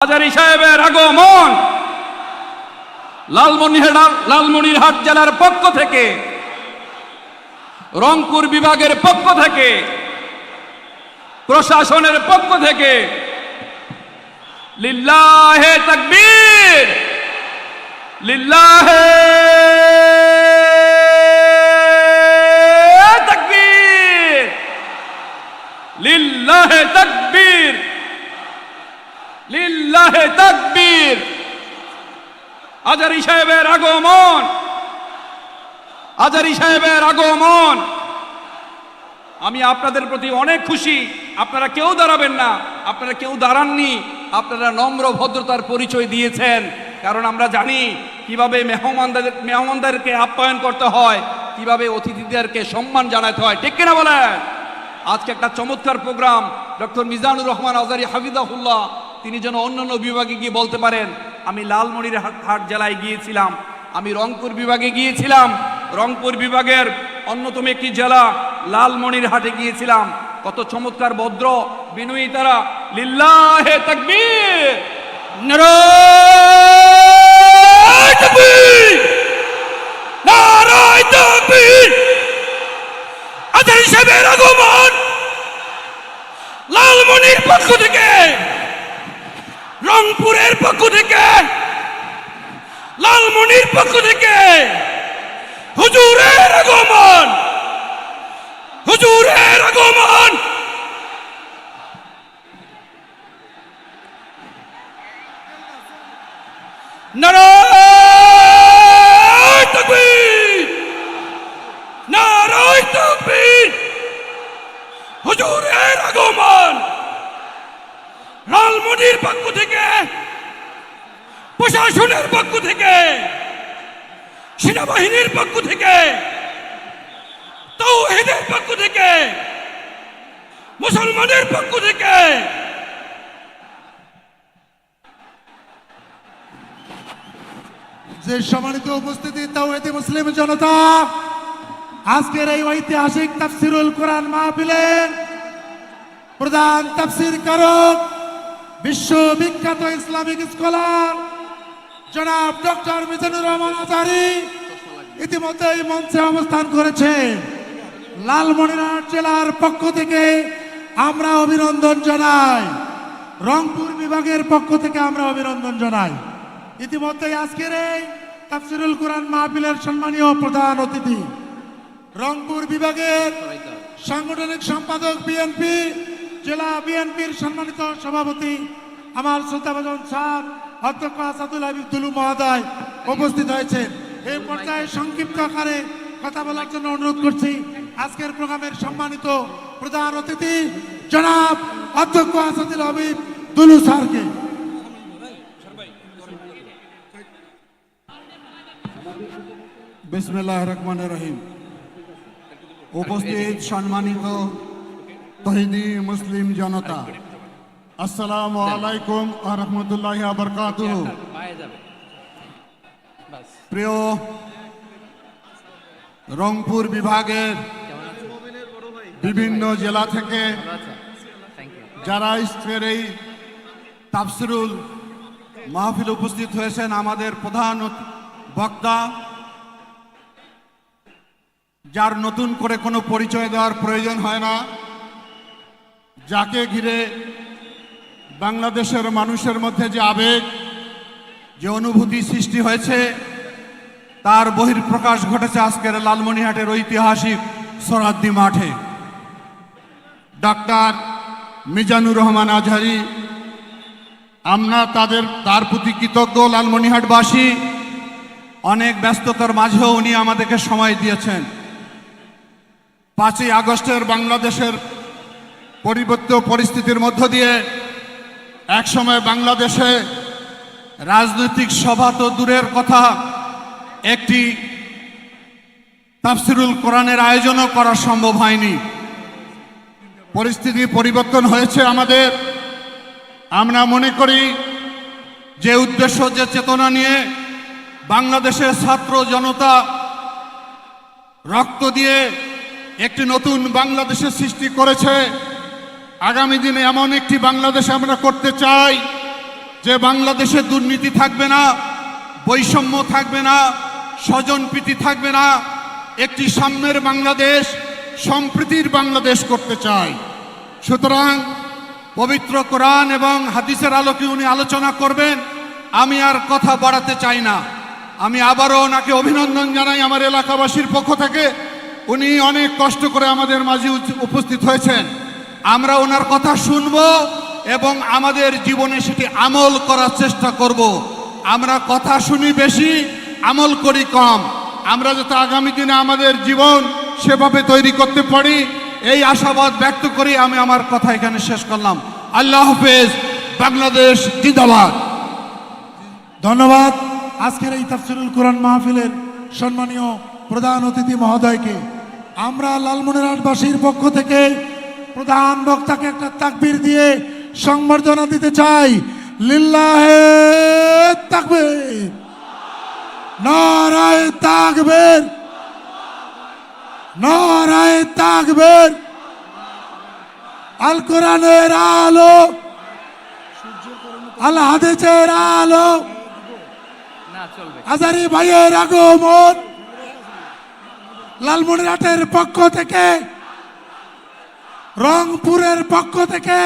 হাজারী সাহেবের আগমন লালমনিরহাট জেলার পক্ষ থেকে, রংপুর বিভাগের পক্ষ থেকে, প্রশাসনের পক্ষ থেকে লিল্লাহে তাকবীর, লিল্লাহে তাকবীর, লিল্লাহে তাকবীর, লিল্লাহে তাকবীর। হাজারী সাহেবের আগমন, হাজারী সাহেবের আগমন। আমি আপনাদের প্রতি অনেক খুশি। আপনারা কেউ দাঁড়াবেন না, আপনারা কেউ দাঁড়াননি, আপনারা নম্র ভদ্রতার পরিচয় দিয়েছেন। কারণ আমরা জানি কিভাবে মেহমানদেরকে আপ্যায়ন করতে হয়, কিভাবে অতিথিদেরকে সম্মান জানাতে হয়, ঠিক কিনা বলেন? আজকে একটা চমৎকার প্রোগ্রাম। ডক্টর মিজানুর রহমান আজহারী হাফিজাহুল্লাহ তিনি যেন অন্যান্য বিভাগে গিয়ে বলতে পারেন, আমি লালমনিরহাট জেলায় গিয়েছিলাম, আমি রংপুর বিভাগে গিয়েছিলাম, রংপুর বিভাগের অন্যতম একটি জেলা লালমনিরহাটে গিয়েছিলাম। কত চমৎকার ভদ্র বিনয়ী তারা। লিল্লাহে তাকবীর, নারায়ে তাকবীর, নারায়ে তাকবীর। হাজারী সাহেবের আগমন লালমনির পক্ষ থেকে, রংপুরের পক্ষ থেকে, লালমনির পক্ষ থেকে হুজুরের আগমন, হুজুরের আগমন। নারায়ে তাকবীর, নারায়ে তাকবীর। হুজুরের আগমন লালমনির পক্ষ থেকে, প্রশাসনের পক্ষ থেকে, সেনাবাহিনীর পক্ষ থেকে, তাওহীদের পক্ষ থেকে, মুসলমানের পক্ষ থেকে। যে সম্মানিত উপস্থিতি তাওহীদি মুসলিম জনতা, আজকের এই ঐতিহাসিক তাফসিরুল কোরআন মাহফিলের প্রধান তাফসির কারক, বিশ্ববিখ্যাত ইসলামিক স্কলার জনাব ডক্টর মিজানুর রহমান আজহারী ইতিমধ্যে এই মঞ্চে অবস্থান করেছেন। লালমনিরহাট জেলার পক্ষ থেকে আমরা অভিনন্দন জানাই, রংপুর বিভাগের পক্ষ থেকে আমরা অভিনন্দন জানাই। ইতিমধ্যে আজকের এই তাফসিরুল কোরআন মাহফিলের সম্মানীয় প্রধান অতিথি, রংপুর বিভাগের সাংগঠনিক সম্পাদক বিএনপি, জেলা বিএনপির সম্মানিত সভাপতি আমার শ্রদ্ধাভাজন স্যার অধ্যক্ষ আসাদুল হাবিব দুলু মহোদয় উপস্থিত হয়েছেন। এই পর্যায়ে সংক্ষিপ্ত আকারে কথা বলার জন্য অনুরোধ করছি আজকের প্রোগ্রামের সম্মানিত প্রধান অতিথি জনাব অধ্যক্ষ আসাদুল হাবিব দুলু স্যারকে। বিসমিল্লাহির রহমানির রহিম। উপস্থিত সম্মানিত তৌহিদি মুসলিম জনতা, আসসালামু আলাইকুম ওয়া রাহমাতুল্লাহি ওয়া বারাকাতুহু। প্রিয় রংপুর বিভাগের বিভিন্ন জেলা থেকে যারা আজকের এই তাফসিরুল মাহফিল উপস্থিত হয়েছেন, আমাদের প্রধান বক্তা, যার নতুন করে কোনো পরিচয় দেওয়ার প্রয়োজন হয় না, যাকে ঘিরে বাংলাদেশের মানুষের মধ্যে যে আবেগ, যে অনুভূতি সৃষ্টি হয়েছে, তার বহিঃপ্রকাশ ঘটেছে আজকের লালমনিরহাটের ঐতিহাসিক সরাদ্দি মাঠে। ডাক্তার মিজানুর রহমান আজহারী, আমরা তার প্রতি কৃতজ্ঞ। লালমনিরহাটবাসী অনেক ব্যস্ততার মাঝেও উনি আমাদেরকে সময় দিয়েছেন। 5ই আগস্টের বাংলাদেশের পরিবর্তিত পরিস্থিতির মধ্য দিয়ে একসময় বাংলাদেশে রাজনৈতিক সভা তো দূরের কথা, একটি তাফসিরুল কোরআনের আয়োজনও করা সম্ভব হয়নি। পরিস্থিতি পরিবর্তন হয়েছে আমাদের। আমরা মনে করি যে উদ্দেশ্য, যে চেতনা নিয়ে বাংলাদেশের ছাত্র জনতা রক্ত দিয়ে একটি নতুন বাংলাদেশের সৃষ্টি করেছে, আগামী দিনে এমন একটি বাংলাদেশ আমরা করতে চাই যে বাংলাদেশে দুর্নীতি থাকবে না, বৈষম্য থাকবে না, স্বজনপ্রীতি থাকবে না, একটি সাম্যের বাংলাদেশ, সম্প্রীতির বাংলাদেশ করতে চাই। সুতরাং পবিত্র কোরআন এবং হাদিসের আলোকে উনি আলোচনা করবেন, আমি আর কথা বাড়াতে চাই না। আমি আবারও ওনাকে অভিনন্দন জানাই আমার এলাকাবাসীর পক্ষ থেকে। উনি অনেক কষ্ট করে আমাদের মাঝে উপস্থিত হয়েছেন। আমরা ওনার কথা শুনব এবং আমাদের জীবনে সেটি আমল করার চেষ্টা করব। আমরা কথা শুনি বেশি, আমল করি কম। আমরা যাতে আগামী দিনে আমাদের জীবন সেভাবে তৈরি করতে পারি, এই আশাবাদ ব্যক্ত করি আমি আমার কথা এখানে শেষ করলাম। আল্লাহ হাফেজ। বাংলাদেশ জিন্দাবাদ। ধন্যবাদ আজকের এই তাফসিরুল কোরআন মাহফিলের সম্মানীয় প্রধান অতিথি মহোদয়কে। আমরা লালমনিরহাটবাসীর পক্ষ থেকে প্রধান বক্তাকে একটা তাকবীর দিয়ে সংবর্ধনা দিতে চাই। লিল্লাহে তাকবীর, নারায়ে তাকবীর, নারায়ে তাকবীর। আল কোরআনের আলো, আল হাদিসের আলো, আজারি ভাইয়ের আগমন লালমনিরহাটের পক্ষ থেকে, রংপুরের পক্ষ থেকে,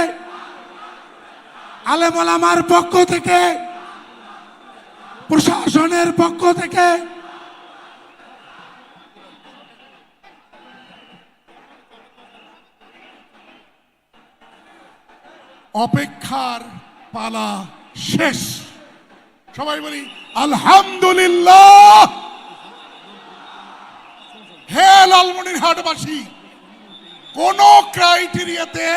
আলেম ওলামার পক্ষ থেকে, প্রশাসনের পক্ষ থেকে অপেক্ষার পালা শেষ। সবাই বলি আলহামদুলিল্লাহ। হে লালমনিরহাটবাসী, কোন ক্রাইটেরিয়াতে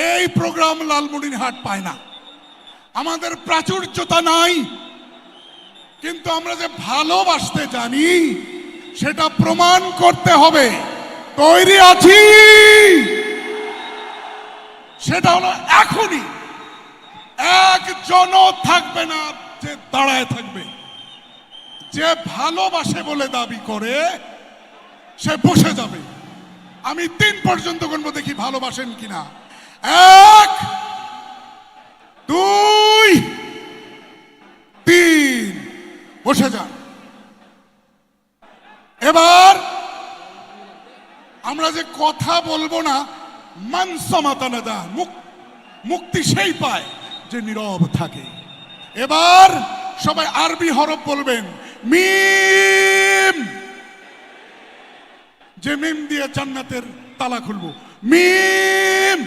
এই প্রোগ্রাম লালমনিরহাট পায় না। আমাদের প্রাচুর্যতা নাই, কিন্তু আমরা যে ভালোবাসতে জানি সেটা প্রমাণ করতে হবে। তৈরি আছি, সেটা হলো এখনই। একজনও থাকবে না যে দাঁড়ায় থাকবে। যে ভালোবাসে বলে দাবি করে সে বসে যাবে। আমি 3 পর্যন্ত গুনবো, দেখি ভালোবাসেন কিনা। 1 2 3, বসে যান। এবার আমরা যে কথা বলবো না, মানসমাতানাদা, মুক্তি সেই পায় যে নীরব থাকে। এবার সবাই আরবি হরফ বলবেন। মিম, যে মিম দিয়ে জান্নাতের তালা খুলবো। মিম।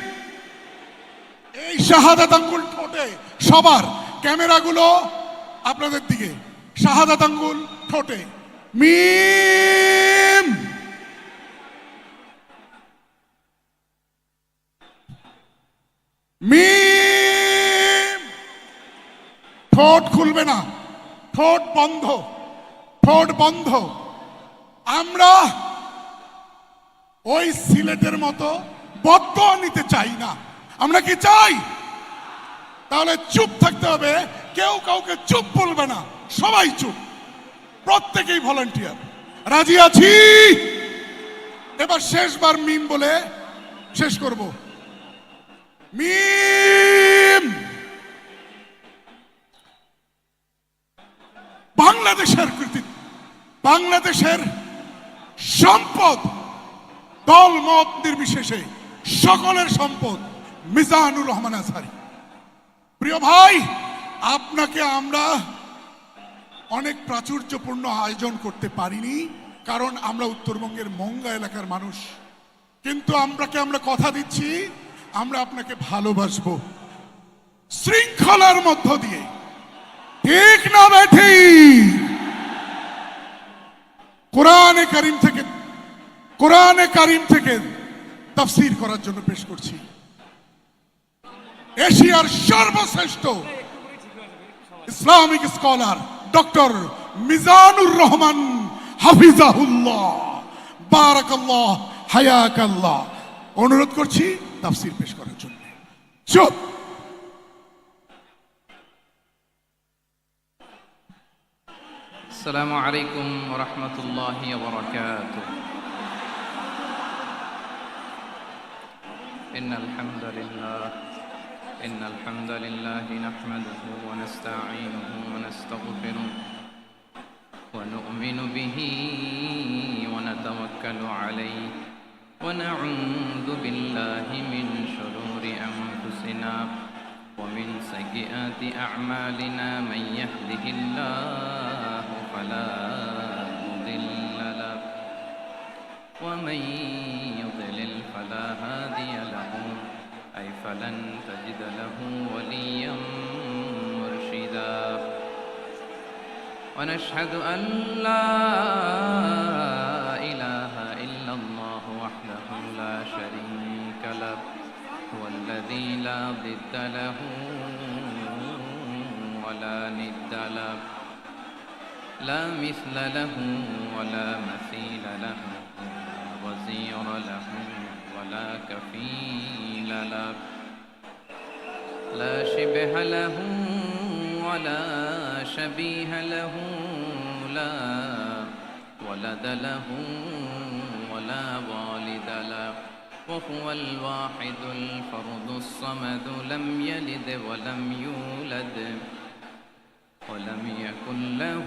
এই শাহাদাত আঙ্গুল ঠোঁটে সবার, ক্যামেরাগুলো আপনাদের দিকে। শাহাদাত আঙ্গুল ঠোঁটে। মিম। মিম। ঠোঁট খুলবে না, ঠোঁট বন্ধ, ঠোঁট বন্ধ। আমরা ওই সিলেটের মতো বদদোয়া নিতে চাই না। আমরা কি চাই? তাহলে চুপ থাকতে হবে, কেউ কাউকে চুপ বলবে না, সবাই চুপ, প্রত্যেকেই ভলান্টিয়ার। রাজি আছি? এবার শেষবার মিম বলে শেষ করব। মিম। বাংলাদেশের কৃতিত্ব, বাংলাদেশের সম্পদ, দল মত নির্বিশেষে সকলের সম্পদ মিজানুর রহমান আজহারী। প্রিয় ভাই, আপনাকে আমরা অনেক প্রাচুর্যপূর্ণ আয়োজন করতে পারিনি, কারণ আমরা উত্তরবঙ্গের মঙ্গা এলাকার মানুষ। কিন্তু আমরা কথা দিচ্ছি, আমরা আপনাকে ভালোবাসবো শৃঙ্খলার মধ্য দিয়ে। ঠিক না বেঠি? কোরআনে কারিম থেকে তাফসীর করার জন্য পেশ করছি এশিয়ার সর্বশ্রেষ্ঠ Islamic scholar doctor Mizanur Rahman হাফিজাহুল্লাহ, বারাকাল্লাহ, হায়াকাল্লাহ। অনুরোধ করছি তাফসীর পেশ করার জন্য। চুপ। السلام عليكم ورحمة الله وبركاته. إن الحمد لله إن الحمد لله نحمده ونستعينه ونستغفره ونؤمن به ونتوكل عليه ونعوذ بالله من شرور أنفسنا ومن سيئات أعمالنا من يهده الله فلا مضل له ومن يضلل فلا هادي له أي فلن تجد له وليا مرشدا ونشهد أن لا إله إلا الله وحده لا شريك له هو الذي لا ضد له ولا ند له لا مثل له ولا مثيل له ولا وزير له ولا كفيل له لا شبه له ولا شبيه له لا ولد له ولا والد له وهو الواحد الفرد الصمد لم يلد ولم يولد ولم يكن له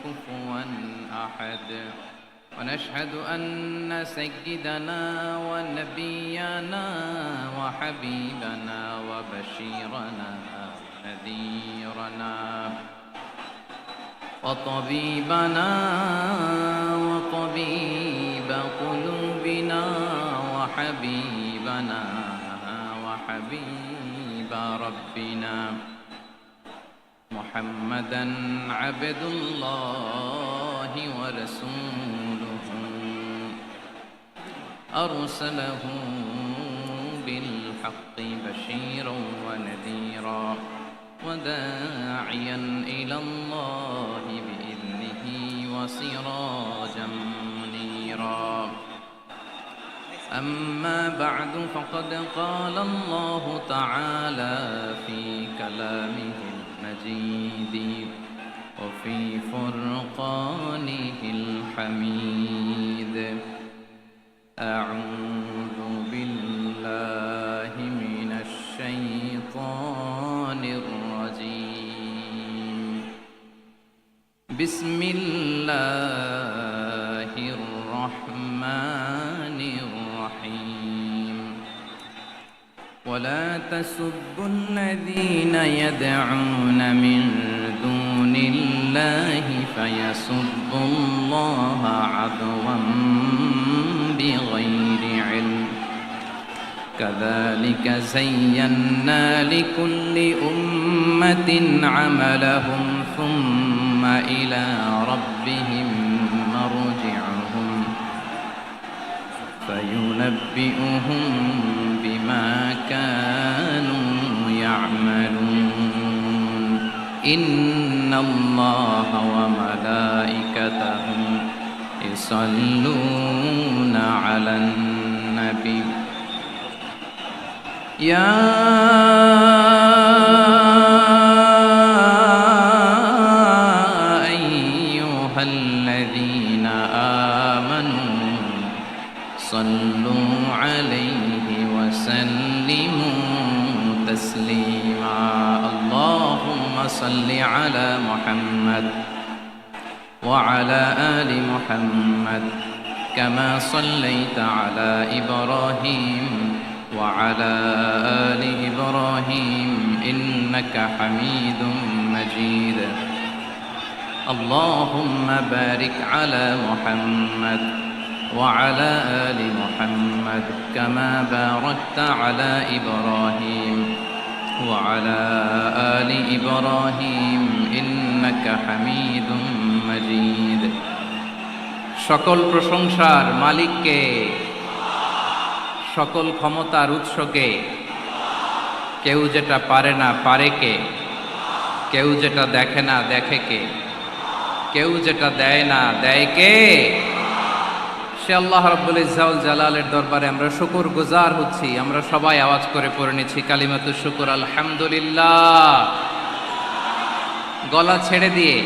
كفوا أحد ونشهد أن سيدنا ونبينا وحبيبنا وبشيرنا ونذيرنا وطبيبنا وطبيب قلوبنا وحبيبنا وحبيب ربنا محمدا عبد الله ورسوله أرسله بالحق بشيرا ونذيرا وداعيا إلى الله بإذنه وسراجا منيرا أما بعد فقد قال الله تعالى في كلامه المجيد وفي فرقانه الحميد أعوذ بالله من الشيطان الرجيم بسم الله الرحمن الرحيم ولا تسبوا الذين يدعون من دون الله فيسبوا الله عدوا بغير علم كذلك زينا لكل أمة عملهم ثم إلى ربهم مرجعهم فينبئهم بما كانوا يعملون إن الله وملائكته يصلون على النبي يا أيها الذين آمنوا صلوا عليه وسلموا تسليما اللهم صل على محمد وعلى آل محمد كما صليت على إبراهيم وعلى آل إبراهيم إنك حميد مجيد اللهم بارك على محمد وعلى آل محمد كما باركت على إبراهيم وعلى آل إبراهيم إنك حميد مجيد সকল প্রশংসার মালিককে সকল ক্ষমতার উৎসকে কেউ যেটা পারে না পারে কে কেউ যেটা দেখে না দেখে কে কেউ যেটা দেয় না দেয় কে সে আল্লাহ রাব্বুল ইজ্জত ওয়াল জালালের দরবারে আমরা শুকর গুজার হচ্ছি আমরা সবাই আওয়াজ করে পড়ে নিচ্ছি কালিমাতুশ শুকর আলহামদুলিল্লাহ গলা ছেড়ে দিয়ে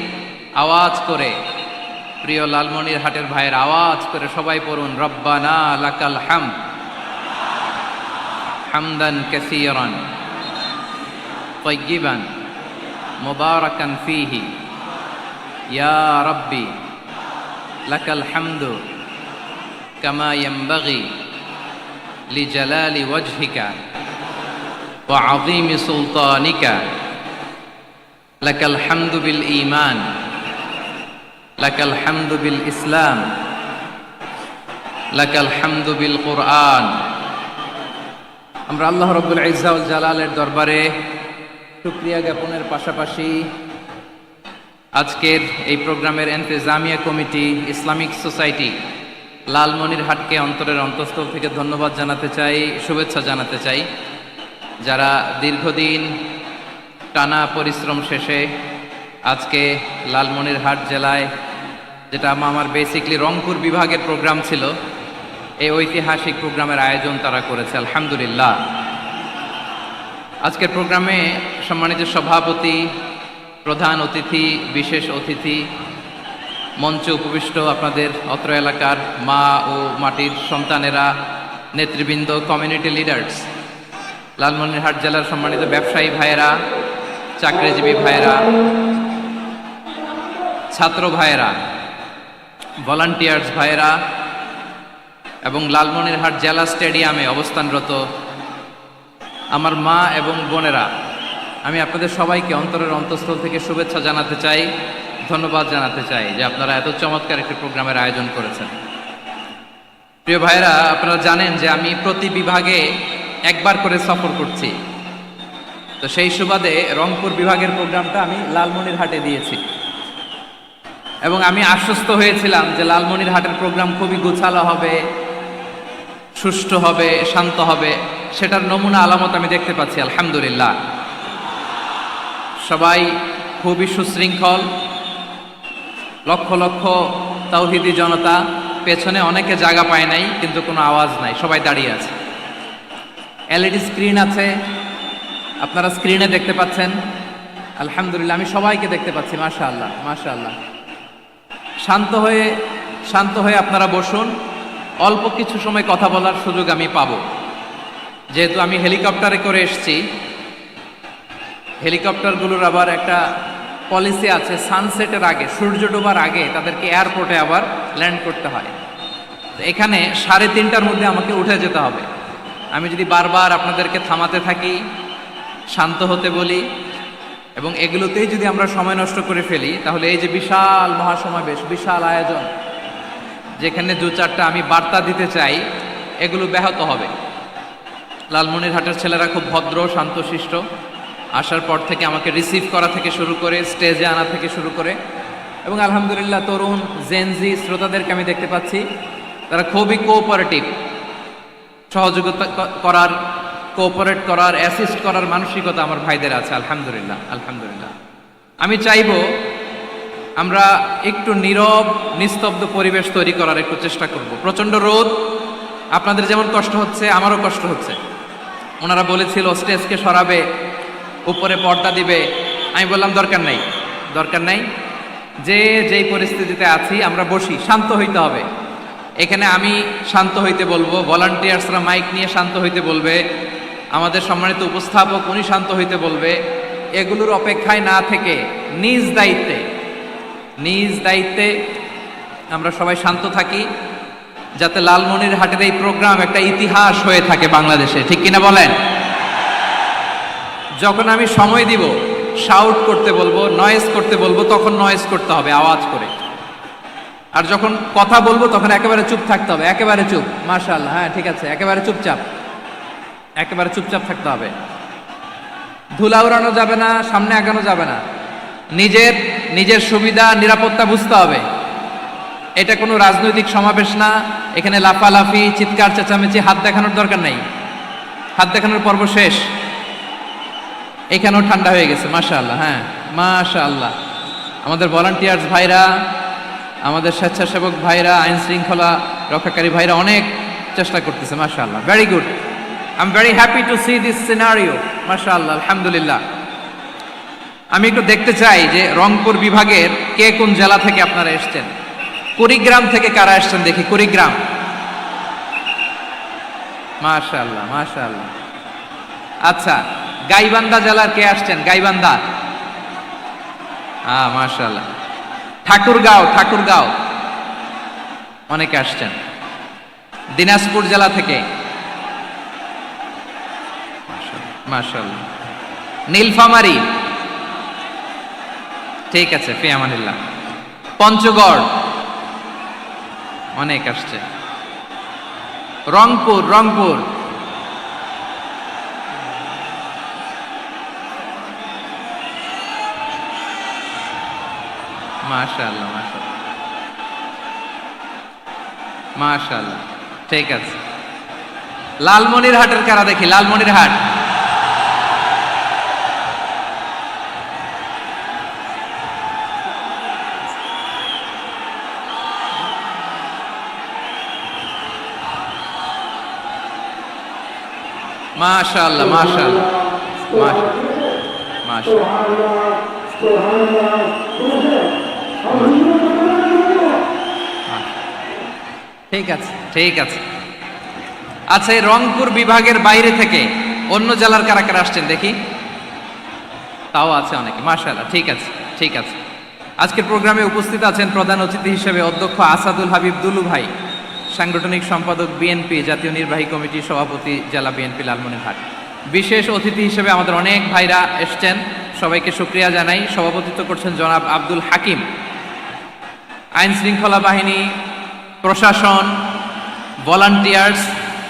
আওয়াজ করে প্রিয় লালমনির হাটের ভাইয়ের আওয়াজ করে সবাই পড়ুন রব্বানা লাকাল হামদ হামদান কাসীরান طيبا مباركا فيه يا ربي لك الحمد كما ينبغي لجلال وجهك وعظيم سلطانك لك الحمد بالإيمان لك الحمد بالإسلام لك الحمد بالقرآن আমরা আল্লাহ রব্বুল ইজ্জা ওয়াল জালালের দরবারে শুকরিয়া জ্ঞাপনের পাশাপাশি আজকের এই প্রোগ্রামের ইন্তেজামিয়া কমিটি ইসলামিক সোসাইটি লালমনিরহাটকে অন্তরের অন্তঃস্থল থেকে ধন্যবাদ জানাতে চাই, শুভেচ্ছা জানাতে চাই। যারা দীর্ঘদিন টানা পরিশ্রম শেষে আজকে লালমনিরহাট জেলায়, যেটা আমার বেসিকলি রংপুর বিভাগের প্রোগ্রাম ছিল, এই ঐতিহাসিক প্রোগ্রামের আয়োজন তারা করেছে, আলহামদুলিল্লাহ। আজকের প্রোগ্রামে সম্মানিত সভাপতি, প্রধান অতিথি, বিশেষ অতিথি, মঞ্চে উপবিষ্ট আপনাদের অত্র এলাকার মা ও মাটির সন্তানেরা, নেতৃবৃন্দ, কমিউনিটি লিডার্স, লালমনিরহাট জেলার সম্মানিত ব্যবসায়ী ভাইয়েরা, চাকরিজীবী ভাইয়েরা, ছাত্র ভাইয়েরা, ভলান্টিয়ার্স ভাইয়েরা এবং লালমনিরহাট জেলা স্টেডিয়ামে অবস্থানরত আমার মা এবং বোনেরা, আমি আপনাদের সবাইকে অন্তরের অন্তঃস্থল থেকে শুভেচ্ছা জানাতে চাই, ধন্যবাদ জানাতে চাই যে আপনারা এত চমৎকার একটি প্রোগ্রামের আয়োজন করেছেন। প্রিয় ভাইয়েরা, আপনারা জানেন যে আমি প্রতি বিভাগে একবার করে সফর করছি। তো সেই সুবাদে রংপুর বিভাগের প্রোগ্রামটা আমি লালমনিরহাটে দিয়েছি এবং আমি আশ্বস্ত হয়েছিলাম যে লালমনিরহাটের প্রোগ্রাম খুবই গোছালো হবে, সুষ্ঠু হবে, শান্ত হবে। সেটার নমুনা আলামত আমি দেখতে পাচ্ছি, আলহামদুলিল্লাহ। সবাই খুবই সুশৃঙ্খল, লক্ষ লক্ষ তাওহীদি জনতা, পেছনে অনেকে জায়গা পায় নাই কিন্তু কোনো আওয়াজ নাই, সবাই দাঁড়িয়ে আছে। এলইডি স্ক্রিন আছে, আপনারা স্ক্রিনে দেখতে পাচ্ছেন, আলহামদুলিল্লাহ। আমি সবাইকে দেখতে পাচ্ছি, মাশাআল্লাহ মাশাআল্লাহ। শান্ত হয়ে আপনারা বসুন, অল্প কিছু সময় কথা বলার সুযোগ আমি পাবো। যেহেতু আমি হেলিকপ্টারে করে এসেছি, হেলিকপ্টারগুলোর আবার একটা পলিসি আছে, সানসেটের আগে, সূর্য ডোবার আগে তাদেরকে এয়ারপোর্টে আবার ল্যান্ড করতে হয়। তো এখানে 3:30টার মধ্যে আমাকে উঠে যেতে হবে। আমি যদি বারবার আপনাদেরকে থামাতে থাকি, শান্ত হতে বলি এবং এগুলোতেই যদি আমরা সময় নষ্ট করে ফেলি, তাহলে এই যে বিশাল মহাসমাবেশ, বিশাল আয়োজন, যেখানে 2-4টা আমি বার্তা দিতে চাই, এগুলো ব্যাহত হবে। লালমনিরহাটের ছেলেরা খুব ভদ্র, শান্তশিষ্ট। আসার পর থেকে আমাকে রিসিভ করা থেকে শুরু করে, স্টেজে আনা থেকে শুরু করে, এবং আলহামদুলিল্লাহ তরুণ জেনজি শ্রোতাদেরকে আমি দেখতে পাচ্ছি, তারা খুবই কোঅপারেটিভ। সহযোগিতা করার, কোঅপারেট করার, অ্যাসিস্ট করার মানসিকতা আমার ভাইদের আছে, আলহামদুলিল্লাহ আলহামদুলিল্লাহ। আমি চাইবো আমরা একটু নীরব, নিস্তব্ধ পরিবেশ তৈরি করার একটু চেষ্টা করব। প্রচণ্ড রোদ, আপনাদের যেমন কষ্ট হচ্ছে আমারও কষ্ট হচ্ছে। ওনারা বলেছিল স্টেজকে সরাবে, উপরে পর্দা দিবে। আমি বললাম দরকার নাই, যে যেই পরিস্থিতিতে আছি আমরা বসি, শান্ত হইতে হবে। এখানে আমি শান্ত হইতে বলবো, ভলান্টিয়ার্সরা মাইক নিয়ে শান্ত হইতে বলবে, আমাদের সম্মানিত উপস্থাপক উনি শান্ত হইতে বলবে। এগুলোর অপেক্ষায় না থেকে নিজ দায়িত্বে আমরা সবাই শান্ত থাকি, যাতে লালমনিরহাটের এই প্রোগ্রাম একটা ইতিহাস হয়ে থাকে বাংলাদেশে, ঠিক কিনা বলেন? যখন আমি সময় দিব, শাউট করতে বলবো, নয়েজ করতে বলবো, তখন নয়েজ করতে হবে আওয়াজ করে। আর যখন কথা বলবো তখন একেবারে চুপ থাকতে হবে, একেবারে চুপ। মাশাআল্লাহ, হ্যাঁ ঠিক আছে, একেবারে চুপচাপ থাকতে হবে। ধুলা উড়ানো যাবে না, সামনে আগানো যাবে না। নিজের সুবিধা, নিরাপত্তা বুঝতে হবে। এটা কোনো রাজনৈতিক সমাবেশ না, এখানে লাফালাফি, চিৎকার চেঁচামেচি, হাত দেখানোর দরকার নাই। হাত দেখানোর পর্ব শেষ। এখানেও ঠান্ডা হয়ে গেছে, মাশাআল্লাহ, হ্যাঁ মাশাআল্লাহ। আমাদের ভলান্টিয়ার্স ভাইরা, আমাদের স্বেচ্ছাসেবক ভাইরা, আইন শৃঙ্খলা রক্ষাকারী ভাইরা অনেক চেষ্টা করতেছে, মাশাআল্লাহ, very good. I am very happy to C this scenario, মাশাআল্লাহ, আলহামদুলিল্লাহ। আমি একটু দেখতে চাই যে রংপুর বিভাগের কে কোন জেলা থেকে আপনারা এসেছেন। কুড়িগ্রাম থেকে কারা এসেছেন দেখি, কুড়িগ্রাম, মাশাআল্লাহ মাশাআল্লাহ। আচ্ছা, গাইবান্ধা জেলার কে আসছেন? গাইবান্ধা, মাশাআল্লাহ। ঠাকুরগাঁও অনেকে আসছেন। দিনাজপুর জেলা থেকে মাশাআল্লাহ। নীলফামারী, ঠিক আছে, ফি আমানিল্লাহ। পঞ্চগড় অনেক আসছে। রংপুর মাশাআল্লাহ মাশাআল্লাহ, ঠিক আছে। লালমনিরহাটের কারা দেখি? লালমনিরহাট, মাশাআল্লাহ মাশাআল্লাহ ঠিক আছে। আচ্ছা, এই রংপুর বিভাগের বাইরে থেকে অন্য জেলার কারা কারা আসছেন দেখি? তাও আছে অনেকে, মাশাআল্লাহ, ঠিক আছে। আজকের প্রোগ্রামে উপস্থিত আছেন প্রধান অতিথি হিসেবে অধ্যক্ষ আসাদুল হাবিব দুলু ভাই, সাংগঠনিক সম্পাদক বিএনপি, জাতীয় নির্বাহী কমিটির সভাপতি, জেলা বিএনপি লালমনিরহাট। বিশেষ অতিথি হিসেবে আমাদের অনেক ভাইরা এসছেন, সবাইকে শুকরিয়া জানাই। সভাপতিত্ব করছেন জনাব আব্দুল হাকিম। আইন শৃঙ্খলা বাহিনী, প্রশাসন, ভলান্টিয়ার্স,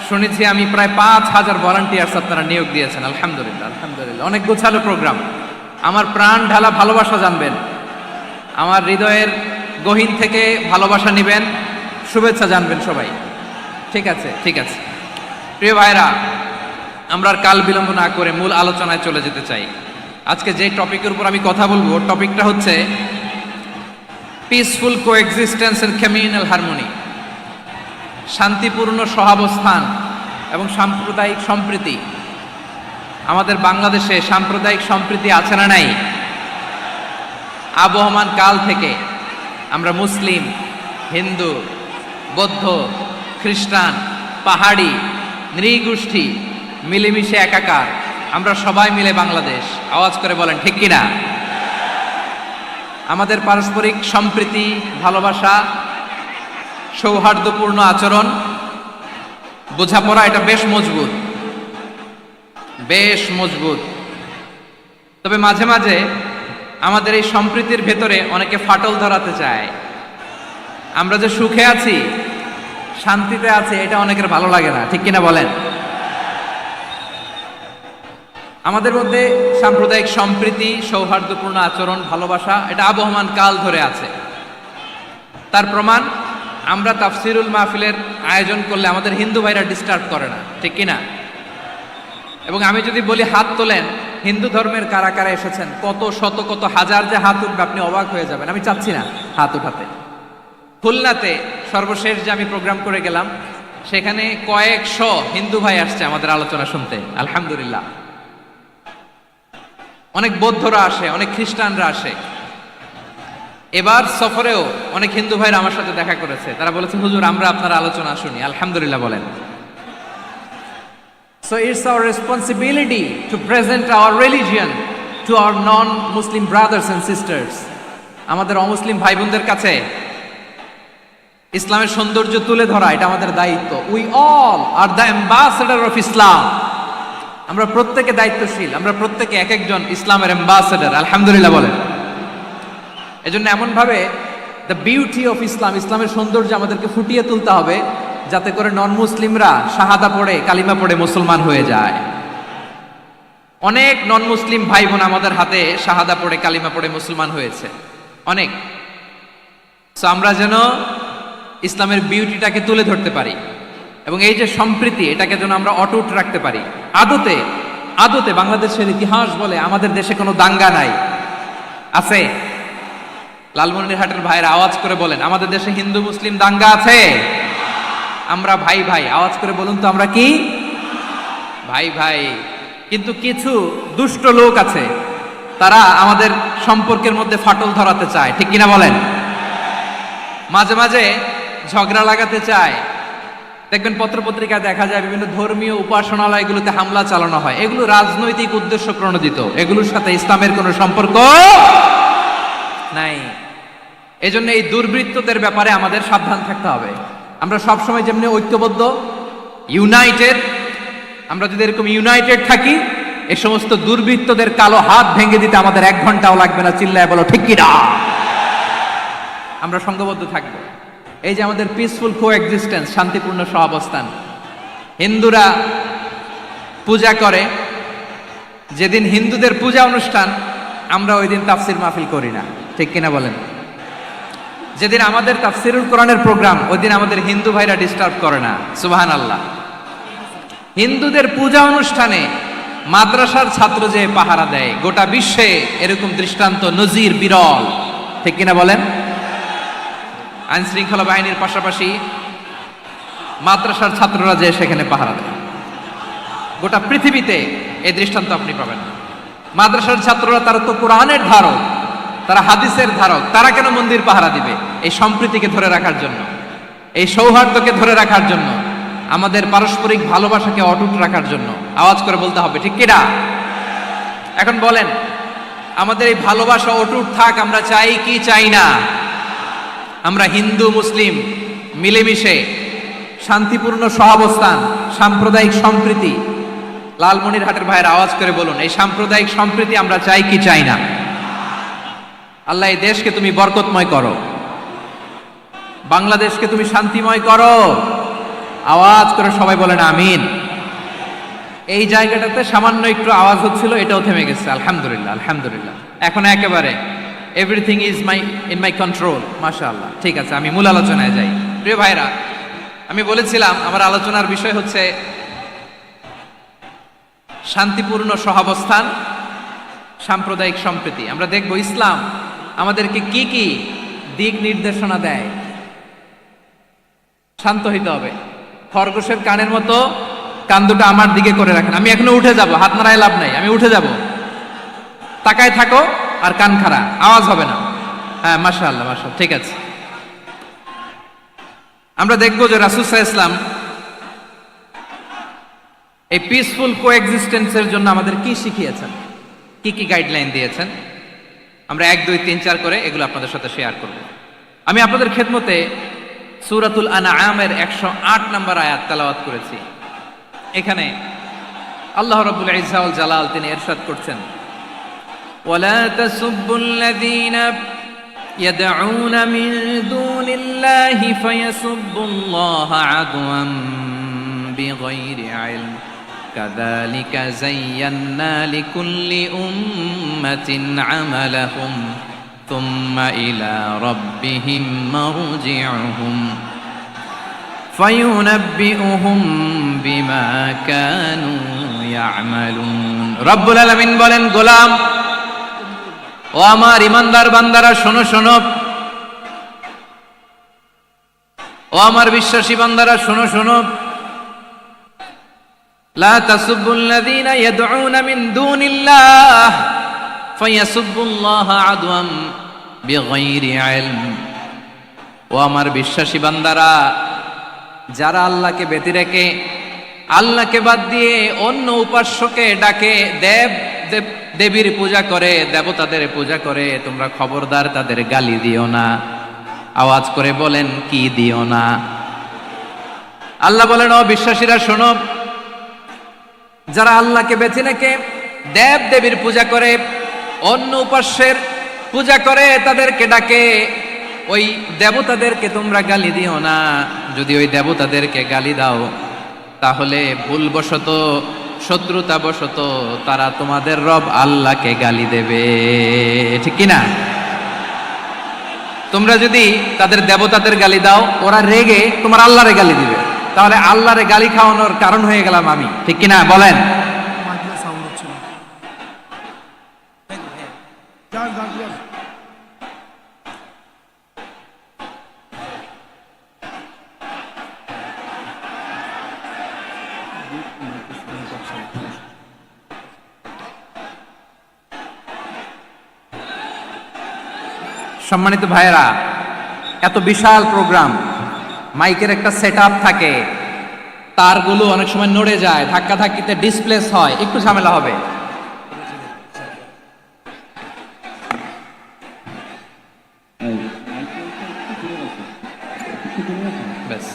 শুনেছি আমি প্রায় 5,000 ভলান্টিয়ার্স আপনারা নিয়োগ দিয়েছেন। আলহামদুলিল্লাহ, অনেক গোছালো প্রোগ্রাম। আমার প্রাণ ঢালা ভালোবাসা জানবেন, আমার হৃদয়ের গহীন থেকে ভালোবাসা নেবেন, শুভেচ্ছা জানবেন সবাই। ঠিক আছে। প্রিয় ভাইরা, আমরা আর কাল বিলম্ব না করে মূল আলোচনায় চলে যেতে চাই। আজকে যে টপিকের উপর আমি কথা বলবো, টপিকটা হচ্ছে peaceful coexistence and communal harmony, শান্তিপূর্ণ সহাবস্থান এবং সাম্প্রদায়িক সম্প্রীতি। আমাদের বাংলাদেশে সাম্প্রদায়িক সম্প্রীতি আছে না নাই? আবহমান কাল থেকে আমরা মুসলিম, হিন্দু, বৌদ্ধ, খ্রিস্টান, পাহাড়ি, নৃগোষ্ঠী মিলেমিশে একাকার, আমরা সবাই মিলে বাংলাদেশ। আওয়াজ করে বলেন ঠিক কিনা? আমাদের পারস্পরিক সম্প্রীতি, ভালোবাসা, সৌহার্দ্যপূর্ণ আচরণ, বোঝাপড়া, এটা বেশ মজবুত। তবে মাঝে মাঝে আমাদের এই সম্প্রীতির ভেতরে অনেকে ফাটল ধরাতে চায়। আমরা যে সুখে আছি, শান্তিতে আছি, এটা অনেকের ভালো লাগে না, ঠিক কিনা বলেন? আমাদের মধ্যে সাম্প্রদায়িক সম্প্রীতি, সৌহার্দ্যপূর্ণ আচরণ, ভালোবাসা, এটা আবহমান কাল ধরে আছে। তার প্রমাণ, আমরা তাফসিরুল মাহফিলের আয়োজন করলে আমাদের হিন্দু ভাইরা ডিস্টার্ব করে না, ঠিক কিনা? এবং আমি যদি বলি হাত তোলেন, হিন্দু ধর্মের কারা কারা এসেছেন, কত শত কত হাজার যে হাত উঠবে, আপনি অবাক হয়ে যাবেন। আমি চাচ্ছি না হাত উঠাতে। খুলনাতে সর্বশেষ যে আমি প্রোগ্রাম করে গেলাম, সেখানে কয়েকশো হিন্দু ভাই আসছে আমাদের আলোচনা শুনতে, আলহামদুলিল্লাহ। অনেক বৌদ্ধরা আসে, অনেক খ্রিস্টানরা আসে। এবার সফরেও অনেক হিন্দু ভাইরা আমার সাথে দেখা করেছে, তারা বলেছে হুজুর আমরা আপনার আলোচনা শুনি, আলহামদুলিল্লাহ বলেন। So it's our responsibility to present our religion to our non-Muslim brothers and sisters. আমাদের অমুসলিম ভাই বোনদের কাছে ইসলামের সৌন্দর্য তুলে ধরা, এটা আমাদের দায়িত্ব। We all are the ambassador of Islam. আমরা প্রত্যেকে দায়িত্বশীল, আমরা প্রত্যেকে এক একজন ইসলামের অ্যাম্বাসেডর, আলহামদুলিল্লাহ বলেন। এজন্য এমন ভাবে দ্য বিউটি অফ ইসলাম, ইসলামের সৌন্দর্য আমাদেরকে ফুটিয়ে তুলতে হবে, যাতে করে নন মুসলিমরা শাহাদা পড়ে, কালিমা পড়ে মুসলমান হয়ে যায়। অনেক নন মুসলিম ভাই বোন আমাদের হাতে শাহাদা পড়ে, কালিমা পড়ে মুসলমান হয়েছে, অনেক। সো আমরা যেন ইসলামের বিউটিটাকে তুলে ধরতে পারি, এবং এই যে সম্প্রীতি, এটাকে যেন আমরা অটুট রাখতে পারি। আদতে বাংলাদেশের ইতিহাস বলে আমাদের দেশে কোনো দাঙ্গা নাই, আছে? লালমনিরহাটের ভাইয়ের আওয়াজ করে বলেন, আমাদের দেশে হিন্দু মুসলিম দাঙ্গা আছে? আমরা ভাই ভাই, আওয়াজ করে বলুন তো, আমরা কি ভাই ভাই? কিন্তু কিছু দুষ্ট লোক আছে, তারা আমাদের সম্পর্কের মধ্যে ফাটল ধরাতে চায়, ঠিক কিনা বলেন? মাঝে মাঝে ঝগড়া লাগাতে চায়, দেখবেন পত্রপত্রিকায় দেখা যায় বিভিন্ন ধর্মীয় উপাসনালয়গুলোতে হামলা চালানো হয়, এগুলো রাজনৈতিক উদ্দেশ্য প্রণোদিত, এগুলোর সাথে ইসলামের কোনো সম্পর্ক নাই। এজন্য এই দুর্বৃত্তদের ব্যাপারে আমাদের সাবধান থাকতে হবে। আমরা সবসময় যেমনি ঐক্যবদ্ধ, ইউনাইটেড, আমরা যদি এরকম ইউনাইটেড থাকি, এই সমস্ত দুর্বৃত্তদের কালো হাত ভেঙে দিতে আমাদের 1 ঘন্টাও লাগবে না। চিল্লায় বলো ঠিক কিনা? আমরা সংঘবদ্ধ থাকবো। এই যে আমাদের পিসফুল কোএক্সিস্টেন্স, শান্তিপূর্ণ সহাবস্থান, হিন্দুরা পূজা করে, যেদিন হিন্দুদের পূজা অনুষ্ঠান আমরা ওই দিন তাফসির মাহফিল করি না, ঠিক কিনা বলেন? যেদিন আমাদের তাফসিরুল কোরআনের প্রোগ্রাম, ওই দিন আমাদের হিন্দু ভাইরা ডিস্টার্ব করে না। সুবহানাল্লাহ। হিন্দুদের পূজা অনুষ্ঠানে মাদ্রাসার ছাত্র যে পাহারা দেয়, গোটা বিশ্বে এরকম দৃষ্টান্ত নজির বিরল, ঠিক কিনা বলেন? আইন শৃঙ্খলা বাহিনীর পাশাপাশি মাদ্রাসার ছাত্ররা যে সেখানে পাহারা দেয়, গোটা পৃথিবীতে এই দৃষ্টান্ত আপনি পাবেন না। মাদ্রাসার ছাত্ররা, তারা তো কোরআনের ধারক, তারা হাদিসের ধারক, তারা কেন মন্দির পাহারা দিবে? এই সম্প্রীতিকে ধরে রাখার জন্য, এই সৌহার্দ্যকে ধরে রাখার জন্য, আমাদের পারস্পরিক ভালোবাসাকে অটুট রাখার জন্য। আওয়াজ করে বলতে হবে ঠিক কিনা? এখন বলেন, আমাদের এই ভালোবাসা অটুট থাক, আমরা চাই কি চাই না? আমরা হিন্দু মুসলিম মিলেমিশে শান্তিপূর্ণ সহাবস্থান, সাম্প্রদায়িক সম্প্রীতি, লালমনিরহাটের ভাইয়ের আওয়াজ করে বলুন, এই সাম্প্রদায়িক সম্প্রীতি আমরা চাই কি চাই না? আল্লাহ এই দেশকে তুমি বরকতময় করো, বাংলাদেশকে তুমি শান্তিময় করো। আওয়াজ করে সবাই বলেন আমিন। এই জায়গাটাতে সামান্য একটু আওয়াজ হচ্ছিল, এটাও থেমে গেছে। আলহামদুলিল্লাহ, আলহামদুলিল্লাহ। এখন একেবারে everything is in my control. মাশাআল্লাহ। ঠিক আছে, আমি মূল আলোচনায় যাই। প্রিয় ভাইরা, আমি বলেছিলাম আমার আলোচনার বিষয় হচ্ছে শান্তিপূর্ণ সহাবস্থান, সাম্প্রদায়িক সম্প্রীতি। আমরা দেখব ইসলাম আমাদেরকে কি কি দিক নির্দেশনা দেয়। শান্ত হইতে হবে। খরগোশের কানের মতো কান দুটো আমার দিকে করে রাখেন। আমি এখনো উঠে যাব, হাত নাড়ায় লাভ নাই, আমি উঠে যাব। তাকায় থাকো আর কান খাড়া, আওয়াজ হবে না। হ্যাঁ, মাশাআল্লাহ, মাশাআল্লাহ, ঠিক আছে। আমরা দেখব যে রাসূল সাল্লাল্লাহু আলাইহি ওয়াসাল্লাম এই পিসফুল কোএক্সিস্টেন্সের জন্য আমাদের কি শিখিয়েছেন, কি কি গাইডলাইন দিয়েছেন। আমরা 1, 2, 3, 4 করে এগুলো আপনাদের সাথে শেয়ার করব। আমি আপনাদের খেদমতে সূরাতুল আনআমের 108 নম্বর আয়াত তেলাওয়াত করেছি। এখানে আল্লাহ রাব্বুল ইজ্জা ওয়াল জালাল তিনি ইরশাদ করছেন, ওয়ালা তাসুব্বুল্লাযীনা ইয়াদউনা মিন দুনিল্লাহি ফায়াসুব্বুল্লাহা আদওয়ান বিগাইরি ইলম কাযালিকা যায়্যান্না লিকুল্লি উম্মাতিন আমালাহুম থুম্মা ইলা রাব্বিহিম মারজিউহুম ফায়ুনাব্বিউহুম বিমা কানু ইয়ামালুন। রব্বুল আলামিন বলেন, গোলাম ও আমার ইমানদার বান্দারা, শোনো শোনো, ও আমার বিশ্বাসী বান্দারা, শোনো শোনো। লা তাসুব্বুল্লাযীনা ইয়াদউনা মিন দুনিল্লাহ ফায়াসুব্বুল্লাহা আদওয়ান বিগাইরি ইলম। ও আমার বিশ্বাসী বান্দারা, যারা আল্লাহকে ব্যতি রেখে, আল্লাহকে বাদ দিয়ে অন্য উপাস্যকে ডাকে, দেবীর পূজা করে, দেবতাদের পূজা করে, তোমরা খবরদার তাদের গালি দিও না। আওয়াজ করে বলেন, কি দিও না? আল্লাহ বলেন, ও বিশ্বাসীরা শোনো, যারা আল্লাহকে বেছে রেখে দেব দেবীর পূজা করে, অন্য উপাস্যের পূজা করে, তাদেরকে ডাকে, ওই দেবতাদেরকে তোমরা গালি দিও না। যদি ওই দেবতাদেরকে গালি দাও, তাহলে ভুলবশত, শত্রুতাবশত তারা তোমাদের রব আল্লাহকে গালি দেবে, ঠিক কিনা? তোমরা যদি তাদের দেবতাদের গালি দাও, ওরা রেগে তোমার আল্লাহরে গালি দিবে, তাহলে আল্লাহরে গালি খাওয়ানোর কারণ হয়ে গেলাম আমি, ঠিক কিনা বলেন? সম্মানিত ভাইয়েরা, এত বিশাল প্রোগ্রাম, মাইকের একটা সেটআপ থাকে, তারগুলো অনেক সময় নড়ে যায়, ধাক্কা ধাক্কিতে ডিসপ্লেস হয়, একটু ঝামেলা হবে। ব্যাস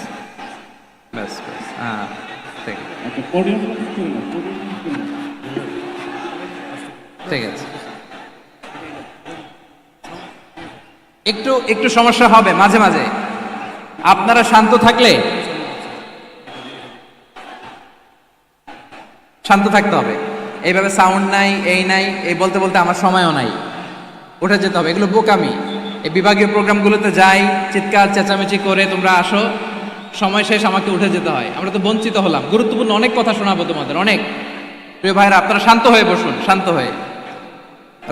ব্যাস ব্যাস, হ্যাঁ ঠিক ঠিক আছে। একটু একটু সমস্যা হবে মাঝে মাঝে, আপনারা শান্ত থাকলে, শান্ত থাকতে হবে। এইভাবে সাউন্ড নাই, এই নাই, এই বলতে বলতে আমার সময়ও নাই, উঠে যেতে হবে, এগুলো বোকামি। এই বিভাগীয় প্রোগ্রামগুলোতে যাই, চিৎকার চেঁচামেচি করে তোমরা আসো, সময় শেষ আমাকে উঠে যেতে হয়, আমরা তো বঞ্চিত হলাম। গুরুত্বপূর্ণ অনেক কথা শোনাবো তোমাদের, অনেক। প্রিয় ভাইরা, আপনারা শান্ত হয়ে বসুন, শান্ত হয়ে।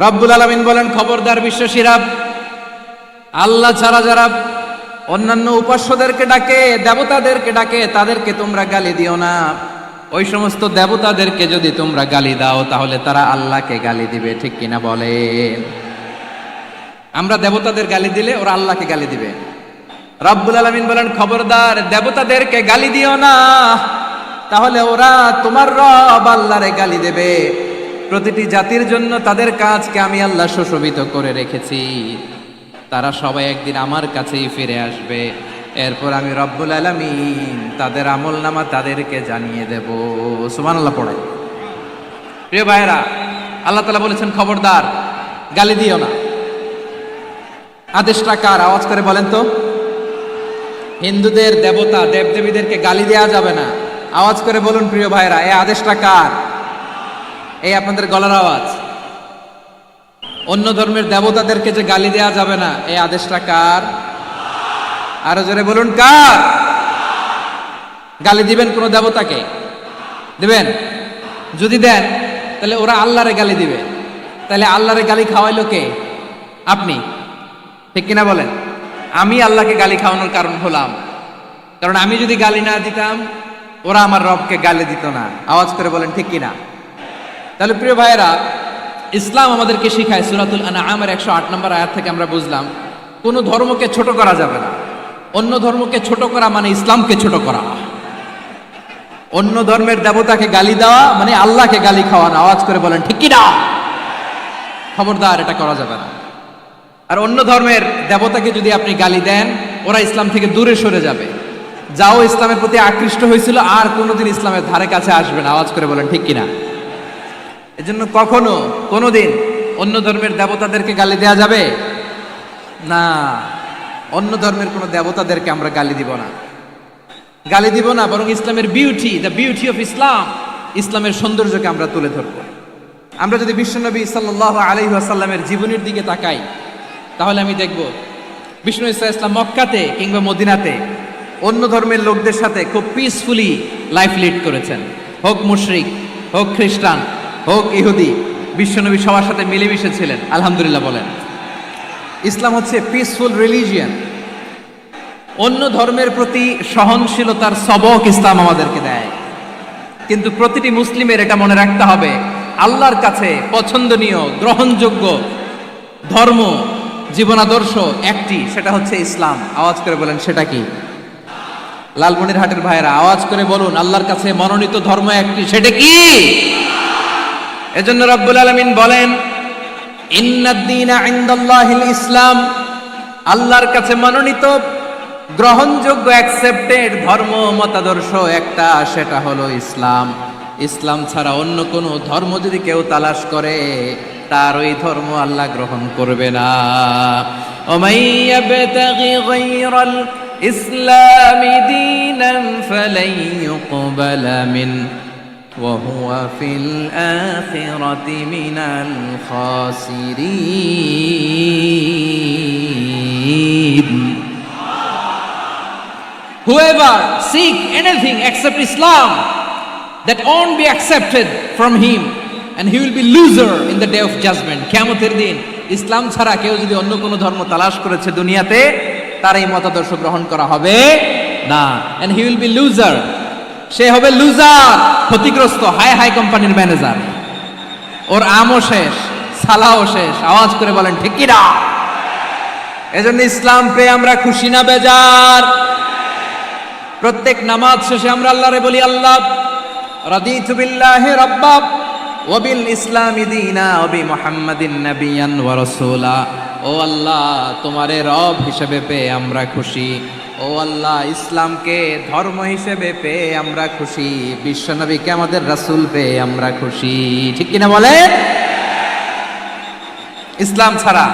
রব্বুল আলামিন বলেন, খবরদার বিশ্বাসীরা, আল্লাহ ছাড়া যারা অন্যান্য উপাস্যদেরকে ডাকে, দেবতাদেরকে ডাকে, তাদেরকে তোমরা গালি দিও না। ওই সমস্ত দেবতাদেরকে যদি তোমরা গালি দাও তাহলে তারা আল্লাহকে গালি দিবে, ঠিক কিনা বলেন? আমরা দেবতাদের গালি দিলে ওরা আল্লাহকে গালি দিবে। রব্বুল আলামিন বলেন, খবরদার দেবতাদেরকে গালি দিও না, তাহলে ওরা তোমার রব আল্লাহরে গালি দেবে। প্রতিটি জাতির জন্য তাদের কাজকে আমি আল্লাহ সুশোভিত করে রেখেছি, তারা সবাই একদিন আমার কাছেই ফিরে আসবে। এরপর আমি রব্বুল আলামিন তাদের আমলনামা তাদেরকে জানিয়ে দেব। সুবহানাল্লাহ পড়ে। প্রিয় ভাইরা, আল্লাহ তাআলা বলেছেন খবরদার গালি দিও না। আদেশটা কার? আওয়াজ করে বলেন তো। হিন্দুদের দেবতা দেবদেবীদেরকে গালি দেওয়া যাবে না, আওয়াজ করে বলুন প্রিয় ভাইরা, এই আদেশটা কার? এই আপনাদের গলার আওয়াজ। অন্য ধর্মের দেবতাদেরকে যে গালি দেওয়া যাবে না, এই আদেশটা কার? আরো জোরে বলুন, কার? গালি দিবেন কোন দেবতাকে? দিবেন? যদি দেন তাহলে ওরা আল্লাহরে গালি দিবে, তাহলে আল্লাহরে গালি খাওয়াইলো কে? আপনি, ঠিক কিনা বলেন? আমি আল্লাহকে গালি খাওয়ানোর কারণ হলাম, কারণ আমি যদি গালি না দিতাম ওরা আমার রবকে গালি দিত না। আওয়াজ করে বলেন ঠিক কিনা? তাহলে প্রিয় ভাইয়েরা, ইসলাম আমাদেরকে শিখায়, সূরাতুল আনআমের 108 নম্বর আয়াত থেকে আমরা বুঝলাম কোন ধর্মকে ছোট করা যাবে না। অন্য ধর্মকে ছোট করা মানে ইসলামকে ছোট করা। অন্য ধর্মের দেবতাকে গালি দেওয়া মানে আল্লাহকে গালি খাওয়ানো। আওয়াজ করে বলেন ঠিক কিনা? খবরদার, এটা করা যাবে না। আর অন্য ধর্মের দেবতাকে যদি আপনি গালি দেন, ওরা ইসলাম থেকে দূরে সরে যাবে। যাও ইসলামের প্রতি আকৃষ্ট হয়েছিল আর কোনোদিন ইসলামের ধারে কাছে আসবে না। আওয়াজ করে বলেন ঠিক কিনা? এজন্য কখনো কোনোদিন অন্য ধর্মের দেবতাদেরকে গালি দেয়া যাবে না। অন্য ধর্মের কোনো দেবতাদেরকে আমরা গালি দিব না, গালি দিব না, বরং ইসলামের beauty, the beauty of Islam, ইসলামের সৌন্দর্যকে আমরা তুলে ধরব। আমরা যদি বিশ্বনবী সাল্লাল্লাহু আলাইহি ওয়াসাল্লামের জীবনের দিকে তাকাই, তাহলে আমি দেখব বিষ্ণু ইসলাম মক্কাতে কিংবা মদিনাতে অন্য ধর্মের লোকদের সাথে খুব পিসফুলি লাইফ লিড করেছেন। হোক মুশরিক, হোক খ্রিস্টান, হোক ইহুদি, বিশ্বনবী সবার সাথে মিলেমিশে ছিলেন। আলহামদুলিল্লাহ বলেন। ইসলাম হচ্ছে পিসফুল রিলিজিয়ান। অন্য ধর্মের প্রতি সহনশীলতার সবক ইসলাম আমাদেরকে দেয়। কিন্তু প্রতিটি মুসলিমের এটা মনে রাখতে হবে, আল্লাহর কাছে পছন্দনীয় গ্রহণযোগ্য ধর্ম, জীবনাদর্শ একটি, সেটা হচ্ছে ইসলাম। আওয়াজ করে বলেন সেটা কি? লালমনিরহাটের ভাইয়েরা আওয়াজ করে বলুন, আল্লাহর কাছে মনোনীত ধর্ম একটি, সেটা কি? এজন্য রব্বুল আলামিন বলেন, ইন্নাদ-দীনা ইনদাল্লাহিল ইসলাম, আল্লাহর কাছে মনোনীত গ্রহণযোগ্য অ্যাকসেপ্টেড ধর্ম মতাদর্শ একটা, সেটা হলো ইসলাম। ইসলাম ছাড়া অন্য কোনো ধর্ম যদি কেউ তালাশ করে, তার ওই ধর্ম আল্লাহ গ্রহণ করবে না। ওমাই ইয়াবতাগি গায়রাল ইসলামি দীনান ফালাই ইউকবালা মিন ওয়া হুয়া ফিল আখিরাতি মিনাল খাসিরিন। Whoever seek anything except Islam, that won't be accepted from him, and he will be loser in the day of judgment. কিয়ামতের দিন ইসলাম ছাড়া কেউ যদি অন্য কোনো ধর্ম তালাশ করেছে দুনিয়াতে, তার এই মতাদর্শ গ্রহণ করা হবে না। and he will be loser, সে হবে লুজার, ক্ষতিগ্রস্ত, হাই হাই কোম্পানির ম্যানেজার। ওর আমও শেষ, সালাও শেষ। আওয়াজ করে বলেন ঠিক কি না? এজন্য ইসলাম পেয়ে আমরা খুশি না বেজার? প্রত্যেক নামাজ শেষে আমরা আল্লাহরে বলি, আল্লাহ রাদিতু বিল্লাহি রাব্বা ওয়া বিল ইসলামি দীনা ওয়া বি মুহাম্মাদিন নাবিয়ান ওয়া রাসূলা। ও আল্লাহ, তোমারে রব হিসেবে পেয়ে আমরা খুশি। ও আল্লাহ, ইসলামকে ধর্ম হিসেবে পেয়ে আমরা খুশি। বিশ্বনবীকে আমাদের রাসূল পেয়ে আমরা খুশি। ঠিক কিনা বলে? ইসলাম ছাড়া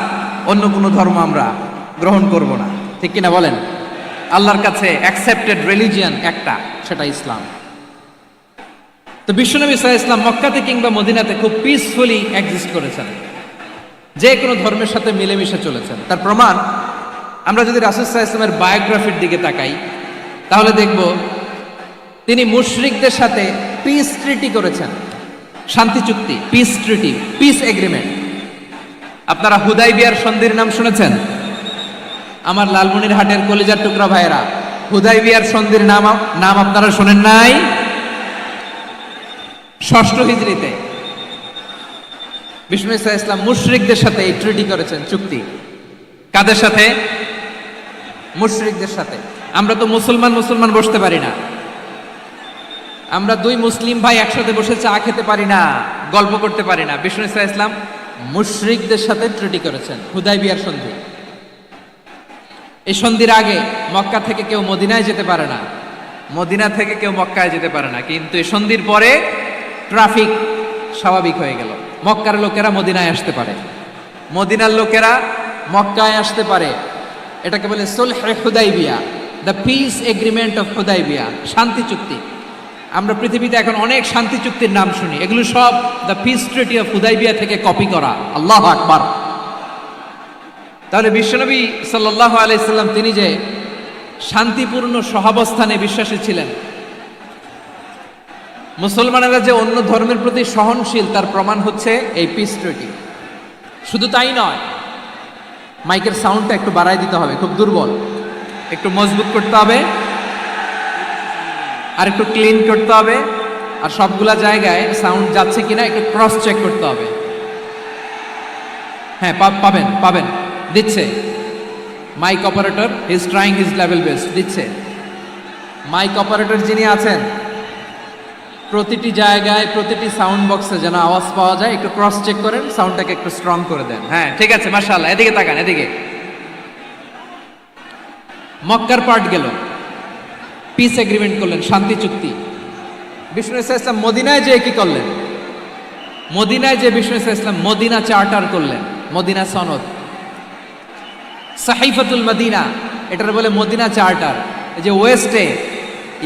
অন্য কোনো ধর্ম আমরা গ্রহণ করব না। ঠিক কিনা বলেন? আল্লাহর কাছে অ্যাকসেপ্টেড রিলিজিয়ান একটা, সেটা ইসলাম। তো বিশ্বনবী সাল্লাল্লাহু আলাইহি ওয়াসাল্লাম মক্কাতে কিংবা মদিনাতে খুব পিসফুলি এক্সিস্ট করেছেন, যে কোনো ধর্মের সাথে মিলেমিশে চলেছেন। তার প্রমাণ আমরা যদি রাসূল সাল্লাল্লাহু আলাইহি ওয়াসাল্লামের বায়োগ্রাফির দিকে তাকাই, তাহলে দেখব তিনি মুশরিকদের সাথে পিস ট্রিটি করেছেন, শান্তি চুক্তি, পিস ট্রিটি, পিস এগ্রিমেন্ট। আপনারা হুদাইবিয়ার সন্ধির নাম শুনেছেন? আমার লালমনিরহাটের কলিজার টুকরা ভাইয়েরা, হুদাইবিয়ার সন্ধির নাম আপনারা শোনেন নাই? 6ষ্ঠ হিজরিতে বিষ্ণু ঈসা ইসলাম মুশরিকদের সাথে এই ট্রিটি করেছেন, চুক্তি। কাদের সাথে? মুশরিকদের সাথে। আমরা তো মুসলমান বসতে পারি না, আমরা দুই মুসলিম ভাই একসাথে বসে চা খেতে পারি না, গল্প করতে পারি না। বিষ্ণু ঈসা ইসলাম মুশরিকদের সাথে ট্রিটি করেছেন, হুদাইবিয়ার সন্ধি। এই সন্ধির আগে মক্কা থেকে কেউ মদিনায় যেতে পারে না, মদিনা থেকে কেউ মক্কায় যেতে পারে না। কিন্তু এই সন্ধির পরে ট্রাফিক স্বাভাবিক হয়ে গেল। মক্কার লোকেরা মদিনায় আসতে পারে, মদিনার লোকেরা মক্কায় আসতে পারে। এটাকে বলে সুলহে Hudaybiyyah, the peace agreement of Hudaybiyyah, শান্তি চুক্তি। আমরা পৃথিবীতে এখন অনেক শান্তি চুক্তির নাম শুনি, এগুলো সব the piece treaty of Hudaibiya থেকে কপি করা। আল্লাহু আকবার। তাহলে বিশ্বনবী সাল্লাল্লাহু আলাইহি সাল্লাম তিনি যে শান্তিপূর্ণ সহাবস্থানে বিশ্বাসী ছিলেন, মুসলমানেরা যে অন্য ধর্মের প্রতি সহনশীল, তার প্রমাণ হচ্ছে এই পিস ট্রিটি। শুধু তাই নয়, মাইকের সাউন্ডটা একটু বাড়াই দিতে হবে, খুব দুর্বল, একটু মজবুত করতে হবে, আর একটু ক্লিন করতে হবে, আর সবগুলা জায়গায় সাউন্ড যাচ্ছে কিনা একটু ক্রস চেক করতে হবে। হ্যাঁ, পাবেন দিচ্ছে mic operator, he is trying his level best, দিচ্ছে। মাইক অপারেটর যিনি আছেন, প্রতিটি জায়গায় প্রতিটি সাউন্ড বক্সে যেন আওয়াজ পাওয়া যায়, একটু ক্রস চেক করেন, সাউন্ডটাকে একটু স্ট্রং করে দেন। হ্যাঁ, ঠিক আছে, মাশাআল্লাহ। এদিকে তাকান, এদিকে। মক্কার পার্ট গেল, পিস এগ্রিমেন্ট করলেন, শান্তি চুক্তি। বিষ্ণু ঈসা ইসলাম মদিনায় যে কি করলেন? মদিনায় যে বিষ্ণু ঈসা ইসলাম মদিনা চার্টার করলেন, মদিনা সনদ, সাহিফাতুল মদিনা, এটার বলে মদিনা চার্টার। এই যে ওয়েস্টে,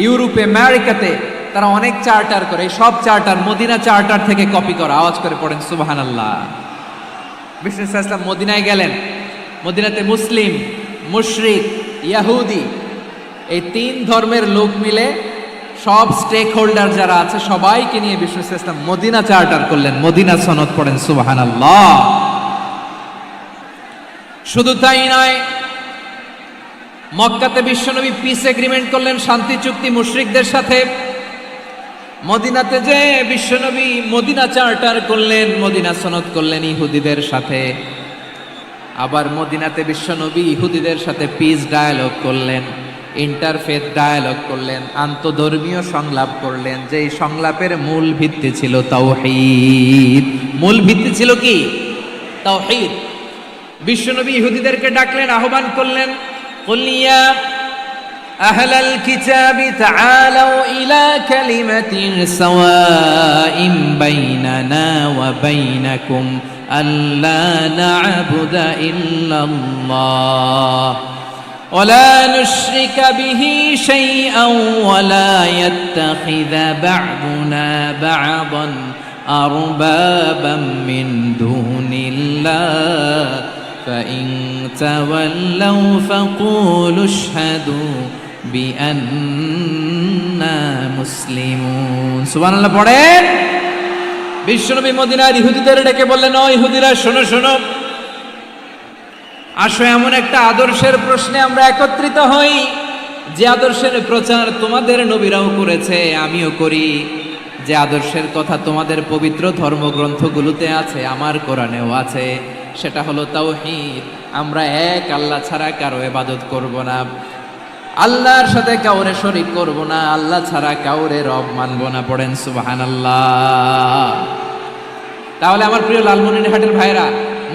ইউরোপে, আমেরিকাতে তারা অনেক চার্টার করে, এই সব চার্টার মদিনা চার্টার থেকে কপি করা। আওয়াজ করে পড়েন সুবহানাল্লাহ। বিষ্ণু ঈসা ইসলাম মদিনায় গেলেন, মদিনাতে মুসলিম, মুশরিক, ইয়াহুদি, এই 3 ধর্মের লোক মিলে সব স্টেক হোল্ডার যারা আছে সবাইকে নিয়ে বিষ্ণু ঈসা ইসলাম মদিনা চার্টার করলেন, মদিনা সনদ। পড়েন সুবহানাল্লাহ। শুধু তাই নয়, মক্কাতে বিশ্বনবী পিস এগ্রিমেন্ট করলেন, শান্তি চুক্তি মুশরিকদের সাথে। মদিনাতে যে বিশ্বনবী মদিনা চার্টার করলেন, মদিনা সনদ করলেন ইহুদিদের সাথে। আবার মদিনাতে বিশ্বনবী ইহুদিদের সাথে পিস ডায়ালগ করলেন, ইন্টারফেথ ডায়ালগ করলেন, আন্তধর্মীয় সংলাপ করলেন, যেই সংলাপের মূল ভিত্তি ছিল তাওহীদ। মূল ভিত্তি ছিল কি? তাওহীদ। বিশ্বনবী ইহুদিদেরকে ডাকলেন, আহ্বান করলেন, কুল ইয়া আহলাল কিতাবি তাআলাউ ইলা কালিমাতিন সাওয়াইন বাইনানা ওয়া বাইনাকুম আল্লা না'বুদা ইল্লাল্লাহ ওয়া লা নুশরিকা বিহি শাইআন ওয়া লা ইয়াত্তাখিযা বা'দুনা বা'দান আরবাবাম মিন দুনিল্লাহ فإن تولوا فقولوا اشهدوا بأننا مسلمون। সুবহানাল্লাহ পড়েন। বিশ্বনবী মদিনার ইহুদিদের ডেকে বললেন, ও ইহুদিরা, শোনো শোনো, আসো এমন একটা আদর্শের প্রশ্নে আমরা একত্রিত হই, যে আদর্শের প্রচার তোমাদের নবীরাও করেছে, আমিও করি, যে আদর্শের কথা তোমাদের পবিত্র ধর্মগ্রন্থগুলোতে আছে, আমার কোরআনেও আছে। সেটা হলো তাওহীদ। আমরা এক আল্লাহ ছাড়া কারো ইবাদত করব না। আল্লাহর সাথে কাউরে শরীক করব না, আল্লাহ ছাড়া কাউরে রব মানব না। পড়েন সুবহানাল্লাহ। তাহলে আমার প্রিয় লালমনিরহাটের ভাইরা,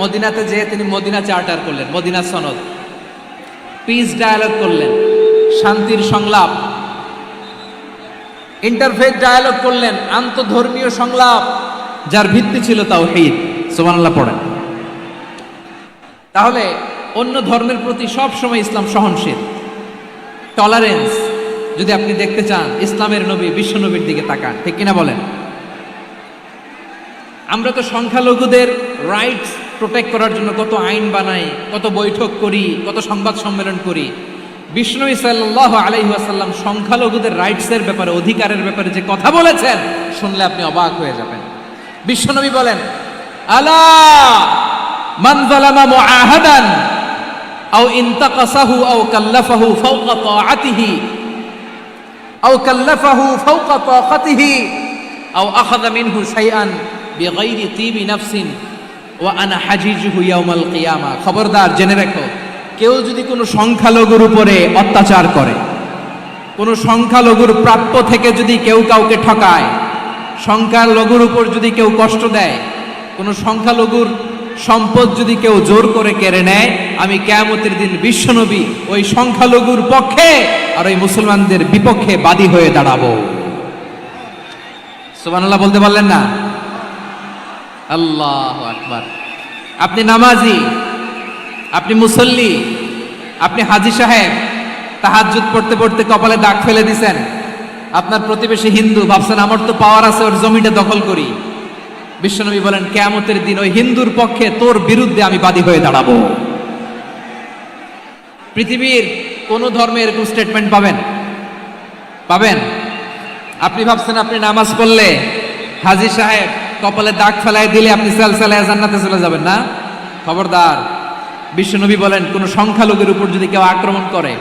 মদিনাতে যেয়ে তিনি মদিনা চার্টার করলেন, মদিনা সনদ, পিস ডায়ালগ করলেন, শান্তির সংলাপ, ইন্টারফেথ ডায়ালগ করলেন, আন্তধর্মীয় সংলাপ, যার ভিত্তি ছিল তাওহীদ। সুবহানাল্লাহ পড়েন। তাহলে অন্য ধর্মের প্রতি সব সময় ইসলাম সহনশীল, টলারেন্স। যদি আপনি দেখতে চান ইসলামের নবী বিশ্ব নবীর দিকে তাকান, ঠিক কিনা বলেন? আমরা তো সংখ্যালঘুদের রাইটস প্রোটেক্ট করার জন্য কত আইন বানাই, কত বৈঠক করি, কত সংবাদ সম্মেলন করি। বিষ্ণু সাল্লাল্লাহু আলাইহি ওয়াসাল্লাম সংখ্যালঘুদের রাইটসের ব্যাপারে, অধিকারের ব্যাপারে যে কথা বলেছেন, শুনলে আপনি অবাক হয়ে যাবেন। বিশ্বনবী বলেন, আলা মান যালামা মুআহাদান আও ইনতাকাসাহু আও কাল্লাফাহু ফাওকা তাআতিহি আও কাল্লাফাহু ফাওকা তাকাতিহি আও আখাযা মিনহু শাইআন বিগাইরি তিবি নাফসিন ওয়া আনা হাজিজুহু ইয়াউমাল কিয়ামা। খবরদার, জেনে রাখো, কেউ যদি কোনো সংখ্যালঘুর উপরে অত্যাচার করে, কোনো সংখ্যালঘুর প্রাপ্য থেকে যদি কেউ কাউকে ঠকায়, সংখ্যালঘুর উপর যদি কেউ কষ্ট দেয়, কোনো সংখ্যালঘুর সম্পদ যদি কেউ জোর করে কেড়ে নেয়, আমি কিয়ামতের দিন বিশ্বনবী ওই সংখ্যালঘুর পক্ষে আর ওই মুসলমানদের বিপক্ষে বাদী হয়ে দাঁড়াবো। সুবহানাল্লাহ বলতে পারলেন না? আল্লাহু আকবার। আপনি নামাজি, আপনি মুসল্লি, আপনি হাজী সাহেব, তাহাজ্জুদ পড়তে পড়তে কপালে দাগ ফেলে দিছেন, আপনার প্রতিবেশী হিন্দু, ভাবছেন আমার তো পাওয়ার আছে, ওর জমিটা দখল করি। বিশ্বনবী বলেন, কিয়ামতের দিন ওই হিন্দুর পক্ষে তোর বিরুদ্ধে আমি বাদী হয়ে দাঁড়াবো। পৃথিবীর কোন ধর্মে এরকম স্টেটমেন্ট পাবেন? পাবেন? আপনি ভাবছেন আপনি নামাজ পড়লে হাজী সাহেব কপালে দাগ ফেলায় দিলে আপনি সালসালায় জান্নাতে চলে যাবেন না? খবরদার। বিশ্বনবী বলেন, কোন সংখ্যালঘুর উপর যদি কেউ আক্রমণ করে,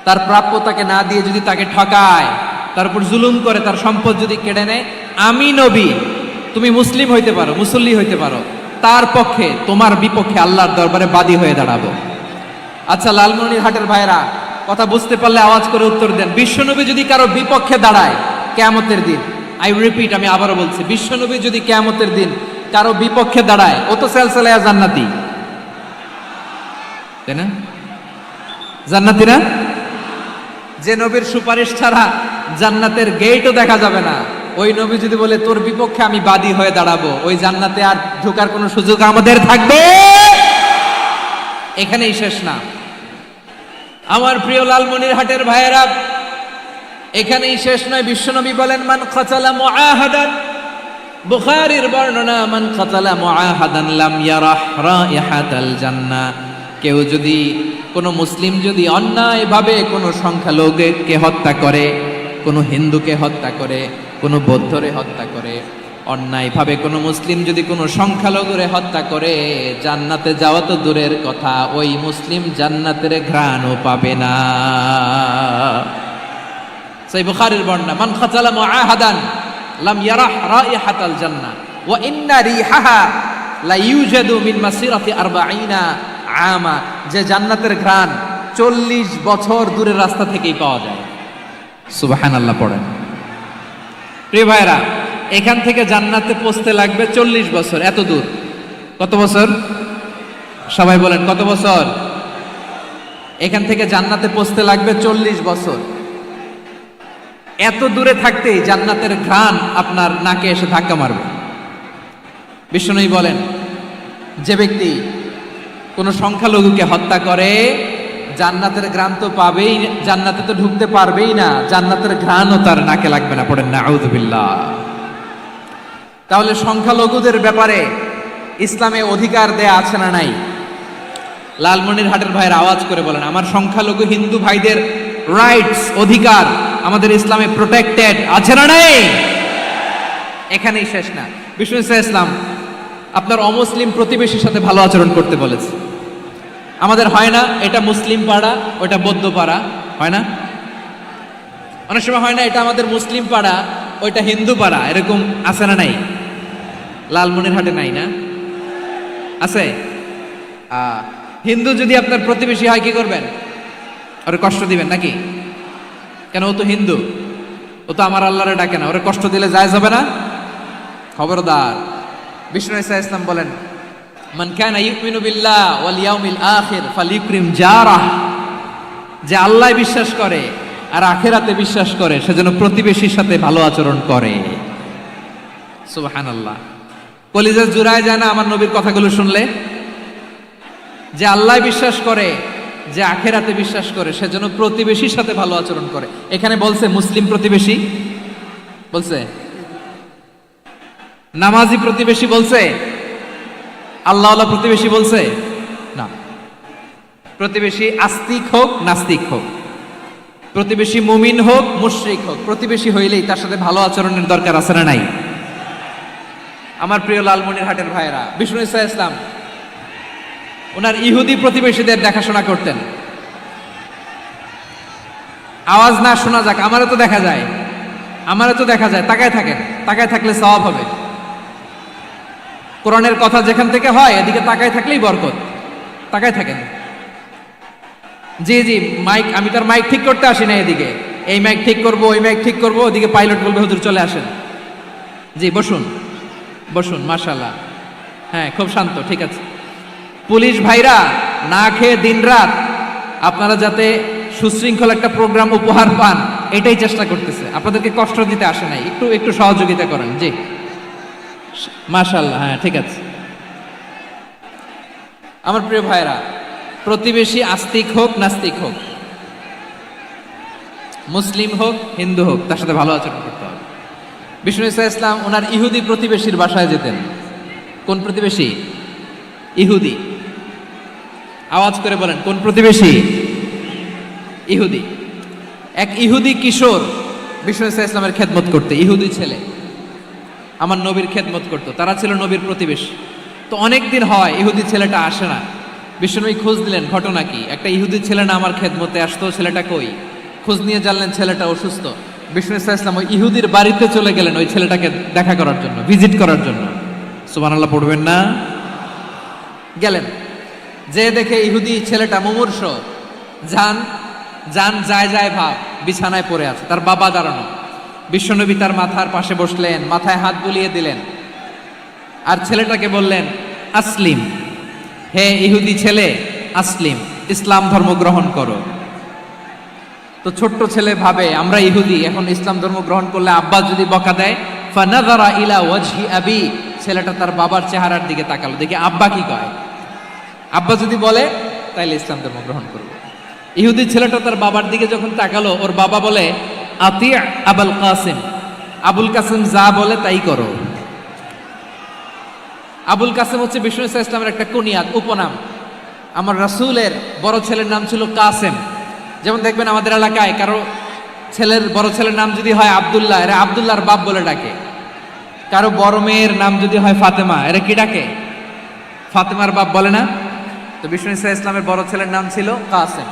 তার প্রাপ্য তাকে না দিয়ে যদি তাকে ঠকায়, তার উপর জুলুম করে, তার সম্পদ যদি কেড়ে নেয়, আমি নবী, তুমি মুসলিম হইতে পারো, মুসল্লি হইতে পারো, তার পক্ষে, তোমার বিপক্ষে আল্লাহর দরবারে বাদী হয়ে দাঁড়াবো। আচ্ছা লালমনিরহাটের ভাইরা, কথা বুঝতে পারলে আওয়াজ করে উত্তর দেন। বিশ্বনবী যদি কারো বিপক্ষে দাঁড়ায় কিয়ামতের দিন, আই রিপিট, আমি আবারও বলছি, বিশ্বনবী যদি কিয়ামতের দিন কারো বিপক্ষে দাঁড়ায়, ও তো সালসালায়া জান্নাতি, তাই না? জান্নাতি না? যে নবীর সুপারিশ ছাড়া জান্নাতের গেটও দেখা যাবে না, ওই নবী যদি বলে তোর বিপক্ষে আমি বাদী হয়ে দাঁড়াবো, ওই জান্নাতে আর ঢোকার কোনো সুযোগ আমাদের থাকবে? এখানেই শেষ না আমার প্রিয় লালমনিরহাটের ভাইয়েরা, এখানেই শেষ নয়। বিশ্বনবী বলেন, মান কাতালা মুআহাদান, বুখারীর বর্ণনা, মান কাতালা মুআহাদান লাম ইয়ারাহ রাইহাতাল জান্নাহ। কেউ যদি, কোনো মুসলিম যদি অন্যায়ভাবে কোনো সংখ্যালঘুকে হত্যা করে, কোনো হিন্দুকে হত্যা করে, কোনো বৌদ্ধরে হত্যা করে, অন্যায়ভাবে কোনো মুসলিম যদি কোনো সংখ্যালঘুরে হত্যা করে, জান্নাতে যাওয়া তো দূরের কথা, ওই মুসলিম জান্নাতের ঘ্রাণও পাবে না। সেই বুখারীর বর্ণনা, মান কাতালা মুআহাদান লাম ইয়ারাহ রাইহাতাল জান্নাহ ওয়া ইন্না রিহাহা লা ইউজাদু মিন মাসিরাতি 40 আমা। যে জান্নাতের ঘ্রাণ 40 বছর দূরের রাস্তা থেকেই পাওয়া যায়। সুবহানাল্লাহ পড়েন। প্রিয় ভাইরা, এখান থেকে জান্নাতে পৌঁছতে লাগবে 40 বছর। এত দূর, কত বছর? সবাই বলেন কত বছর? এখান থেকে জান্নাতে পৌঁছতে লাগবে 40 বছর। এত দূরে থাকতেই জান্নাতের ঘ্রাণ আপনার নাকে এসে ধাক্কা মারবে। বিষ্ণুই বলেন, যে ব্যক্তি কোনো সংখ্যালঘুকে হত্যা করে, জান্নাতের ঘ্রাণ তো পাবেই, জান্নাতে তো ঢুকতে পারবেই না, জান্নাতের ঘ্রাণও তার নাকে লাগবে না। পড়েন নাউযুবিল্লাহ। তাহলে সংখ্যালঘুদের ব্যাপারে ইসলামে অধিকার দেয়া আছে না নাই? লালমনিরহাটের ভাইয়ের আওয়াজ করে বলেন, আমার সংখ্যালঘু হিন্দু ভাইদের রাইটস, অধিকার আমাদের ইসলামে প্রোটেক্টেড আছে না নাই? এখানেই শেষ না। বিষ্ণু ইসলাম আপনার অমুসলিম প্রতিবেশীর সাথে ভালো আচরণ করতে বলেছে। আমাদের হয় না এটা মুসলিম পাড়া, ওটা বৌদ্ধ পাড়া, হয় না? অনেক সময় হয় না এটা আমাদের মুসলিম পাড়া, ওইটা হিন্দু পাড়া, এরকম আছে না নাই? লালমনিরহাটে নাই না? আছে? হিন্দু যদি আপনার প্রতিবেশী হয় কি করবেন? ওরে কষ্ট দিবেন নাকি? কেন, ও তো হিন্দু, ও তো আমার আল্লাহরে ডাকে না, ওরে কষ্ট দিলে যায় যাবে না? খবরদার। বিষ্ণু ইসা ইসলাম বলেন, মান কানা ইউমিনু বিল্লাহ ওয়াল ইয়াউমিল আখির ফালিউকরিম জারাহ, যে আল্লাহ বিশ্বাস করে আর আখিরাতে বিশ্বাস করে সে যেন প্রতিবেশীর সাথে ভালো আচরণ করে। সুবহানাল্লাহ। কলিজা জুড়ায় যায় না আমার নবীর কথাগুলো শুনলে? যে আল্লাহ বিশ্বাস করে, যে আখিরাতে বিশ্বাস করে সে যেন প্রতিবেশীর সাথে ভালো আচরণ করে। এখানে বলছে মুসলিম প্রতিবেশী, বলছে নামাজি প্রতিবেশী, বলছে আল্লাহওয়ালা প্রতিবেশী, বলছে না। প্রতিবেশী আস্তিক হোক নাস্তিক হোক, প্রতিবেশী মুমিন হোক মুশরিক হোক, প্রতিবেশী হইলেই তার সাথে ভালো আচরণের দরকার আছে না নাই? আমার প্রিয় লালমনিরহাটের ভাইয়েরা, বিষ্ণু ইসা ইসলাম ওনার ইহুদি প্রতিবেশীদের দেখাশোনা করতেন। আওয়াজ না শোনা যাক, আমারও তো দেখা যায়, আমারও তো দেখা যায়। তাকায় থাকেন, তাকায় থাকলে সওয়াব হবে। কোরআনের কথা যেখান থেকে হয় এদিকে তাকায় থাকলেই বরকত। তাকায় থাকেন। জি জি, মাইক, আমি তার মাইক ঠিক করতে আসি না এদিকে, এই মাইক ঠিক করব, ওই মাইক ঠিক করব, ওদিকে পাইলট বলবে হুজুর চলে আসেন। জি বসুন, বসুন, মাশাআল্লাহ। হ্যাঁ, খুব শান্ত, ঠিক আছে। পুলিশ ভাইরা না খেয়ে দিনরাত আপনারা যাতে সুশৃঙ্খল একটা প্রোগ্রাম উপহার পান এটাই চেষ্টা করতেছে, আপনাদেরকে কষ্ট দিতে আসে নাই। একটু একটু সহযোগিতা করেন। জি মাশাআল্লাহ, হ্যাঁ ঠিক আছে। আমার প্রিয় ভাইরা, প্রতিবেশী আস্তিক হোক নাস্তিক হোক, মুসলিম হোক হিন্দু হোক, তার সাথে ভালো আচরণ করতে হবে। বিষ্ণু ইসা ইসলাম ওনার ইহুদি প্রতিবেশীর বাসায় যেতেন। কোন প্রতিবেশী? ইহুদি। আওয়াজ করে বলেন, কোন প্রতিবেশী? ইহুদি। এক ইহুদি কিশোর বিষ্ণু ইসা ইসলামের খেদমত করতে, ইহুদি ছেলে আমার নবীর খেদমত করতো, তারা ছিল নবীর প্রতিবেশী। তো অনেক দিন হয় ইহুদি ছেলেটা আসে না। বিষ্ণুনবী খোঁজ দিলেন, ঘটনা কি? একটা ইহুদি ছেলে না আমার খেদমতে আসতো, ছেলেটা কই? খোঁজ নিয়ে জানলেন ছেলেটা অসুস্থ। বিষ্ণু ইসা ইসলাম ওই ইহুদির বাড়িতে চলে গেলেন ওই ছেলেটাকে দেখা করার জন্য, ভিজিট করার জন্য। সুবহানাল্লাহ পড়বেন না? গেলেন, যে দেখে ইহুদি ছেলেটা মুমূর্ষ, যান যান যায় যায় ভাব, বিছানায় পড়ে আছে, তার বাবা দাঁড়ানো। বিশ্বনবী তার মাথার পাশে বসলেন, মাথায় হাত বুলিয়ে দিলেন, আর ছেলেটাকে বললেন আসলিম, হে ইহুদি ছেলে আসলিম, ইসলাম ধর্ম গ্রহণ করো। তো ছোট্ট ছেলে ভাবে আমরা ইহুদি, এখন ইসলাম ধর্ম গ্রহণ করলে আব্বা যদি বকা দেয়, ফানাযারা ইলা ওয়াজহি আবি, ছেলেটা তার বাবার চেহারার দিকে তাকালো, দেখি আব্বা কি কয়। আব্বা যদি বলে তাইলে ইসলাম ধর্ম গ্রহণ করবো। ইহুদি ছেলেটা তার বাবার দিকে যখন তাকালো, ওর বাবা বলে আতি আবুল কাসিম, আবুল কাসিম যা বলে তাই করো। আবুল কাসিম হচ্ছে বিষ্ণু ইসা ইসলামের একটা কুনিয়াত, উপনাম। আমার রাসূলের বড় ছেলের নাম ছিল কাসেম। যেমন দেখবেন আমাদের এলাকায় কারো ছেলের বড় ছেলের নাম যদি হয় আব্দুল্লাহ, এরা আব্দুল্লাহর বাপ বলে ডাকে। কারো বড় মেয়ের নাম যদি হয় ফাতেমা, এরা কি ডাকে? ফাতেমার বাপ বলে না? তো বিষ্ণু ইসা ইসলামের বড় ছেলের নাম ছিল কাসেম।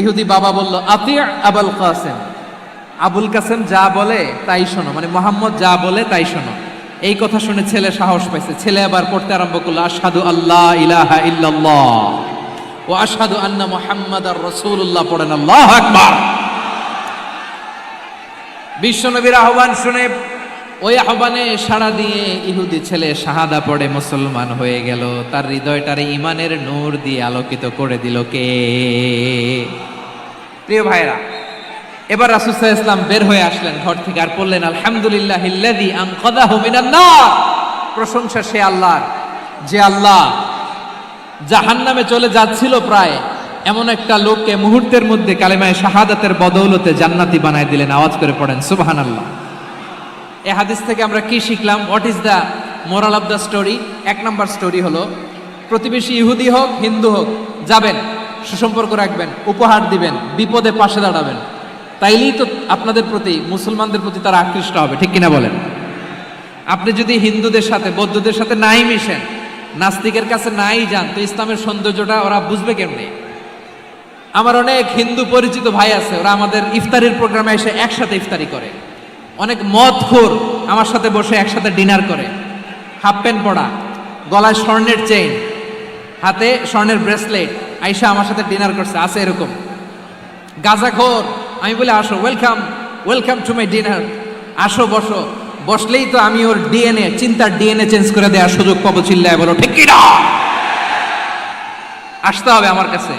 ইহুদি বাবা বলল আতি আবুল কাসেম, আবুল কাসেম যা বলে তাই শোনো, মানে মোহাম্মদ যা বলে তাই শোনো। এই কথা শুনে ছেলে সাহস পাইছে, ছেলে আবার পড়তে আরম্ভ করলো আশহাদু আল্লাহ ইলাহা ইল্লাল্লাহ ও আশহাদু আন্না মুহাম্মাদার রাসূলুল্লাহ, পড়েন আল্লাহু আকবার। বিশ্বনবীর আহ্বান শুনে ওই আহ্বানে সাড়া দিয়ে ইহুদি ছেলে শাহাদা পড়ে মুসলমান হয়ে গেল। তার হৃদয়টারে ইমানের নূর দিয়ে আলোকিত করে দিল কে? প্রিয় ভাইরা, এবার রাসূল সাল্লাল্লাহু আলাইহি ওয়াসাল্লাম বের হয়ে আসলেন ঘর থেকে, আর বললেন আলহামদুলিল্লাহিল্লাযী আনকাযাহু মিনান নার, প্রশংসা সে আল্লাহর যে আল্লাহ জাহান্নামে চলে যাচ্ছিল প্রায় এমন একটা লোককে মুহূর্তের মধ্যে কালেমায়ে শাহাদাতের বদৌলতে জান্নাতি বানায় দিলেন। আওয়াজ করে পড়েন সুবহানাল্লাহ। এই হাদিস থেকে আমরা কি শিখলাম? What is the moral of the story? এক নম্বর স্টোরি হলো, প্রতিবেশী ইহুদি হোক হিন্দু হোক, যাবেন, সুসম্পর্ক রাখবেন, উপহার দিবেন, বিপদে পাশে দাঁড়াবেন, তাইলেই তো আপনাদের প্রতি, মুসলমানদের প্রতি তারা আকৃষ্ট হবে, ঠিক কিনা বলেন? আপনি যদি হিন্দুদের সাথে বৌদ্ধদের সাথে নাই মিশেন, নাস্তিকের কাছে নাই যান, তো ইসলামের সৌন্দর্যটা ওরা বুঝবে কেমনে? আমার অনেক হিন্দু পরিচিত ভাই আছে, ওরা আমাদের ইফতারির প্রোগ্রামে এসে একসাথে ইফতারি করে। অনেক মদখোর আমার সাথে বসে একসাথে ডিনার করে, হাফ প্যান্ট পরা, গলায় স্বর্ণের চেইন, হাতে স্বর্ণের ব্রেসলেট, আইসা আমার সাথে ডিনার করছে, আছে এরকম। গাঁজাখোর, আমি বলে আসো, welcome welcome to my dinner, আসো বসো, বসলেই তো আমি ওর ডিএনএ, চিন্তার ডিএনএ চেঞ্জ করে দেওয়ার সুযোগ পাবো, চিল্লায় বলো ঠিক কি না? আসতে হবে আমার কাছে।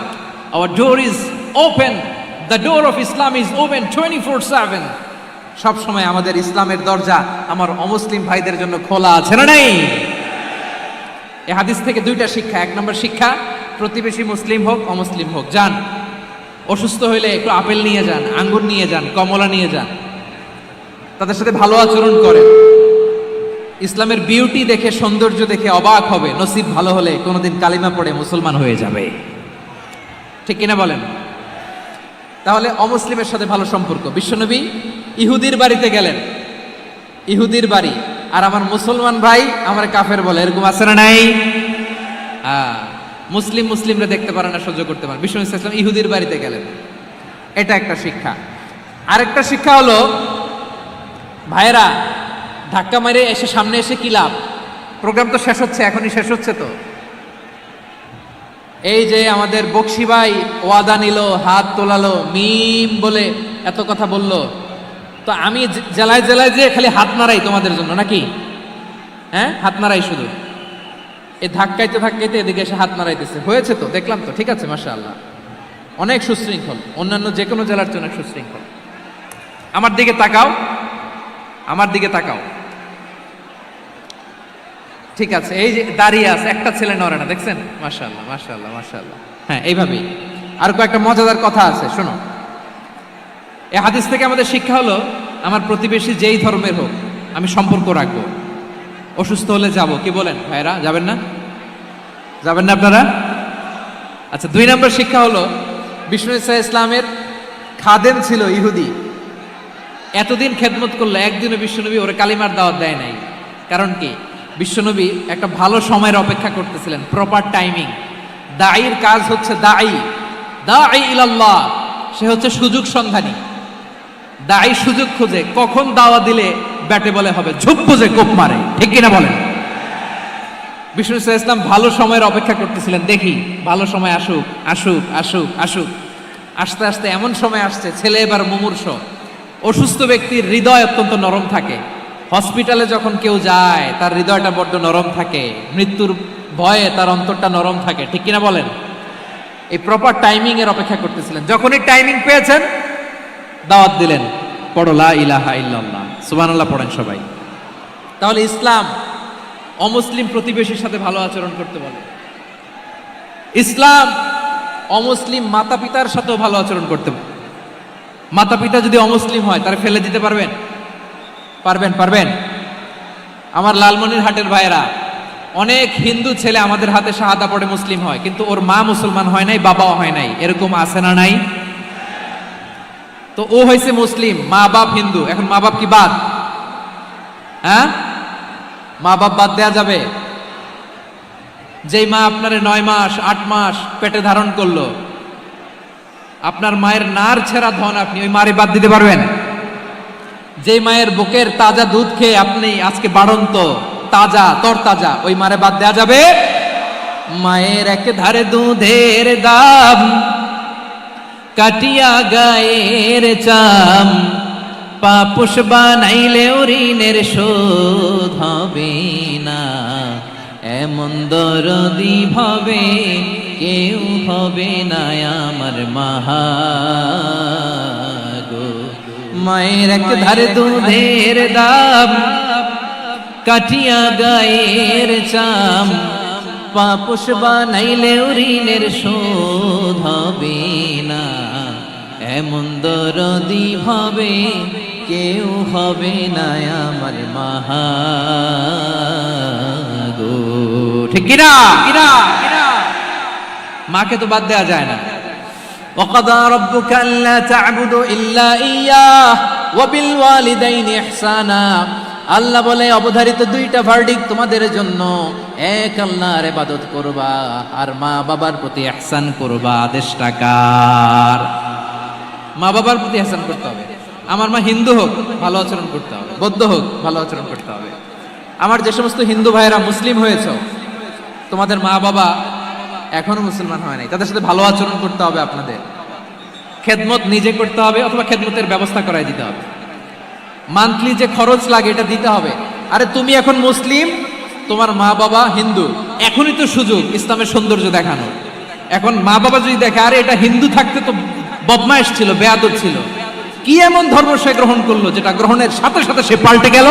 Hour door is open, the door of Islam is open 24/7। সব সময় আমাদের ইসলামের দরজা আমার অমুসলিম ভাইদের জন্য খোলা আছে না নাই? এই হাদিস থেকে দুইটা শিক্ষা। এক নম্বর শিক্ষা, প্রতিবেশী মুসলিম হোক অমুসলিম হোক, যান, অসুস্থ হইলে একটু আপেল নিয়ে যান, আঙ্গুর নিয়ে যান, কমলা নিয়ে যান, তাদের সাথে ভালো আচরণ করেন। ইসলামের বিউটি দেখে, সৌন্দর্য দেখে অবাক হবে, নসিব ভালো হলে কোনোদিন কালিমা পড়ে মুসলমান হয়ে যাবে, ঠিক কিনা বলেন? তাহলে অমুসলিমের সাথে ভালো সম্পর্ক। বিশ্বনবী ইহুদির বাড়িতে গেলেন, ইহুদির বাড়ি, আর আমার মুসলমান ভাই আমার কাফের বলে, এরকম আছে না নাই? মুসলিম মুসলিমরা দেখতে পারে না, সহ্য করতে পারে। বিশ্বনবী সাল্লাল্লাহু আলাইহি ওয়াসাল্লাম ইহুদির বাড়িতে গেলেন, এটা একটা শিক্ষা। আরেকটা শিক্ষা হলো, ভাইরা ধাক্কা মেরে এসে সামনে এসে কি লাভ? প্রোগ্রাম তো শেষ হচ্ছে, এখনই শেষ হচ্ছে তো। এই যে আমাদের বকশি ভাই ওয়াদা নিল, হাত তোলালো, মিম বলে এত কথা বলল, তো আমি জেলায় জেলায় যে খালি হাত নাড়াই তোমাদের জন্য নাকি? হ্যাঁ, হাত নাড়াই শুধু। এই ধাক্কাইতে ধাক্কাইতে এদিকে এসে হাত নাড়াইতেছে, হয়েছে তো, দেখলাম তো, ঠিক আছে, মাশাআল্লাহ, অনেক সুশৃঙ্খল, অন্যান্য যে কোনো জেলার জন্য সুশৃঙ্খল। আমার দিকে তাকাও, আমার দিকে তাকাও, ঠিক আছে। এই যে দাঁড়িয়ে আছে, একটা ছেলে নড়ে না, দেখছেন? মাশাআল্লাহ মাশাআল্লাহ মাশাআল্লাহ। হ্যাঁ, এইভাবেই। আর কয়েকটা মজাদার কথা আছে, শোনো। এই হাদিস থেকে আমাদের শিক্ষা হলো, আমার প্রতিবেশী যেই ধর্মের হোক আমি সম্পর্ক রাখবো। অসুস্থ হলে যাব, কি বলেন ভাইরা? যাবেন না? যাবেন না আপনারা? আচ্ছা, 2 নম্বর শিক্ষা হলো, বিষ্ণু ইসা ইসলামের খাদেম ছিল ইহুদি, এতদিন খেদমত করলো, একদিনও বিশ্বনবী ওরে কালিমার দাওয়াত দেয় নাই। কারণ কি? বিশ্বনবী একটা ভালো সময়ের অপেক্ষা করতেছিলেন, প্রপার টাইমিং। দাঈর কাজ হচ্ছে দাঈ ইলাল্লাহ, সে হচ্ছে সুযোগ সন্ধানী। দাঈ সুযোগ খোঁজে, কখন দাওয়া দিলে ব্যাটে বলে হবে, ঝুপ বুঝে কোপ মারে, ঠিক কিনা বলেন? বিষ্ণু ইসলাম ভালো সময়ের অপেক্ষা করতেছিলেন, দেখি ভালো সময় আসুক আসুক আসুক আসুক। আস্তে আস্তে এমন সময় আসছে, ছেলে এবার মুমূর্ষ। অসুস্থ ব্যক্তির হৃদয় অত্যন্ত নরম থাকে, হসপিটালে যখন কেউ যায় তার হৃদয়টা বড্ড নরম থাকে, মৃত্যুর ভয়ে তার অন্তরটা নরম থাকে, ঠিক কিনা বলেন? এই প্রপার টাইমিং এর অপেক্ষা করতেছিলেন। যখনই টাইমিং পেয়েছেন, দাওয়াত দিলেন, পড়ো লা ইলাহা ইল্লাল্লাহ, সুবহানাল্লাহ পড়েন সবাই। তাহলে ইসলাম অমুসলিম প্রতিবেশীর সাথে ভালো আচরণ করতে বলে। ইসলাম অমুসলিম মাতা পিতার সাথেও ভালো আচরণ করতে বলে। মাতা পিতা যদি অমুসলিম হয়, তারা ফেলে দিতে পারবেন? পারবেন? পারবেন? আমার লালমনিরহাটের ভাইয়েরা, অনেক হিন্দু ছেলে আমাদের হাতে শাহাদা পড়ে মুসলিম হয়, কিন্তু ওর মা মুসলমান হয় নাই, বাবাও হয় নাই, এরকম আছে না নাই? তো ও হয়েছে মুসলিম, মা বাপ হিন্দু, এখন মা বাপ কি বাদ? হ্যাঁ, মা বাপ বাদ দেয়া যাবে? যেই মা আপনার 9 মাস 8 মাস পেটে ধারণ করলো, আপনার মায়ের নার ছেঁড়া ধন, আপনি ওই মারে বাদ দিতে পারবেন? যে মায়ের বুকের তাজা দুধ খেয়ে আপনি আজকে বাড়ন্ত তাজা তরতাজা, ওই মারে বাদ দেয়া যাবে? মায়ের এক ধারে দুধের দাম, কাটিয়া গায়ের চাম, পাপুষ বানাইলেও ঋণের শোধ হবে না, এমন দরদি ভাবে কেউ হবে না আমার মাহাগো। মায়ের এক ধারে দুধের দাম, কাটিয়া গায়ের চাম, পাপুষ বানাইলেও ঋণের শোধ হবে না, এমন দরদি ভাবে কেউ হবে না আমার মাহাগো, ঠিক কিনা? মাকে তো বাদ দেওয়া যায় না। وقضى ربك ألا تعبدوا إلا إياه وبالوالدين إحسانا। আল্লাহ বলে, অবধারিত 2টা ভার্ডিক্ট তোমাদের জন্য, এক আল্লাহর ইবাদত করবা আর মা বাবার প্রতি ইহসান করবা। আদেশটা কার? মা বাবার প্রতি ইহসান করতে হবে। আমার মা হিন্দু হোক, ভালো আচরণ করতে হবে, বৌদ্ধ হোক, ভালো আচরণ করতে হবে। আমার যে সমস্ত হিন্দু ভাইয়েরা মুসলিম হয়েছে, তোমাদের মা বাবা এখনো মুসলমান হয় নাই, তাদের সাথে ভালো আচরণ করতে হবে আপনাদের। খেদমত নিজে করতে হবে অথবা খেদমতের ব্যবস্থা করাই দিতে হবে। মান্থলি যে খরচ লাগে এটা দিতে হবে। আরে তুমি এখন মুসলিম, তোমার মা বাবা হিন্দু, এখনই তো সুযোগ ইসলামের সৌন্দর্য দেখানো। এখন মা বাবা যদি দেখে আরে এটা হিন্দু থাকতে তো বদমাইশ ছিল, বেয়াদব ছিল, কি এমন ধর্ম সে গ্রহণ করলো যেটা গ্রহণের সাথে সাথে সে পাল্টে গেল?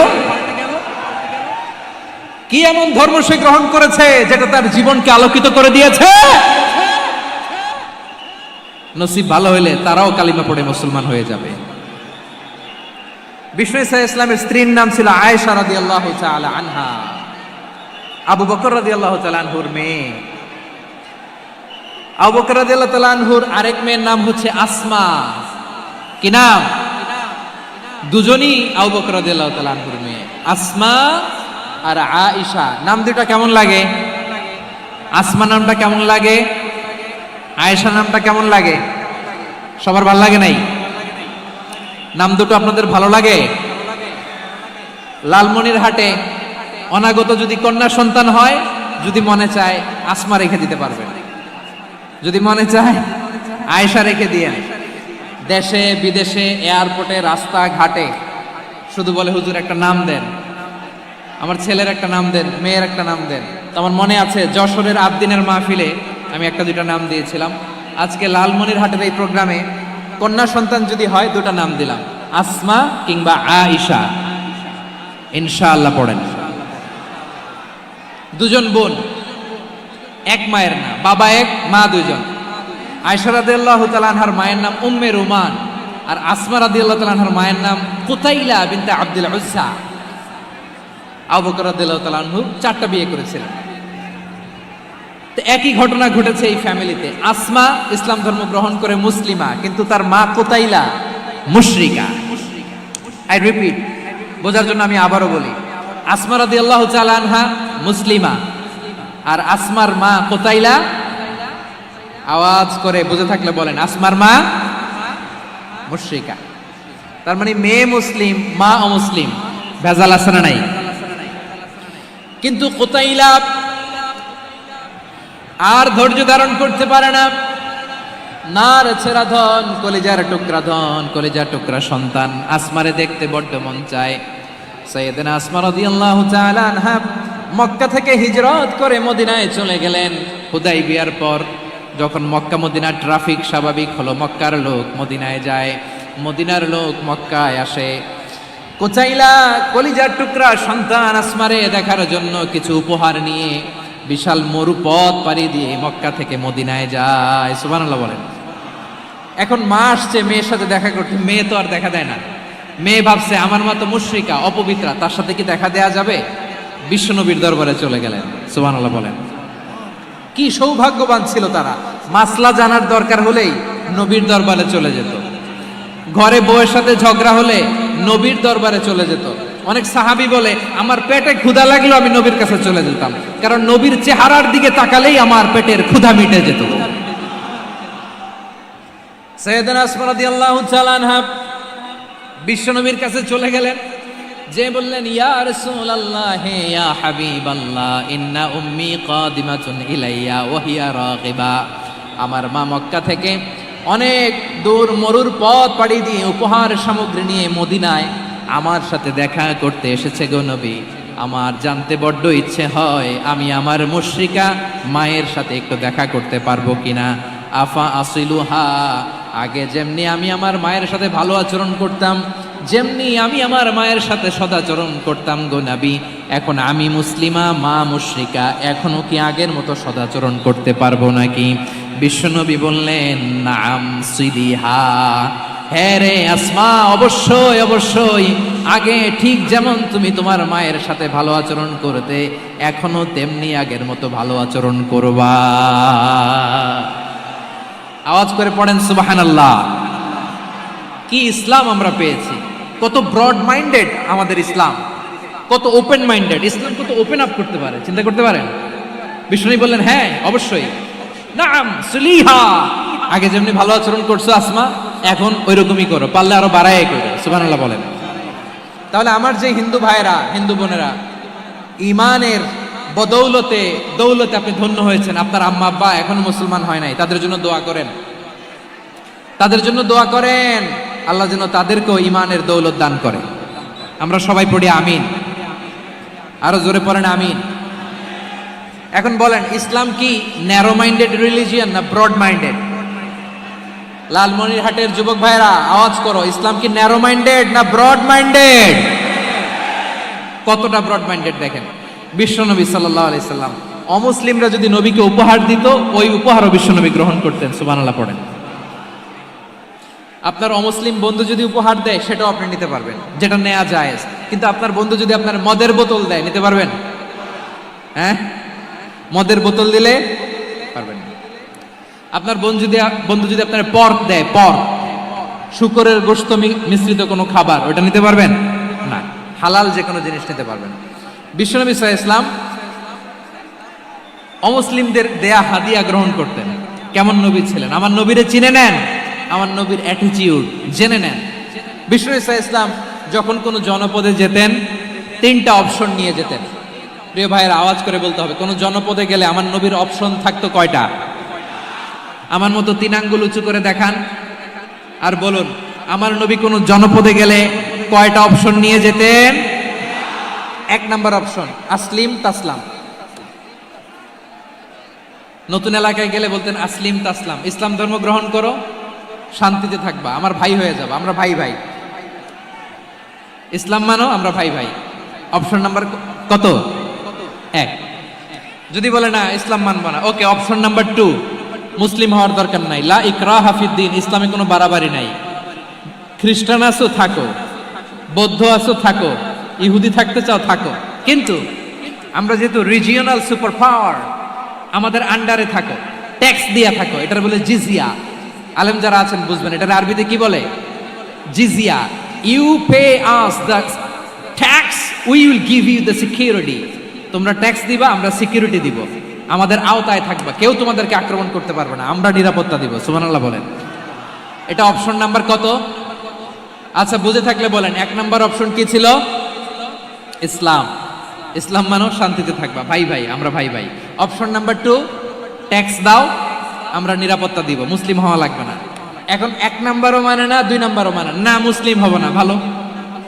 কি এমন ধর্ম সে গ্রহণ করেছে যেটা তার জীবনকে আলোকিত করে দিয়েছে? নসিব ভালো হইলে তারাও কালিমা পড়ে মুসলমান হয়ে যাবে। বিষ্ণু ইসা ইসলামের স্ত্রীর নাম ছিল আয়েশা রাদিয়াল্লাহু তাআলা আনহা, আবু বকর রাদিয়াল্লাহু তাআলা আনহুর মেয়ে। আবু বকর রাদিয়াল্লাহু তাআলা আনহুর আরেক মেয়ের নাম হচ্ছে আসমা। কি নাম? দুজনই আবু বকর রাদিয়াল্লাহু তাআলা আনহুর মেয়ে, আসমা আর আয়েশা। নাম দুটো কেমন লাগে? আসমা নামটা কেমন লাগে? আয়েশা নামটা কেমন লাগে? সবার ভালো লাগে নাই? নাম দুটো আপনাদের ভালো লাগে? লালমনিরহাটে অনাগত যদি কন্যা সন্তান হয়, যদি মনে চায় আসমা রেখে দিতে পারবেন, যদি মনে চায় আয়েশা রেখে দিয়েন। দেশে বিদেশে এয়ারপোর্টে রাস্তাঘাটে শুধু বলে হুজুর একটা নাম দেন, আমার ছেলের একটা নাম দেন, মেয়ের একটা নাম দেন। তো আমার মনে আছে যশোরের আবদিনের মাহফিলে আমি একটা দুইটা নাম দিয়েছিলাম। আজকে লালমনিরহাটের এই প্রোগ্রামে কন্যা সন্তান যদি হয় দুটা নাম দিলাম, আসমা কিংবা আয়েশা। ইনশাআল্লাহ পড়েন। দুজন বোন, এক মায়ের না, বাবা এক মা দুজন। আয়েশা রাদিয়াল্লাহু তাআলা আনহার মায়ের নাম উম্মে রুমান, আর আসমা রাদিয়াল্লাহু তাআলা আনহার মায়ের নাম কুতাইলা বিনতে আব্দুল উজ্জা। আবু বকর রাদিয়াল্লাহু তাআলা আনহু 4টা বিয়ে করেছিলেন। তো একই ঘটনা ঘটেছে এই ফ্যামিলিতে। আসমা ইসলাম ধর্ম গ্রহণ করে মুসলিমা, কিন্তু তার মা কুতাইলা মুশরিকা। আই রিপিট, বোঝার জন্য আমি আবারও বলি, আসমা রাদিয়াল্লাহু তাআলা আনহা মুসলিমা, আর আসমার মা কুতাইলা, আওয়াজ করে বুঝে থাকলে বলেন, আসমার মা মুশরিকা। তার মানে মেয়ে মুসলিম, মা অমুসলিম। ভেজাল আছে না নাই? কিন্তু কুতাইলা আর ধৈর্য ধারণ করতে পারে না। নার ছেড়া ধন, কলিজার টুকরা ধন, কলিজার টুকরা সন্তান আসমারে দেখতে বড্ড মন চায়। সাইয়েদনা আসমা রাদিয়াল্লাহু তাআলা আনহা মক্কা থেকে হিজরত করে মদিনায় চলে গেলেন। হুদাইবিয়ার পর যখন মক্কা মদিনার ট্রাফিক স্বাভাবিক হলো, মক্কার লোক মদিনায় যায়, মদিনার লোক মক্কায় আসে। কুতাইলা কলিজার টুকরা সন্তান আসমারে দেখার জন্য কিছু উপহার নিয়ে বিশাল মরুপথ পাড়ি দিয়ে মক্কা থেকে মদিনায় যায়। সুবহানাল্লাহ বলেন। এখন মা আসছে মেয়ের সাথে দেখা করতে, মেয়ে তো আর দেখা দেয় না। মেয়ে ভাবছে আমার মা তো মুশরিকা, অপবিত্রা, তার সাথে কি দেখা দেয়া যাবে? বিশ্বনবীর দরবারে চলে গেলেন। সুবহানাল্লাহ বলেন। কি সৌভাগ্যবান ছিল তারা, মাসলা জানার দরকার হলেই নবীর দরবারে চলে যেত। ঘরে বউয়ের সাথে ঝগড়া হলে নবীর দরবারে চলে যেত। অনেক সাহাবী বলে আমার পেটে ক্ষুধা লাগলো আমি নবীর কাছে চলে যেতাম, কারণ নবীর চেহারার দিকে তাকালেই আমার পেটের ক্ষুধা মিটে যেত। সাইয়েদনা আসমা রাদিয়াল্লাহু তাআলা আনহা বিশ্বনবীর কাছে চলে গেলেন, যে বললেন ইয়া রাসূলুল্লাহ ইয়া হাবিবাল্লাহ ইন্না উম্মি কাদিমাতুন ইলাইয়া ওয়া হিয়া রাগিবা। আমার মা মক্কা থেকে অনেক দূর মরুর পথ পাড়ি দিয়ে উপহার সামগ্রী নিয়ে মদিনায় আমার সাথে দেখা করতে এসেছে গো নবী। আমার জানতে বড্ড ইচ্ছে হয় আমি আমার মুশরিকা মায়ের সাথে একটু দেখা করতে পারবো কিনা। আফা আসিলুহা, আগে যেমনি আমি আমার মায়ের সাথে ভালো আচরণ করতাম, যেমনি আমি আমার মায়ের সাথে সদাচরণ করতাম গো নবী, এখন আমি মুসলিমা মা মুশরিকা, এখনো কি আগের মতো সদাচরণ করতে পারবো নাকি? বিশ্বনবী বললেন নাম সিলিহা, হ্যাঁ রে আসমা, অবশ্যই অবশ্যই, আগে ঠিক যেমন তুমি তোমার মায়ের সাথে ভালো আচরণ করতে এখনো তেমনি আগের মতো ভালো আচরণ করবা। আওয়াজ করে পড়েন সুবহানাল্লাহ। কি ইসলাম আমরা পেয়েছি! কত ব্রড মাইন্ডেড আমাদের ইসলাম, কত ওপেন মাইন্ডেড ইসলাম, কত ওপেন আপ করতে পারে, চিন্তা করতে পারেন। বিষ্ণু বললেন হ্যাঁ অবশ্যই, নাম সুলিহা, আগে যেমনি ভালো আচরণ করছো আসমা এখন ওইরকমই করো, পারলে আরো বাড়াই করো। সুবহানাল্লাহ বলেন। তাহলে আমার যে হিন্দু ভাইরা হিন্দু বোনেরা ইমানের বদৌলতে দৌলতে আপনি ধন্য হয়েছেন, আপনার আম্মা আব্বা এখনো মুসলমান হয় নাই, তাদের জন্য দোয়া করেন। তাদের জন্য দোয়া করেন, আল্লাহ যেন তাদেরকেও ইমানের দৌলত দান করে। আমরা সবাই পড়ি আমিন, আরো জোরে পড়েন আমিন। এখন বলেন, ইসলাম কি ন্যারো মাইন্ডেড রিলিজিয়ান না ব্রড মাইন্ডেড? লালমনিরহাটের যুবক ভাইরা আওয়াজ করো, ইসলাম কি ন্যারো মাইন্ডেড না ব্রড মাইন্ডেড? কতটা ব্রড মাইন্ডেড দেখেন, বিশ্বনবী সাল্লাল্লাহু আলাইহি সাল্লাম অমুসলিমরা যদি নবীকে উপহার দিত, ওই উপহারও বিশ্বনবী গ্রহণ করতেন। সুবহানাল্লাহ পড়েন। আপনার অমুসলিম বন্ধু যদি উপহার দেয়, সেটাও আপনি নিতে পারবেন, যেটা নেওয়া যায়। কিন্তু আপনার বন্ধু যদি আপনার মদের বোতল দেয়, নিতে পারবেন? হ্যাঁ, মদের বোতল দিলে পারবেন না। আপনার বন্ধু যদি আপনার পর্ক দেয়, পর্ক, শুকরের গোশত মিশ্রিত কোনো খাবার, ওটা নিতে পারবেন না। হালাল যে কোনো জিনিস নিতে পারবেন। বিশ্বনবী সাল্লাল্লাহু আলাইহি ওয়াসাল্লাম অমুসলিমদের দেয়া হাদিয়া গ্রহণ করতেন। কেমন নবী ছিলেন? আমার নবীরে চিনে নেন, আমার নবীর অ্যাটিটিউড জেনে নেন। বিশ্বনবী সাল্লাল্লাহু আলাইহি ওয়াসাল্লাম যখন কোনো জনপদে যেতেন, 3টা অপশন নিয়ে যেতেন। প্রিয় ভাইয়ের আওয়াজ করে বলতে হবে, কোন জনপদে গেলে আমার নবীর অপশন থাকতো কয়টা? আমার মতো 3 আঙ্গুল উঁচু করে দেখান আর বলুন, আমার নবী কোন জনপদে গেলে কয়টা অপশন নিয়ে যেতেন? 1 নাম্বার অপশন আসলিম তাসলাম। নতুন এলাকায় গেলে বলতেন আসলিম তাসলাম, ইসলাম ধর্ম গ্রহণ করো, শান্তিতে থাকবা, আমার ভাই হয়ে যাবা, আমরা ভাই ভাই। ইসলাম মানো, আমরা ভাই ভাই। অপশন নাম্বার কত? 1। যদি বলে না ইসলাম মানবো না, ওকে, অপশন নাম্বার 2, মুসলিম হওয়ার দরকার নাই, লা ইকরাহা ফিদ্দিন, ইসলামে কোনো বাড়াবাড়ি নাই। খ্রিস্টান আছো থাকো, বৌদ্ধ আছো থাকো, ইহুদি থাকতে চাও থাকো, কিন্তু আমরা যেহেতু রিজিওনাল সুপার পাওয়ার, আমাদের আন্ডারে থাকো, ট্যাক্স দিয়া থাকো, এটার বলে জিজিয়া। আলেম যারা আছেন বুঝবেন, এটার আরবিতে কি বলে? জিজিয়া। You pay us the tax, we will give you the security. তোমরা ট্যাক্স দিবা, আমরা সিকিউরিটি দিব, আমাদের আওতায় থাকবা, কেউ তোমাদেরকে আক্রমণ করতে পারবে না, আমরা নিরাপত্তা দিব। সুবহানাল্লাহ বলেন। এটা অপশন নাম্বার কত? আচ্ছা, বুঝে থাকলে বলেন, 1 নাম্বার অপশন কি ছিল? ইসলাম। ইসলাম মানো, শান্তিতে থাকবা, ভাই ভাই, আমরা ভাই ভাই। অপশন নাম্বার 2, ট্যাক্স দাও, আমরা নিরাপত্তা দিব, মুসলিম হওয়া লাগবে না। এখন 1 নাম্বারও মানে না, 2 নাম্বারও মানে না, মুসলিম হব না, ভালো,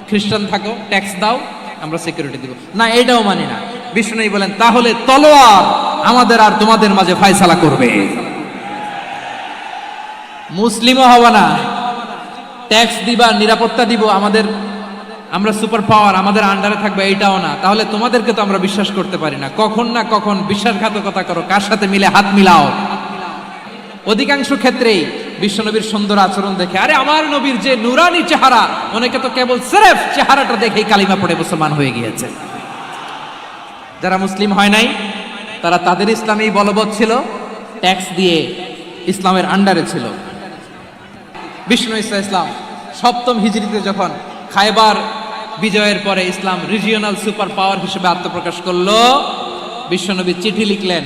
খ্রিস্টান থাকো, ট্যাক্স দাও, আমরা সিকিউরিটি দিব না, এইটাও মানি না। বিষ্ণু বলেন, তাহলে তলোয়ার আমাদের আর তোমাদের মাঝে ফয়সালা করবে। মুসলিমও হব না, ট্যাক্স দিবা, নিরাপত্তা দিব, আমরা সুপার পাওয়ার, আমাদের আন্ডারে থাকবে, এইটাও না। তাহলে তোমাদেরকে তো আমরা বিশ্বাস করতে পারি না, কখন না কখন বিশ্বাসঘাতকতা করো, কার সাথে মিলে হাত মিলাও। অধিকাংশ ক্ষেত্রেই বিশ্বনবীর সুন্দর আচরণ দেখে, আরে আমার নবীর যে নুরানি চেহারা, অনেকে তো কেবল সিরেফ চেহারাটা দেখেই কালিমা পড়ে মুসলমান হয়ে গিয়েছে। যারা মুসলিম হয় নাই, তারা তাদের ইসলামেই বলবৎ ছিল, ট্যাক্স দিয়ে ইসলামের আন্ডারে ছিল। বিষ্ণু ইসলাম 7ম হিজরিতে যখন খায়বার বিজয়ের পরে ইসলাম রিজিওনাল সুপার পাওয়ার হিসেবে আত্মপ্রকাশ করলো, বিশ্বনবী চিঠি লিখলেন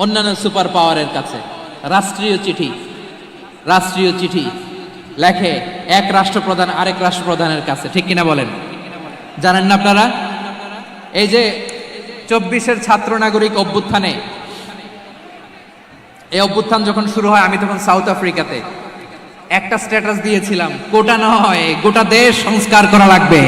অন্যান্য সুপার পাওয়ারের কাছে, রাষ্ট্রীয় চিঠি লেখে এক রাষ্ট্রপ্রধান আরেক রাষ্ট্রপ্রধানের কাছে। ঠিক কিনা বলেন? জানেন না আপনারা? এই যে 24-এর ছাত্র নাগরিক অভ্যুত্থানে, এই অভ্যুত্থান যখন শুরু হয়, আমি তখন সাউথ আফ্রিকাতে, একটা স্ট্যাটাস দিয়েছিলাম, কোটা নয়, গোটা দেশ সংস্কার করা লাগবে।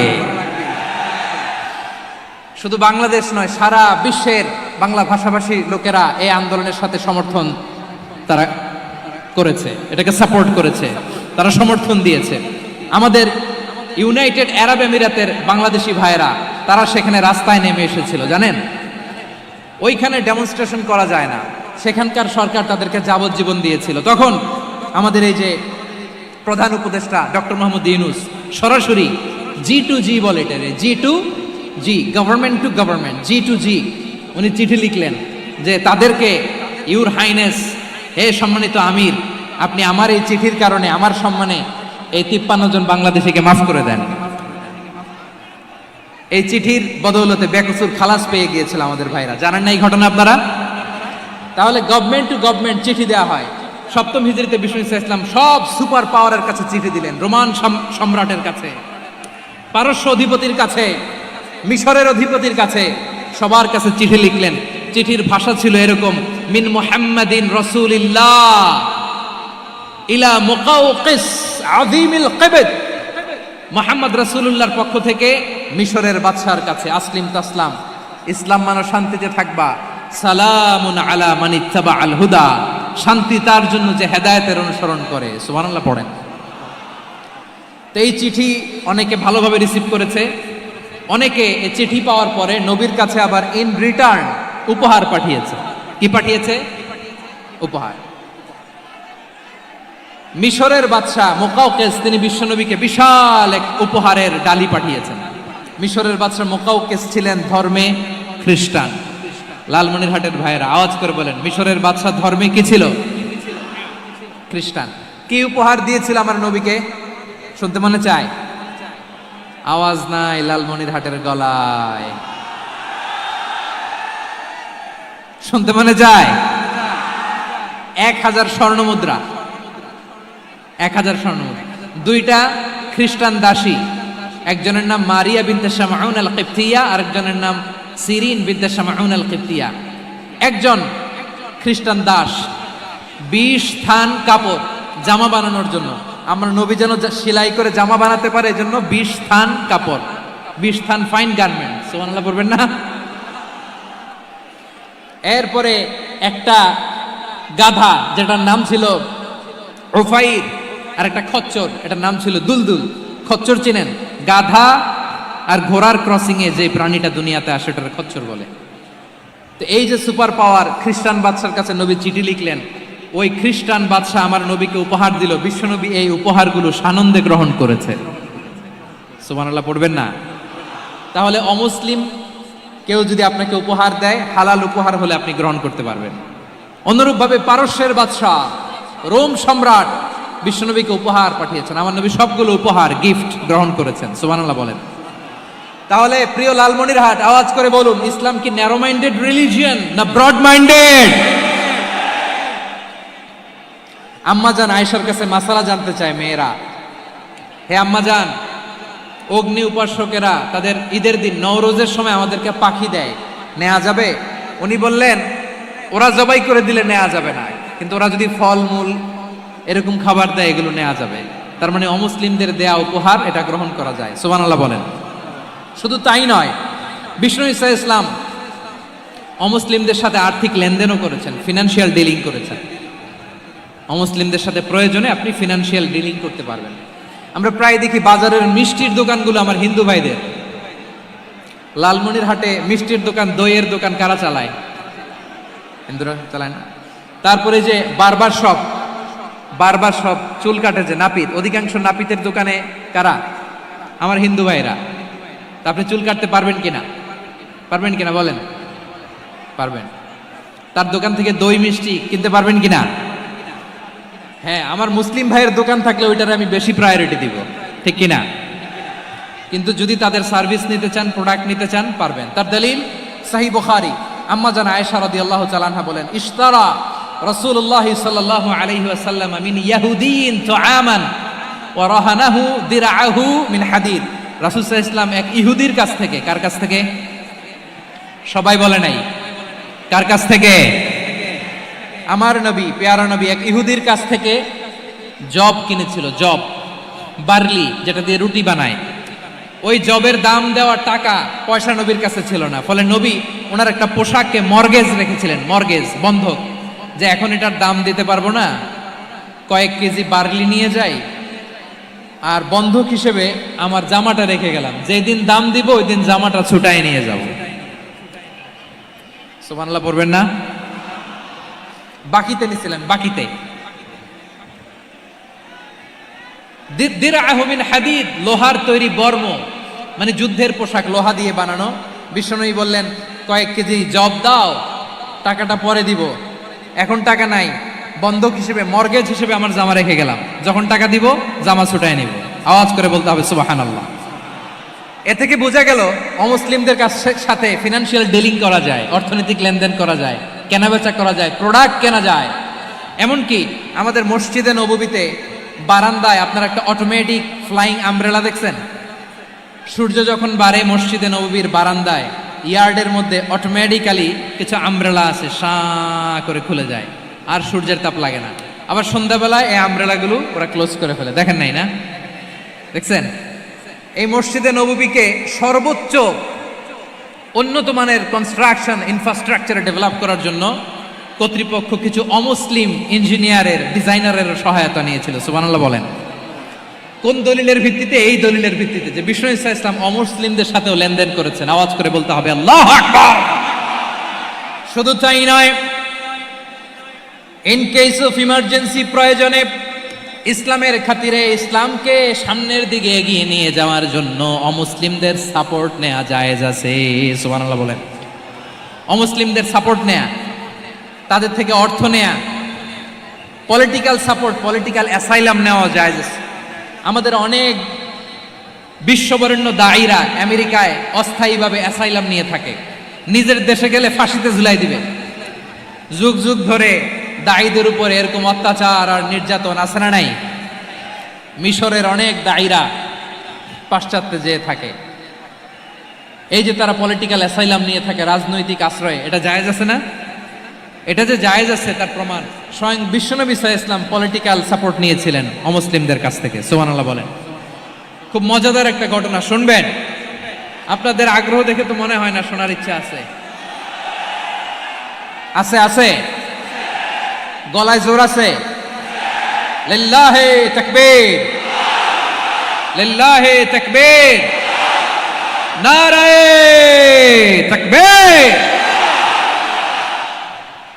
শুধু বাংলাদেশ নয়, সারা বিশ্বের বাংলা ভাষাভাষী লোকেরা এই আন্দোলনের সাথে সমর্থন তারা করেছে, এটাকে সাপোর্ট করেছে, তারা সমর্থন দিয়েছে। আমাদের ইউনাইটেড আরব আমিরাতের বাংলাদেশি ভাইয়েরা, তারা সেখানে রাস্তায় নেমে এসেছিল, জানেন? ওইখানে ডেমনস্ট্রেশন করা যায় না, সেখানকার সরকার তাদেরকে যাবজ্জীবন দিয়েছিল। তখন আমাদের এই যে প্রধান উপদেষ্টা ডক্টর মোহাম্মদ ইউনূস সরাসরি G2G বলে, এটারে G2G, government to government, G2G, উনি চিঠি লিখলেন যে তাদেরকে, ইউর হাইনেস, হে সম্মানিত আমির, আপনি আমার এই চিঠির কারণে আমার সম্মানে এই 53 জন বাংলাদেশিকে মাফ করে দেন। এই চিঠির বদৌলতে বেকসুর খালাস পেয়ে গিয়েছিল আমাদের ভাইরা। জানেন না এই ঘটনা আপনারা? তাহলে গভর্নমেন্ট টু গভর্নমেন্ট চিঠি দেওয়া হয়। 7ম হিজরিতে বিষ্ণু ইসলাম সব সুপার পাওয়ারের কাছে চিঠি দিলেন, রোমান সম্রাটের কাছে, পারস্য অধিপতির কাছে, মিশরের অধিপতির কাছে, সবার কাছে চিঠি লিখলেন। চিঠির ভাষা ছিল এরকম, মিন মুহাম্মাদিন রাসূলিল্লাহ ইলা মুকাউকিস আযীমিল কিবত, মুহাম্মদ রাসূলুল্লাহর পক্ষ থেকে মিশরের বাদশার কাছে, আসলিম তাসলাম, ইসলাম মানো শান্তিতে থাকবা, সালামুন আলা মান ইত্তাবা আল হুদা, শান্তি তার জন্য যে হেদায়েতের অনুসরণ করে। সুবহানাল্লাহ পড়েন। তো এই চিঠি অনেকে ভালোভাবে রিসিভ করেছে, অনেকে এই চিঠি পাওয়ার পরে নবীর কাছে আবার ইন রিটার্ন উপহার পাঠিয়েছে। কি পাঠিয়েছে? উপহার। মিশরের বাদশা মুকাউকিস তিনি বিশ্বনবীকে বিশাল এক উপহারের ডালি পাঠিয়েছেন। মিশরের বাদশা মুকাউকিস ছিলেন ধর্মে খ্রিস্টান। লালমনিরহাটের ভাইয়েরা আওয়াজ করে বলেন, মিশরের বাদশা ধর্মে কি ছিল? খ্রিস্টান। কি উপহার দিয়েছিল আমার নবীকে? শুনতে মনে চায়? আওয়াজ নাই লালমনিরহাটের গলায়, শুনতে মনে যায়? 1000 স্বর্ণ মুদ্রা, 1000 স্বর্ণ মুদ্রা। 2টা খ্রিস্টান দাসী, একজনের নাম মারিয়া বিনতে শামউন আল কিবতিয়া, আরেকজনের নাম সিরিন বিনতে শামউন আল কিবতিয়া। একজন খ্রিস্টান দাস 20 থান কাপড় জামা বানানোর জন্য, আমরা নবী যেন সেলাই করে জামা বানাতে পারে এজন্য 20 থান কাপড়, 20 থান ফাইন গার্মেন্ট। সুবহানাল্লাহ বলবেন না? এরপরে একটা গাধা যেটার নাম ছিল উফাইর, আর একটা খচ্চর, এটার নাম ছিল দুলদুল। খচ্চর চিনেন? গাধা আর ঘোড়ার ক্রসিং এ যে প্রাণীটা দুনিয়াতে আসে ওটার খচ্চর বলে। তো এই যে সুপার পাওয়ার খ্রিস্টান বাদশার কাছে নবী চিঠি লিখলেন, ওই খ্রিস্টান বাদশা আমার নবীকে উপহার দিল। বিশ্বনবী এই উপহারগুলো সানন্দে গ্রহণ করেছে। সুবহানাল্লাহ পড়বেন না? তাহলে অমুসলিম কেউ যদি আপনাকে উপহার দেয়, হালাল উপহার হলে আপনি গ্রহণ করতে পারবেন। অনুরূপভাবে পারস্যের বাদশা, রোম সম্রাট বিশ্বনবীকে উপহার পাঠিয়েছেন। আমার নবী সবগুলো উপহার গিফট গ্রহণ করেছেন। সুবহানাল্লাহ বলেন। তাহলে প্রিয় লালমনিরহাট আওয়াজ করে বলুন, ইসলাম কি ন্যারো মাইন্ডেড রিলিজিয়ন না ব্রড মাইন্ডেড? আম্মাজান আয়েশার কাছে মাসালা জানতে চায় মেয়েরা, হে আম্মাজান, অগ্নি উপাসকেরা তাদের ঈদের দিন নওরোজের সময় আমাদেরকে পাখি দেয়, নেওয়া যাবে? উনি বললেন, ওরা জবাই করে দিলে নেওয়া যাবে না, কিন্তু ওরা যদি ফলমূল এরকম খাবার দেয় এগুলো নেওয়া যাবে। তার মানে অমুসলিমদের দেয়া উপহার এটা গ্রহণ করা যায়। সুবহানাল্লাহ বলেন। শুধু তাই নয়, বিষ্ণু ঈসা ইসলাম অমুসলিমদের সাথে আর্থিক লেনদেনও করেছেন, ফিনান্সিয়াল ডিলিং করেছেন। অমুসলিমদের সাথে প্রয়োজনে আপনি ফিনান্সিয়াল ডিলিং করতে পারবেন। আমরা প্রায় দেখি বাজারের মিষ্টির দোকানগুলো আমার হিন্দু ভাইদের। লালমনিরহাটে মিষ্টির দোকান, দইয়ের দোকান কারা চালায়? হিন্দুরা চালায় না। তারপরে যে বারবার শপ, চুল কাটে যে নাপিত, অধিকাংশ নাপিতের দোকানে কারা? আমার হিন্দু ভাইরা। তা আপনি চুল কাটতে পারবেন কিনা? পারবেন কিনা বলেন? পারবেন। তার দোকান থেকে দই মিষ্টি কিনতে পারবেন কিনা? হ্যাঁ, আমার মুসলিম ভাইয়ের দোকান থাকলে ওইটার আমি বেশি প্রায়োরিটি দিব, ঠিক কিনা? কিন্তু যদি তাদের সার্ভিস নিতে চান, প্রোডাক্ট নিতে চান, পারবেন। তার দলিল সহিহ বুখারী, আম্মা জান আয়েশা রাদিয়াল্লাহু তাআলা আনহা বলেন, ইশতারা রাসূলুল্লাহ সাল্লাল্লাহু আলাইহি ওয়াসাল্লাম মিন ইয়াহুদিয়িন তুআমান ওয়া রাহানাহু দিরআহু মিন হাদিদ। রাসূল সাল্লাল্লাহু আলাইহি ওয়াসাল্লাম এক ইহুদির কাছ থেকে, কার কাছ থেকে? সবাই বলে নাই কার কাছ থেকে? আমার নবী, পেয়ারা নবী এক ইহুদির কাছ থেকে জব কিনেছিল। জব, বার্লি, যেটা দিয়ে রুটি বানায়। ওই জবের দাম দেওয়ার টাকা পয়সা নবীর কাছে ছিল না। ফলে নবী ওনার একটা পোশাককে মর্গেজ রেখেছিলেন, মর্গেজ, বন্ধক, যে এখন এটার দাম দিতে পারবো না, কয়েক কেজি বার্লি নিয়ে যাই আর বন্ধক হিসেবে আমার জামাটা রেখে গেলাম, যেদিন দাম দিব ওই দিন জামাটা ছুটাই নিয়ে যাব। সুবহানাল্লাহ পড়বেন না? বাকিতে নিছিলেন, বাকিতে। দিরআহু মিন হাদিদ, লোহার তৈরি বর্ম, মানে যুদ্ধের পোশাক, লোহা দিয়ে বানানো। বিশ্বনবী বললেন, কয়েক কেজি জব দাও, টাকাটা পরে দিব, এখন টাকা নাই, বন্ধক হিসেবে, মর্গেজ হিসেবে আমার জামা রেখে গেলাম, যখন টাকা দিব জামা ছুটায় নিব। আওয়াজ করে বলতে হবে সুবহানাল্লাহ। এ থেকে বোঝা গেল অমুসলিমদের সাথে ফিনান্সিয়াল ডিলিং করা যায়, অর্থনৈতিক লেনদেন করা যায়, কেনাবেচা করা যায়, প্রোডাক্ট কেনা যায়। এমনকি আমাদের মসজিদে নববীতে বারান্দায় আপনার একটা অটোমেটিক ফ্লাইং আমব্রেলা দেখছেন? সূর্য যখন বাড়ে মসজিদে নববীর বারান্দায় ইয়ার্ডের মধ্যে অটোমেটিক্যালি কিছু আমব্রেলা আছে, শাঁ করে খুলে যায়, আর সূর্যের তাপ লাগে না। আবার সন্ধ্যাবেলায় এই আমব্রেলাগুলো ওরা ক্লোজ করে ফেলে, দেখেন নাই না? দেখছেন? এই মসজিদে নববীকে সর্বোচ্চ উন্নত মানের কনস্ট্রাকশন ইনফ্রাস্ট্রাকচার ডেভেলপ করার জন্য কর্তৃপক্ষ কিছু অমুসলিম ইঞ্জিনিয়ারের ডিজাইনারের সহায়তা নিয়েছিল। সুবহানাল্লাহ বলেন। কোন দলিলের ভিত্তিতে? এই দলিলের ভিত্তিতে যে বিষ্ণু ঈসা ইসলাম অমুসলিমদের সাথেও লেনদেন করেছেন। আওয়াজ করে বলতে হবে আল্লাহু আকবার। শুধু তাই নয়, ইন কেস অফ ইমার্জেন্সি, প্রয়োজনে ইসলামের খাতিরে ইসলামকে সামনের দিকে এগিয়ে নিয়ে যাওয়ার জন্য অমুসলিমদের সাপোর্ট নেওয়া জায়েজ আছে। সুবহানাল্লাহ বলেন। অমুসলিমদের সাপোর্ট নেয়া, তাদের থেকে অর্থ নেয়া, পলিটিক্যাল সাপোর্ট, পলিটিক্যাল অ্যাসাইলাম নেওয়া জায়েজ আছে। আমাদের অনেক বিশ্ববরেণ্য দায়ীরা আমেরিকায় অস্থায়ীভাবে অ্যাসাইলাম নিয়ে থাকে, নিজের দেশে গেলে ফাঁসিতে ঝুলাই দিবে। যুগ যুগ ধরে দায়ীদের উপর এরকম অত্যাচার আর নির্যাতন আছে না নাই? মিশরের অনেক দায়ীরা পাশ্চাত্যে যেয়ে থাকে, এই যে তারা পলিটিক্যাল অ্যাসাইলাম নিয়ে থাকে, রাজনৈতিক আশ্রয়, এটা জায়েজ আছে না? এটা যে জায়েজ আছে তার প্রমাণ স্বয়ং বিশ্বনবী সাল্লাল্লাহু আলাইহি ওয়াসাল্লাম পলিটিক্যাল সাপোর্ট নিয়েছিলেন অমুসলিমদের কাছ থেকে। সুবহানাল্লাহ বলেন। খুব মজাদার একটা ঘটনা শুনবেন, আপনাদের আগ্রহ দেখে তো মনে হয় না শোনার ইচ্ছা আছে। আছে আছে, গলায় জোর আছে। লিল্লাহে তাকবীর, লিল্লাহে তাকবীর, নারায়ে তাকবীর।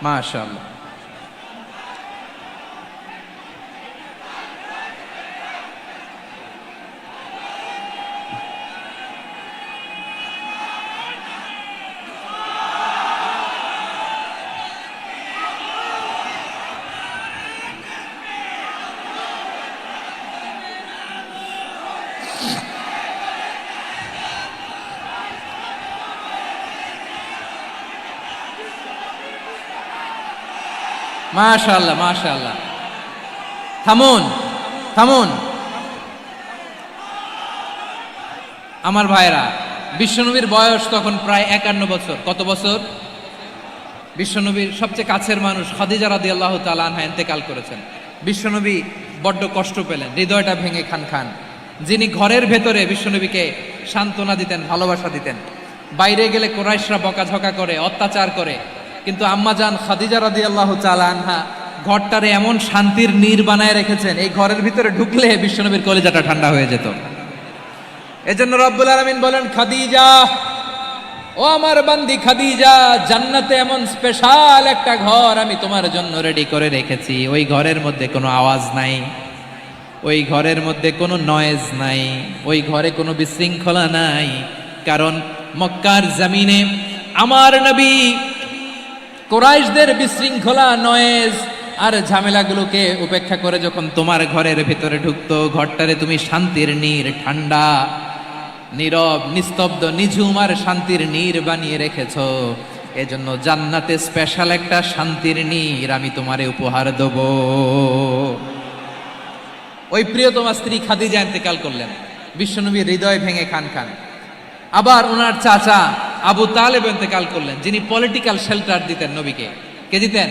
মাশাআল্লাহ। মাশাআল্লাহ মাশাআল্লাহ। থামুন থামুন আমার ভাইরা, বিশ্বনবীর বয়স তখন প্রায় 51 বছর। কত বছর? বিশ্বনবীর সবচেয়ে কাছের মানুষ খাদিজা রাদিয়াল্লাহু তাআলা আনহা ইন্তেকাল করেছেন। বিশ্বনবী বড্ড কষ্ট পেলেন, হৃদয়টা ভেঙে খান খান। যিনি ঘরের ভেতরে বিশ্বনবীকে সান্ত্বনা দিতেন, ভালোবাসা দিতেন, বাইরে গেলে কুরাইশরা বকাঝকা করে, অত্যাচার করে, কিন্তু আম্মাজান খাদিজা রাদিয়াল্লাহু তাআলা আনহা ঘরটারে এমন শান্তির নীড় বানায় রেখেছেন, এই ঘরের ভিতরে ঢুকলে বিশ্বনবীর কলিজাটা ঠান্ডা হয়ে যেত। এজন্য রব্বুল আলামিন বলেন, খাদিজা, ও আমার বান্দি খাদিজা, জান্নাতে এমন স্পেশাল একটা ঘর আমি তোমার জন্য রেডি করে রেখেছি। ওই ঘরের মধ্যে কোনো আওয়াজ নাই, ওই ঘরের মধ্যে কোনো নয়েজ নাই, ওই ঘরে কোনো বিশৃঙ্খলা নাই। কারণ মক্কার জমিনে আমার নবী কুরাইশদের বিশৃঙ্খলা, নয়েজ আর ঝামেলাগুলোকে উপেক্ষা করে যখন তোমার ঘরের ভিতরে ঢুকতো, ঘরটারে তুমি শান্তির নীড়, ঠান্ডা, নীরব, নিস্তব্ধ, নিঝুম আর শান্তির নীড় বানিয়ে রেখেছ। এজন্য জান্নাতে স্পেশাল একটা শান্তির নীড় আমি তোমারে উপহার দেব। ওই প্রিয়তমা স্ত্রী খাদিজা ইন্তেকাল করলেন, বিশ্বনবীর হৃদয় ভেঙে খান খান। আবার ওনার চাচা আবু তালেব ইন্তেকাল করলেন, যিনি পলিটিক্যাল শেল্টার দিতেন নবীকে। কে দিতেন?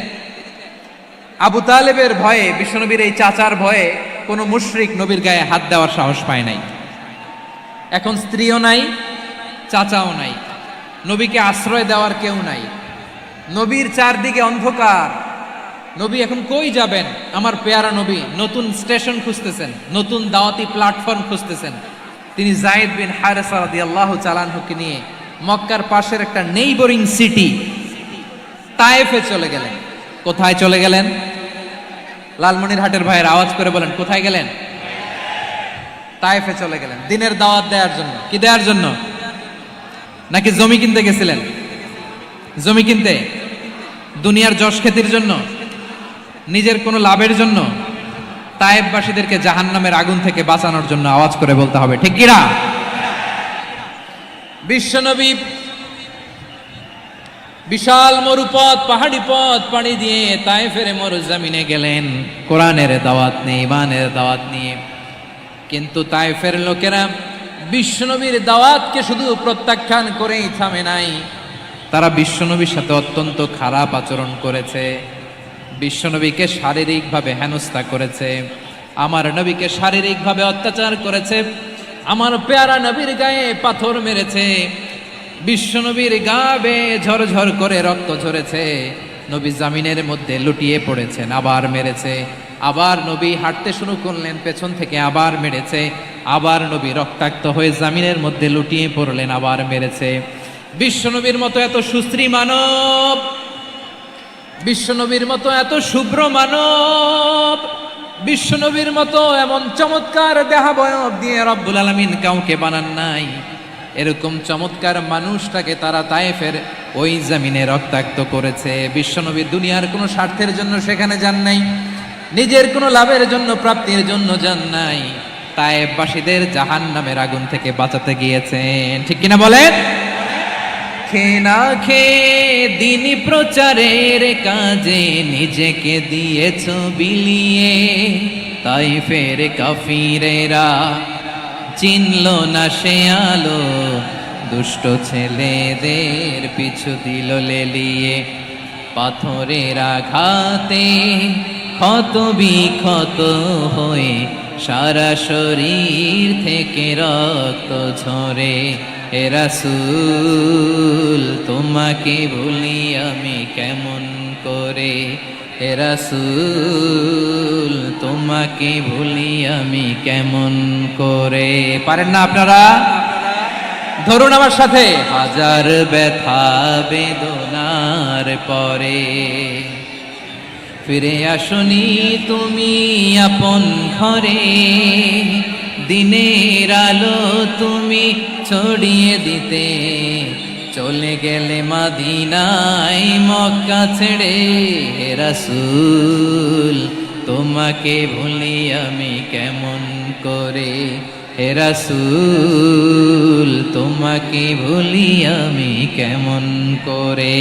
আবু তালেবের ভয়ে, বিশ্বনবীর এই চাচার ভয়ে কোনো মুশরিক নবীর গায়ে হাত দেওয়ার সাহস পায় নাই। এখন স্ত্রীও নাই, চাচাও নাই, নবীকে আশ্রয় দেওয়ার কেউ নাই। নবীর চারদিকে অন্ধকার, নবী এখন কই যাবেন? আমার পেয়ারা নবী নতুন স্টেশন খুঁজতেছেন, নতুন দাওয়াতি প্ল্যাটফর্ম খুঁজতেছেন। তিনি যায়েদ বিন হারেসা রাদিয়াল্লাহু তাআলা আনহুকে নিয়ে মক্কার পাশের একটা নেইবরিং সিটি তায়েফে চলে গেলেন। কোথায় চলে গেলেন? লালমনিরহাটের ভাইয়ের আওয়াজ করে বলেন, কোথায় গেলেন? তায়েফে চলে গেলেন দিনের দাওয়াত দেওয়ার জন্য। কি দেওয়ার জন্য? নাকি জমি কিনতে গেছিলেন? জমি কিনতে, দুনিয়ার যশ খ্যাতির জন্য, নিজের কোনো লাভের জন্য? তায়েফবাসীদেরকে জাহান্নামের আগুন থেকে বাঁচানোর জন্য। আওয়াজ করে বলতে হবে ঠিক কিনা? বিশ্বনবী বিশাল মরুপথ, পাহাড়ি পথ পাড়ি দিয়ে তায়েফের মরুজমিনে গেলেন কোরআনের দাওয়াত নিয়ে, ইমানের দাওয়াত নিয়ে। কিন্তু তায়েফের লোকেরা বিশ্বনবীর দাওয়াতকে শুধু প্রত্যাখ্যান করেই থামে নাই, তারা বিশ্বনবীর সাথে অত্যন্ত খারাপ আচরণ করেছে। বিশ্বনবীকে শারীরিকভাবে হেনস্থা করেছে, আমার নবীকে শারীরিকভাবে অত্যাচার করেছে, আমার পেয়ারা নবীর গায়ে পাথর মেরেছে, বিশ্বনবীর গা বেয়ে ঝরঝর করে রক্ত ঝরেছে, নবী জামিনের মধ্যে লুটিয়ে পড়েছেন, আবার মেরেছে, আবার নবী হাঁটতে শুরু করলেন, পেছন থেকে আবার মেরেছে, আবার নবী রক্তাক্ত হয়ে জামিনের মধ্যে লুটিয়ে পড়লেন, আবার মেরেছে। বিশ্বনবীর মতো এত সুশ্রী মানব, বিশ্বনবীর মতো এত শুভ্র মানব, বিশ্বনবীর মতো এমন চমৎকার দেহাবয়ব দিয়ে রব্বুল আলামিন কাউকে বানান নাই। এরকম চমৎকার মানুষটাকে তারা তায়েফের ওই জমিনে রক্তাক্ত করেছে। বিশ্বনবী দুনিয়ার কোনো স্বার্থের জন্য সেখানে যান নাই, নিজের কোনো লাভের জন্য, প্রাপ্তির জন্য যান নাই, তায়েফবাসীদের জাহান্নামের আগুন থেকে বাঁচাতে গিয়েছেন। ঠিক কিনা বলেন? খেয়ে না খেয়ে দিনী প্রচারের কাজে নিজেকে দিয়েছ বিলিয়ে, তাইফের কাফিরেরা চিনল না সে আলো, দুষ্ট ছেলেদের পিছু দিল লেলিয়ে, পাথরের আঘাতে ক্ষত বিক্ষত হয়ে সারা শরীর থেকে রক্ত ঝরে। হে রাসূল তোমাকে ভুলি আমি কেমন করে, হে রাসূল তোমাকে ভুলি আমি কেমন করে। পারেন না আপনারা? ধরুন আমার সাথে। হাজার ব্যথা বেদনার পরে ফিরে আসনি তুমি আপন ঘরে, দিনের আলো তুমি ছড়িয়ে দিতে, চলে গেলে মদিনায় মক্কা ছেড়ে। হে রাসূল তোমাকে ভুলি আমি কেমন করে, হে রাসূল তোমাকে ভুলি আমি কেমন করে।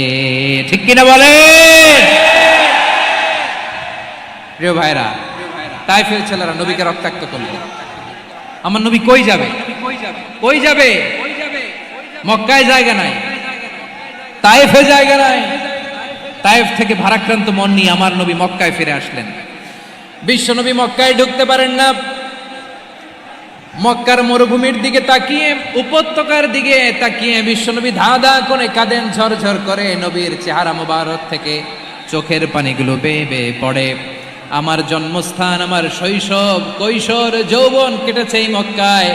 ঠিক কিনা বলে? প্রিয় ভাইরা, তাইফের ছেলেরা নবীকে রক্তাক্ত করলো। আমার নবী কই যাবে? কই যাবে? মক্কায় জায়গা নাই, তাইফে জায়গা নাই। তাইফ থেকে ভারাক্রান্ত মন নিয়ে আমার নবী মক্কায় ফিরে আসলেন। বিশ্ব নবী মক্কায় ঢুকতে পারেন না। মক্কার মরুভূমির দিকে তাকিয়ে, উপত্যকার দিকে তাকিয়ে বিশ্বনবী ধা ধা করে কাঁদেন, ঝরঝর করে নবীর চেহারা মোবারক থেকে চোখের পানিগুলো বেয়ে বেয়ে পড়ে। আমার জন্মস্থান, আমার শৈশব, কৈশোর, যৌবন কেটেছে এই মক্কায়,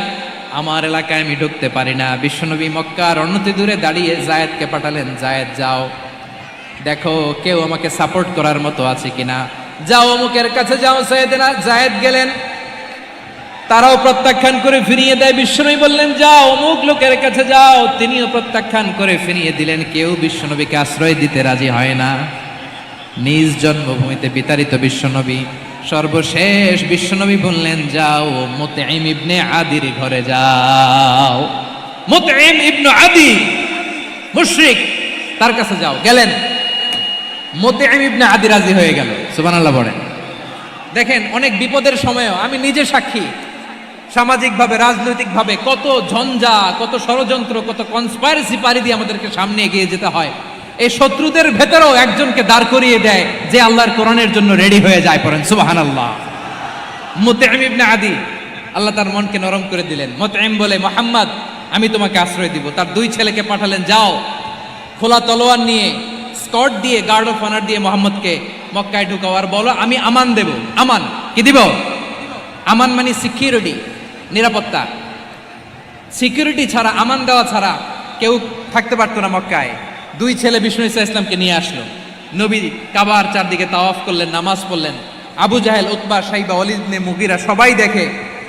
আমার এলাকায় আমি ঢুকতে পারি না। বিশ্বনবী মক্কার অনতি দূরে দাঁড়িয়ে জায়েদকে পাঠালেন, জায়েদ যাও দেখো কেউ আমাকে সাপোর্ট করার মতো আছে কিনা, যাও অমুকের কাছে যাও। জায়েদ গেলেন, তারাও প্রত্যাখ্যান করে ফিরিয়ে দেয়। বিশ্বনবী বললেন যাও অমুক লোকের কাছে যাও, তিনিও প্রত্যাখ্যান করে ফিরিয়ে দিলেন। কেউ বিশ্বনবীকে আশ্রয় দিতে রাজি হয় না। নিজ জন্মভূমিতে বিতাড়িত বিশ্বনবী, সর্বশেষ বিশ্বনবী বললেন যাও মুতঈম ইবনে আদির ঘরে যাও। মুতঈম ইবনে আদি মুশরিক, তার কাছে যাও। গেলেন, মুতঈম ইবনে আদি রাজি হয়ে গেল। সুবহানাল্লাহ বলেন। দেখেন, অনেক বিপদের সময়ও আমি নিজে সাক্ষী, সামাজিকভাবে, রাজনৈতিকভাবে কত ঝঞ্ঝা, কত ষড়যন্ত্র, কত কনস্পাইরেসি পাড়ি দিয়ে আমাদেরকে সামনে এগিয়ে যেতে হয়। এই শত্রুদের ভেতরেও একজনকে দাঁড় করিয়ে দেয় যে আল্লাহর কোরআনের জন্য রেডি হয়ে যায়। পড়েন সুবহানাল্লাহ। মুতঈম ইবনে আদি, আল্লাহ তার মনকে নরম করে দিলেন। মুতঈম বলে, মুহাম্মদ আমি তোমাকে আশ্রয় দিব। তার দুই ছেলেকে পাঠালেন, যাও খোলা তলোয়ার নিয়ে, স্কট দিয়ে, গার্ড অফ অনার দিয়ে মুহাম্মদকে মক্কায় ঢুকাও, আর বলো আমি আমান দেব। আমান কি দিব? আমান মানে সিকিউরিটি, নিরাপত্তা। সিকিউরিটি ছাড়া, আমান দেওয়া ছাড়া কেউ থাকতে পারতো না মক্কায়। দুই ছেলে বিষ্ণু ইসা ইসলামকে নিয়ে আসলো। নবী কাবার চারদিকে তাওয়াফ করলেন, নামাজ পড়লেন। আবু জাহেল, উতবা, সাইবা, ওয়ালিদ ইবনে মুগীরা সবাই দেখে,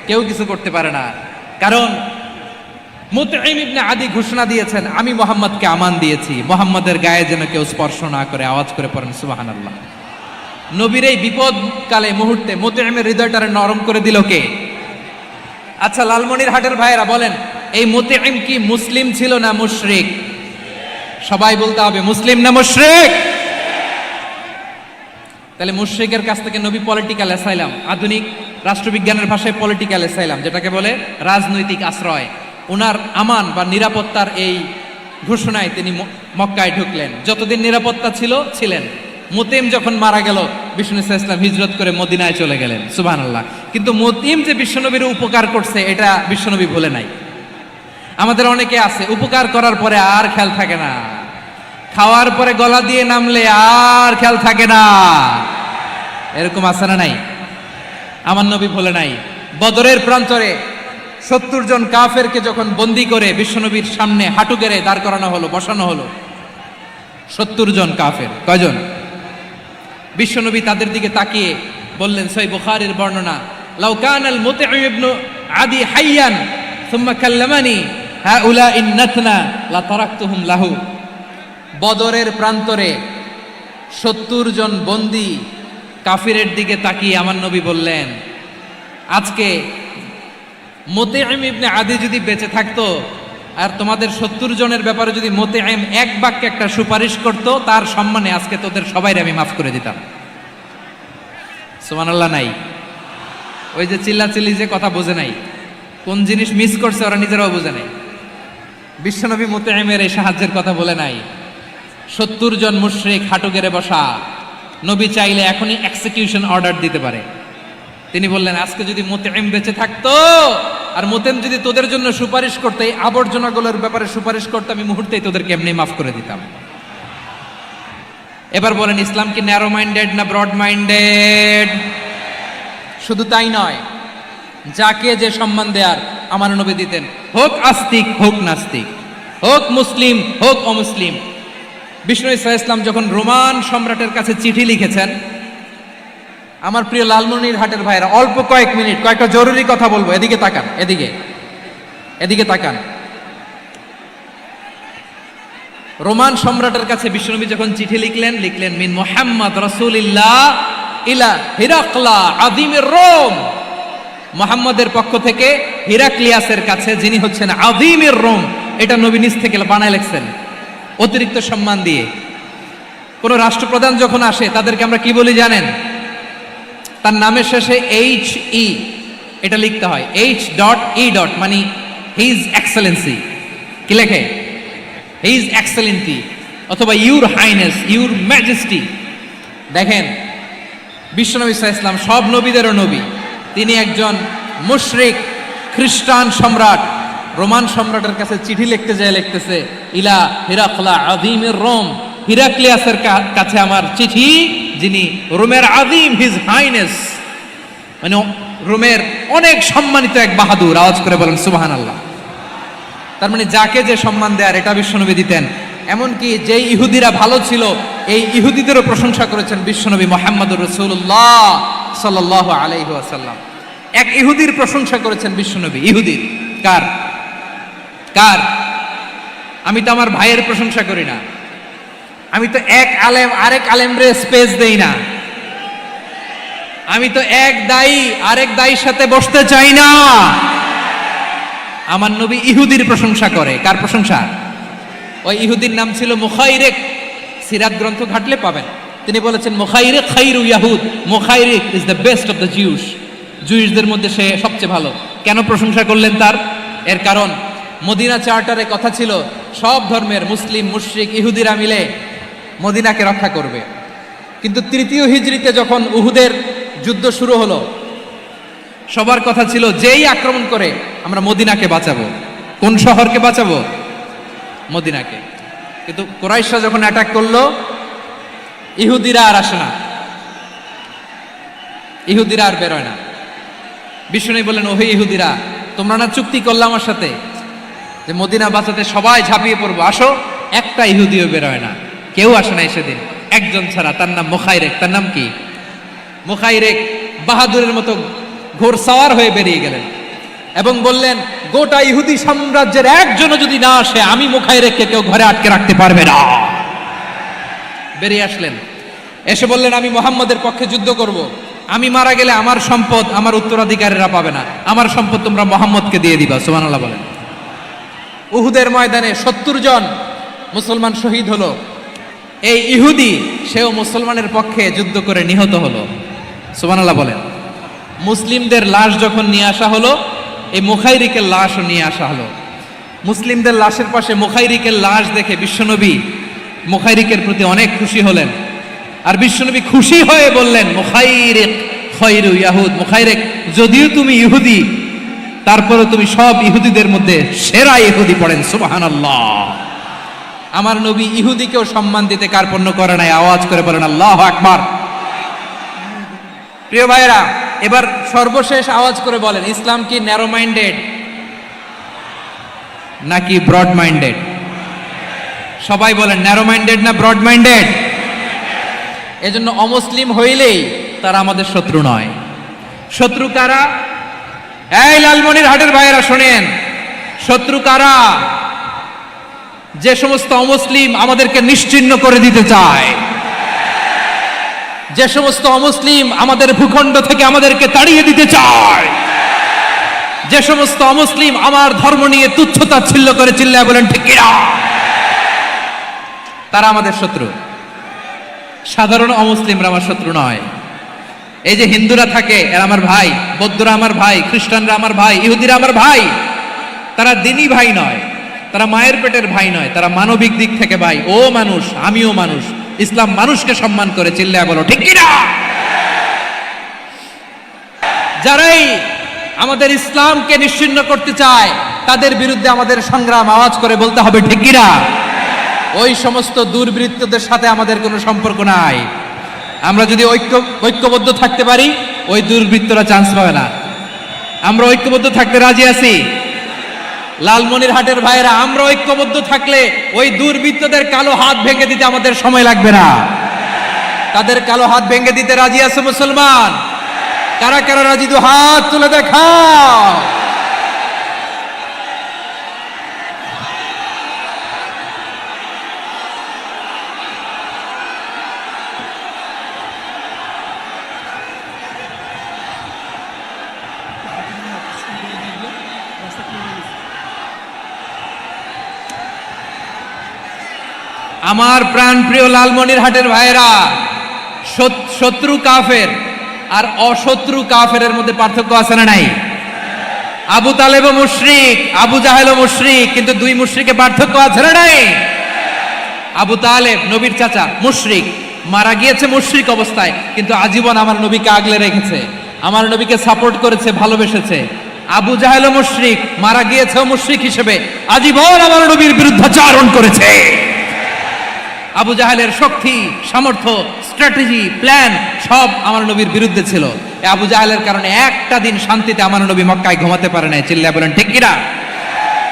কেউ কিছু করতে পারে না। কারণ মুতঈম ইবনে আদি ঘোষণা দিয়েছেন আমি মুহাম্মদকে আমান দিয়েছি, মুহাম্মদের গায়ে যেন কেউ স্পর্শ না করে। আওয়াজ করে পড়েন সুবহানাল্লাহ। নবীর এই বিপদকালে মুহূর্তে মুতঈমের হৃদয়টারে নরম করে দিল কে? আচ্ছা, লালমনির হাটের ভাইয়েরা বলেন, এই মুতঈম কি মুসলিম ছিল না মুশরিক? সবাই বলতে হবে মুসলিম না মুশরিক। তাহলে মুশরিকের কাছ থেকে নবী পলিটিক্যাল অ্যাসাইলাম, আধুনিক রাষ্ট্রবিজ্ঞানের ভাষায় পলিটিক্যাল অ্যাসাইলাম যেটাকে বলে, রাজনৈতিক আশ্রয়, ওনার আমান বা নিরাপত্তার এই ঘোষণায় তিনি মক্কায় ঢুকলেন। যতদিন নিরাপত্তা ছিল ছিলেন, মুতিম যখন মারা গেল, বিষ্ণু ইসলাম হিজরত করে মদিনায় চলে গেলেন, সুবহানাল্লাহ। কিন্তু মুতিম যে বিশ্বনবীর উপকার করছে এটা বিশ্বনবী ভুলে নাই। আমাদের অনেকে আছে উপকার করার পরে আর খেয়াল থাকে না, খাওয়ার পরে গলা দিয়ে নামলে আর খেয়াল থাকে না, এরকম আছে না নাই? আমার নবী ভুলে নাই। বদরের প্রান্তরে 70 জন কাফেরকে যখন বন্দি করে বিশ্বনবীর সামনে হাঁটু গেড়ে দাঁড় করানো হলো, বসানো হলো, 70 জন কাফের। কয়জন? বিশ্বনবী তাদের দিকে তাকিয়ে বললেন, সহিহ বুখারীর বর্ণনা, লাউ কানাল মুতি'ম ইবনে আদি হাইয়ান সুম্মা কাল্লামানি হাউলা ইন্নাতনা লা তারাকতুহুম লাহু। বদরের প্রান্তরে 70 জন বন্দি কাফিরের দিকে তাকিয়ে আমার নবী বললেন, আজকে মুতি'ম ইবনে আদি যদি বেঁচে থাকতো আর তোমাদের 70 জনের ব্যাপারে যদি মুতি'ম এক বাক্যে একটা সুপারিশ করত, তার সম্মানে আজকে তোদের সবাইরে আমি মাফ করে দিতাম। সুবহানাল্লাহ নাই? ওই যে চিল্লাচিল্লি যে কথা বোঝে নাই, কোন জিনিস মিস করছে ওরা নিজেরাও বোঝে নাই। বিশ্বনবী মুতি'মের এই সাহায্যের কথা বলে নাই। 70 জন মুশরিক হাঁটু গেড়ে বসা, নবী চাইলে এখনই এক্সিকিউশন অর্ডার দিতে পারে। তিনি বললেন, আজকে যদি মুতি'ম বেঁচে থাকতো আর মুতি'ম যদি তোদের জন্য সুপারিশ করতে, এই আবর্জনাগুলোর ব্যাপারে সুপারিশ করতে, আমি মুহূর্তেই তোদেরকে এমনি মাফ করে দিতাম। এবার বলেন, ইসলাম কি ন্যারো মাইন্ডেড না ব্রড মাইন্ডেড? শুধু তাই নয়, যাকে যে সম্মান দেয়ার আমার নবী দিতেন, হোক আস্তিক হোক নাস্তিক, হোক মুসলিম হোক অমুসলিম। বিষ্ণু ইসলাম যখন রোমান সম্রাটের কাছে চিঠি লিখেছেন, আমার প্রিয় লালমনিরহাটের ভাইরা, অল্প কয়েক মিনিট কয়েকটা জরুরি কথা বলবো, এদিকে তাকান, এদিকে তাকান। রোমান সম্রাটের কাছে বিশ্বনবী যখন চিঠি লিখলেন মিন মুহাম্মদ রাসূলিল্লাহ ইলা হিরাকলা আযীমির রোম। মুহাম্মদের পক্ষ থেকে হিরাক্লিয়াসের কাছে, যিনি হচ্ছেন আযীমির রোম, এটা নবী নিজ থেকে বানায় লিখছেন অতিরিক্ত সম্মান দিয়ে। কোন রাষ্ট্রপ্রধান যখন আসে তাদেরকে আমরা কি বলি জানেন? তার নামের শেষে HE এটা লিখতে হয়, H.E. মানে হিজ এক্সেলেন্সি। কি লেখে? হিজ এক্সেলেন্টি, অথবা ইউর হাইনেস, ইউর ম্যাজেস্টি। দেখেন, বিশ্বনবী সাল্লাল্লাহু আলাইহি ওয়াসাল্লাম সব নবীদেরও নবী, তিনি একজন মুশরিক খ্রিস্টান সম্রাট রোমান সম্রাটের কাছে চিঠি লিখতে যায়, লিখতেছে ইলা হিরাকলা আযীমির রোম, হিরাক্লিয়াসের কাছে আমার চিঠি, যিনি রোমের আযীম, হিজ হাইনেস, মানে রোমের অনেক সম্মানিত এক বাহাদুর। আওয়াজ করে বলেন সুবহানাল্লাহ। তার মানে যাকে যে সম্মান দেয়ার এটা বিশ্বনবী দিতেন। এমনকি যে ইহুদিরা ভালো ছিল, এই ইহুদিদেরও প্রশংসা করেছেন বিশ্বনবী মুহাম্মদুর রাসূলুল্লাহ সাল্লাল্লাহু আলাইহি ওয়াসাল্লাম। এক ইহুদির প্রশংসা করেছেন বিশ্বনবী। ইহুদির কার? আমি তো আমার ভাইয়ের প্রশংসা করি না, আমি তো এক আলেম আরেক আলেমরে স্পেস দেই না, আমি তো এক দায়ী আরেক দায়ীর সাথে বসতে চাই না। আমার নবী ইহুদির প্রশংসা করে। কার প্রশংসা? ওই ইহুদির নাম ছিল মুখাইরিক। সিরাত গ্রন্থ ঘাটলে পাবেন। তিনি বলেছেন, মুখাইরিক খাইরু ইয়াহুদ, Mukhayriq is the best of the Jews. জুইশদের মধ্যে সে সবচেয়ে ভালো। কেন প্রশংসা করলেন তার? এর কারণ মদিনা চার্টারে কথা ছিল সব ধর্মের মুসলিম, মুশরিক, ইহুদিরা মিলে মদিনাকে রক্ষা করবে। কিন্তু 3য় হিজরিতে যখন উহুদের যুদ্ধ শুরু হলো, সবার কথা ছিল যেই আক্রমণ করে আমরা মদিনাকে বাঁচাবো। কোন শহরকে বাঁচাবো? মদিনাকে। কিন্তু কুরাইশরা যখন অ্যাটাক করলো, ইহুদিরা আর আসে না, ইহুদিরা আর বেরোয় না। বিষ্ণু বললেন, ওহে ইহুদিরা, তোমরা না চুক্তি করলে আমার সাথে যে মদিনা বাঁচাতে সবাই ঝাঁপিয়ে পড়বো, আসো। একটা ইহুদিও বেরোয় না, কেউ আসে না সেদিন, একজন ছাড়া, তার নাম মুখাইরেক। তার নাম কি? মুখাইরেক বাহাদুরের মতো ঘোড়সাওয়ার হয়ে বেরিয়ে গেলেন এবং বললেন, গোটা ইহুদি সাম্রাজ্যের একজনও যদি না আসে, আমি মুখাইরেককে কেউ ঘরে আটকে রাখতে পারবে না। বেরিয়ে আসলেন, এসে বললেন, আমি মুহাম্মদের পক্ষে যুদ্ধ করব। আমি মারা গেলে আমার সম্পদ আমার উত্তরাধিকারীরা পাবে না, আমার সম্পদ তোমরা মুহাম্মদকে দিয়ে দিবা। সুবহানাল্লাহ বলেন। উহুদের ময়দানে 70 জন মুসলমান শহীদ হলো। এই ইহুদি, সেও মুসলমানের পক্ষে যুদ্ধ করে নিহত হলো। সুবহানাল্লাহ বলেন। মুসলিমদের লাশ যখন নিয়ে আসা হলো, এই মুখাইরিকের লাশও নিয়ে আসা হলো। মুসলিমদের লাশের পাশে মুখাইরিকের লাশ দেখে বিশ্বনবী মুখাইরিকের প্রতি অনেক খুশি হলেন আর বিশ্বনবী খুশি হয়ে বললেন মুখাইরিক খৈরু ইয়াহুদ, মুখাইরিক যদিও তুমি ইহুদি তারপরে তুমি সব ইহুদিদের মধ্যে সেরা ইহুদি। পড়েন সুবহানাল্লাহ। আমার নবী ইহুদিকেও সম্মান দিতে কার্পণ্য করে নাই, আওয়াজ করে বলেন আল্লাহু আকবার। প্রিয় ভাইরা, এবার সর্বশেষ আওয়াজ করে বলেন ইসলাম কি ন্যারো মাইন্ডেড নাকি ব্রড মাইন্ডেড? সবাই বলেন ন্যারো মাইন্ডেড না ব্রড মাইন্ডেড? এজন্য অমুসলিম হইলেই তারা আমাদের শত্রু নয়। শত্রু কারা? এই লালমনিরহাটের ভাইয়েরা শোনেন, শত্রু কারা? যে সমস্ত অমুসলিম আমাদেরকে নিশ্চিহ্ন করে দিতে চায়, যে সমস্ত অমুসলিম আমাদের ভূখণ্ড থেকে আমাদেরকে তাড়িয়ে দিতে চায়, যে সমস্ত অমুসলিম আমার ধর্ম নিয়ে তুচ্ছতাচ্ছিল্য করে চিল্লায় বলেন ঠিক কিনা, তারা আমাদের শত্রু। সাধারণ অমুসলিমরা আমার শত্রু নয়। এই যে হিন্দুরা থাকে এরা আমার ভাই, বৌদ্ধরা আমার ভাই, খ্রিস্টানরা আমার ভাই, ইহুদিরা আমার ভাই। তারা দিনই ভাই নয়, তারা মায়ের পেটের ভাই নয়, তারা মানবিক দিক থেকে ভাই। ও মানুষ, আমিও মানুষ। ইসলাম মানুষকে সম্মান করে, চিল্লায় বলো ঠিক কিনা। যারাই আমাদের ইসলামকে নিশ্চিহ্ন করতে চায় তাদের বিরুদ্ধে আমাদের সংগ্রাম, আওয়াজ করে বলতে হবে ঠিক কিনা। ওই সমস্ত দুর্বৃত্তদের সাথে আমাদের কোনো সম্পর্ক নাই। আমরা যদি ঐক্যবদ্ধ থাকতে পারি ওই দুর্বৃত্তরা চান্স পাবে না। আমরা ঐক্যবদ্ধ থাকতে রাজি আছি। লালমনিরহাটের ভাইরা, আমরা ঐক্যবদ্ধ থাকলে ওই দুর্বৃত্তদের কালো হাত ভেঙে দিতে আমাদের সময় লাগবে না। তাদের কালো হাত ভেঙে দিতে রাজি আছে মুসলমান? কারা কারা রাজি? দু হাত তুলে দেখাও। আমার প্রাণ প্রিয় লালমনিরহাটের ভাইরা, শত্রু কাফের আর অশত্রু কাফেরের মধ্যে পার্থক্য আছে না নাই? আবু তালেবও মুশরিক, আবু জাহেলও মুশরিক, কিন্তু দুই মুশরিকে পার্থক্য আছে না নাই? আবু তালেব নবীর চাচা, মুশরিক, মারা গিয়েছে মুশরিক অবস্থায়, কিন্তু আজীবন আমার নবীকে আগলে রেখেছে, আমার নবীকে সাপোর্ট করেছে, ভালোবেসেছে। আবু জাহেলও মুশরিক, মারা গিয়েছেও মুশরিক হিসেবে, আজীবন আমার নবীর বিরুদ্ধাচারণ করেছে। আবু জাহেলের শক্তি, সামর্থ্য, স্ট্র্যাটেজি, প্ল্যান সব আমার নবীর বিরুদ্ধে ছিল। আবু জাহেলের কারণে একটা দিন শান্তিতে আমার নবী মক্কায় ঘুমাতে পারে নাই, চিল্লায় বলেন ঠিক কিনা।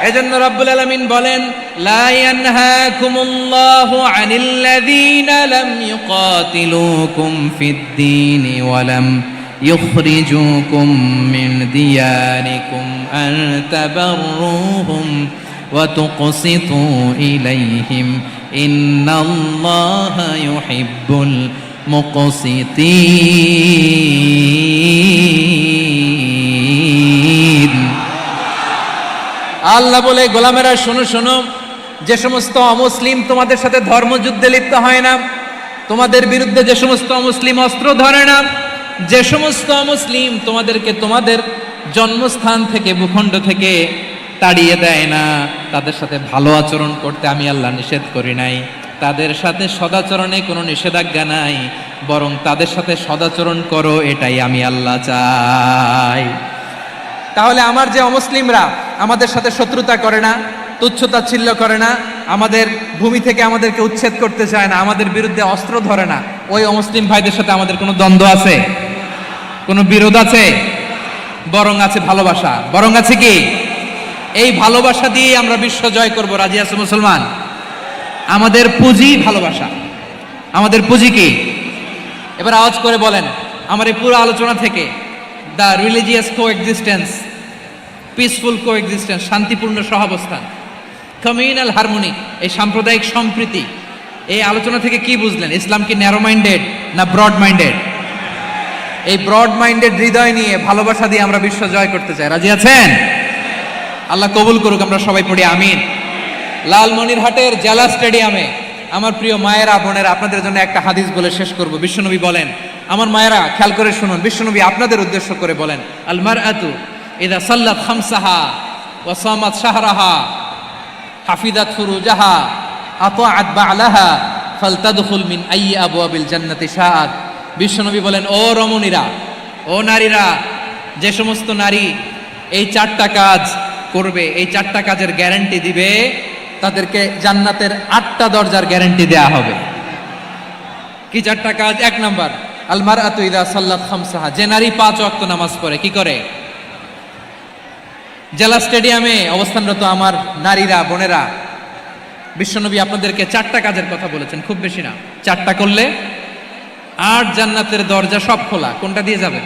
এজন্য রব্বুল আলামিন বলেন লা ইয়ানহাকুমুল্লাহু আনিল্লাযীনা লাম ইউকাতিলুকুম ফিদ-দীনি ওয়া লাম ইখরিজুকুম মিন দিয়ারিকুম আন তাবাররুহুম ওয়া তুকসিতু ইলাইহিম ইন্নাল্লাহা ইউহিব্বুল মুকসিতিন। আল্লাহ বলে গোলামেরা শোনো শোনো, যে সমস্ত অমুসলিম তোমাদের সাথে ধর্মযুদ্ধে লিপ্ত হয় না, তোমাদের বিরুদ্ধে যে সমস্ত অমুসলিম অস্ত্র ধরে না, যে সমস্ত অমুসলিম তোমাদেরকে তোমাদের জন্মস্থান থেকে, ভূখণ্ড থেকে তাড়িয়ে দেয় না, তাদের সাথে ভালো আচরণ করতে আমি আল্লাহ নিষেধ করি নাই। তাদের সাথে সদাচরণে কোনো নিষেধাজ্ঞা নাই, বরং তাদের সাথে সদাচরণ করো, এটাই আমি আল্লাহ চাই। তাহলে আমার যে অমুসলিমরা আমাদের সাথে শত্রুতা করে না, তুচ্ছতাচ্ছিল্য করে না, আমাদের ভূমি থেকে আমাদেরকে উচ্ছেদ করতে চায় না, আমাদের বিরুদ্ধে অস্ত্র ধরে না, ওই অমুসলিম ভাইদের সাথে আমাদের কোনো দ্বন্দ্ব আছে? কোনো বিরোধ আছে? বরং আছে ভালোবাসা। বরং আছে কি? এই ভালোবাসা দিয়ে আমরা বিশ্ব জয় করব। রাজি আছে মুসলমান? আমাদের পুঁজি ভালোবাসা। আমাদের পুঁজি কি? এবার আওয়াজ করে বলেন আমার এই পুরো আলোচনা থেকে the religious coexistence, peaceful coexistence, শান্তিপূর্ণ সহাবস্থান, কমিউনাল হারমোনি, এই সাম্প্রদায়িক সম্প্রীতি, এই আলোচনা থেকে কি বুঝলেন? ইসলাম কি ন্যারো মাইন্ডেড না ব্রড মাইন্ডেড? এই ব্রড মাইন্ডেড হৃদয় নিয়ে, ভালোবাসা দিয়ে আমরা বিশ্ব জয় করতে চাই। রাজি আছেন? আল্লাহ কবুল করুক, আমরা সবাই পড়ি আমিন। লালমনিরহাটের জেলা স্টেডিয়ামে আমার প্রিয় মায়েরা, বোনেরা, আপনাদের জন্য একটা হাদিস বলে শেষ করব। বিশ্বনবী বলেন, আমার মায়েরা খেয়াল করে শুনুন, বিশ্বনবী আপনাদের উদ্দেশ্য করে বলেন, আল মারআতু ইযা সাল্লাত খামসাহা ওয়া সামাত শাহরাহা হাফিজাত ফুরুজাহা আতাআত বা'লাহা ফালতাদখুল মিন আইয়ি আবওয়াবিল জান্নাতি শাআত। বিশ্বনবী বলেন, ও রমণীরা, ও নারীরা, যে সমস্ত নারী এই 4টা কাজ করবে, এই 4টা কাজের গ্যারান্টি দিবে, তাদেরকে জান্নাতের 8টা দরজার গ্যারান্টি দেয়া হবে। কি 4টা কাজ? 1 নাম্বার, আল মারআতু ইযা সাল্লাত খামসাহা, যে নারী 5 ওয়াক্ত নামাজ পড়ে। কি করে? জেলা স্টেডিয়ামে অবস্থানরত আমার নারীরা, বোনেরা, বিশ্বনবী আপনাদেরকে 4টা কাজের কথা বলেছেন, খুব বেশি না। 4টা করলে 8 জান্নাতের দরজা সব খোলা। কোনটা দিয়ে যাবেন?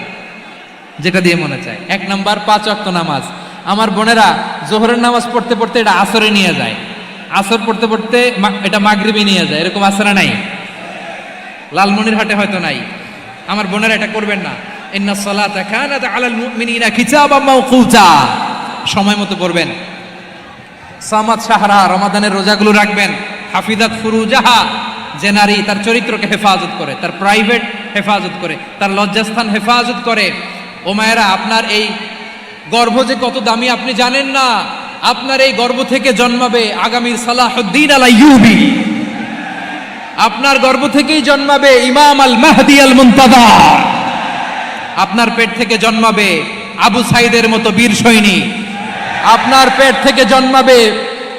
যেটা দিয়ে মনে চায়। 1 নাম্বার 5 ওয়াক্ত নামাজ। আমার বোনেরা জোহরের নামাজ পড়তে পড়তে এটা আসরে নিয়ে যায়, আসর পড়তে পড়তে এটা মাগরিবে নিয়ে যায়। এরকম আসরা নাই? লালমনিরহাটে হয়তো নাই। আমার বোনেরা এটা করবেন না। ইন্নাস সালাতা কানাত আলাল মুমিনিনা কিতাবাম মাওকুতা, সময় মতো পড়বেন। সামাত শাহরা, রমাদানের রোজাগুলো রাখবেন। হাফিজাত ফুরুজাহা, যে নারী তার চরিত্রকে হেফাজত করে, তার প্রাইভেট হেফাজত করে, তার লজ্জাস্থান হেফাজত করে। ও মায়েরা, আপনার এই গর্ভ যে কত দামি আপনি জানেন না। আপনার এই গর্ভ থেকে জন্মাবে আগামীর সালাহুদ্দিন আল আইয়ুবী। আপনার গর্ভ থেকেই জন্মাবে ইমাম আল মাহদি আল মুনতাযর। আপনার পেট থেকে জন্মাবে আবু সাইদের মতো বীর সৈনিক। আপনার পেট থেকে জন্মাবে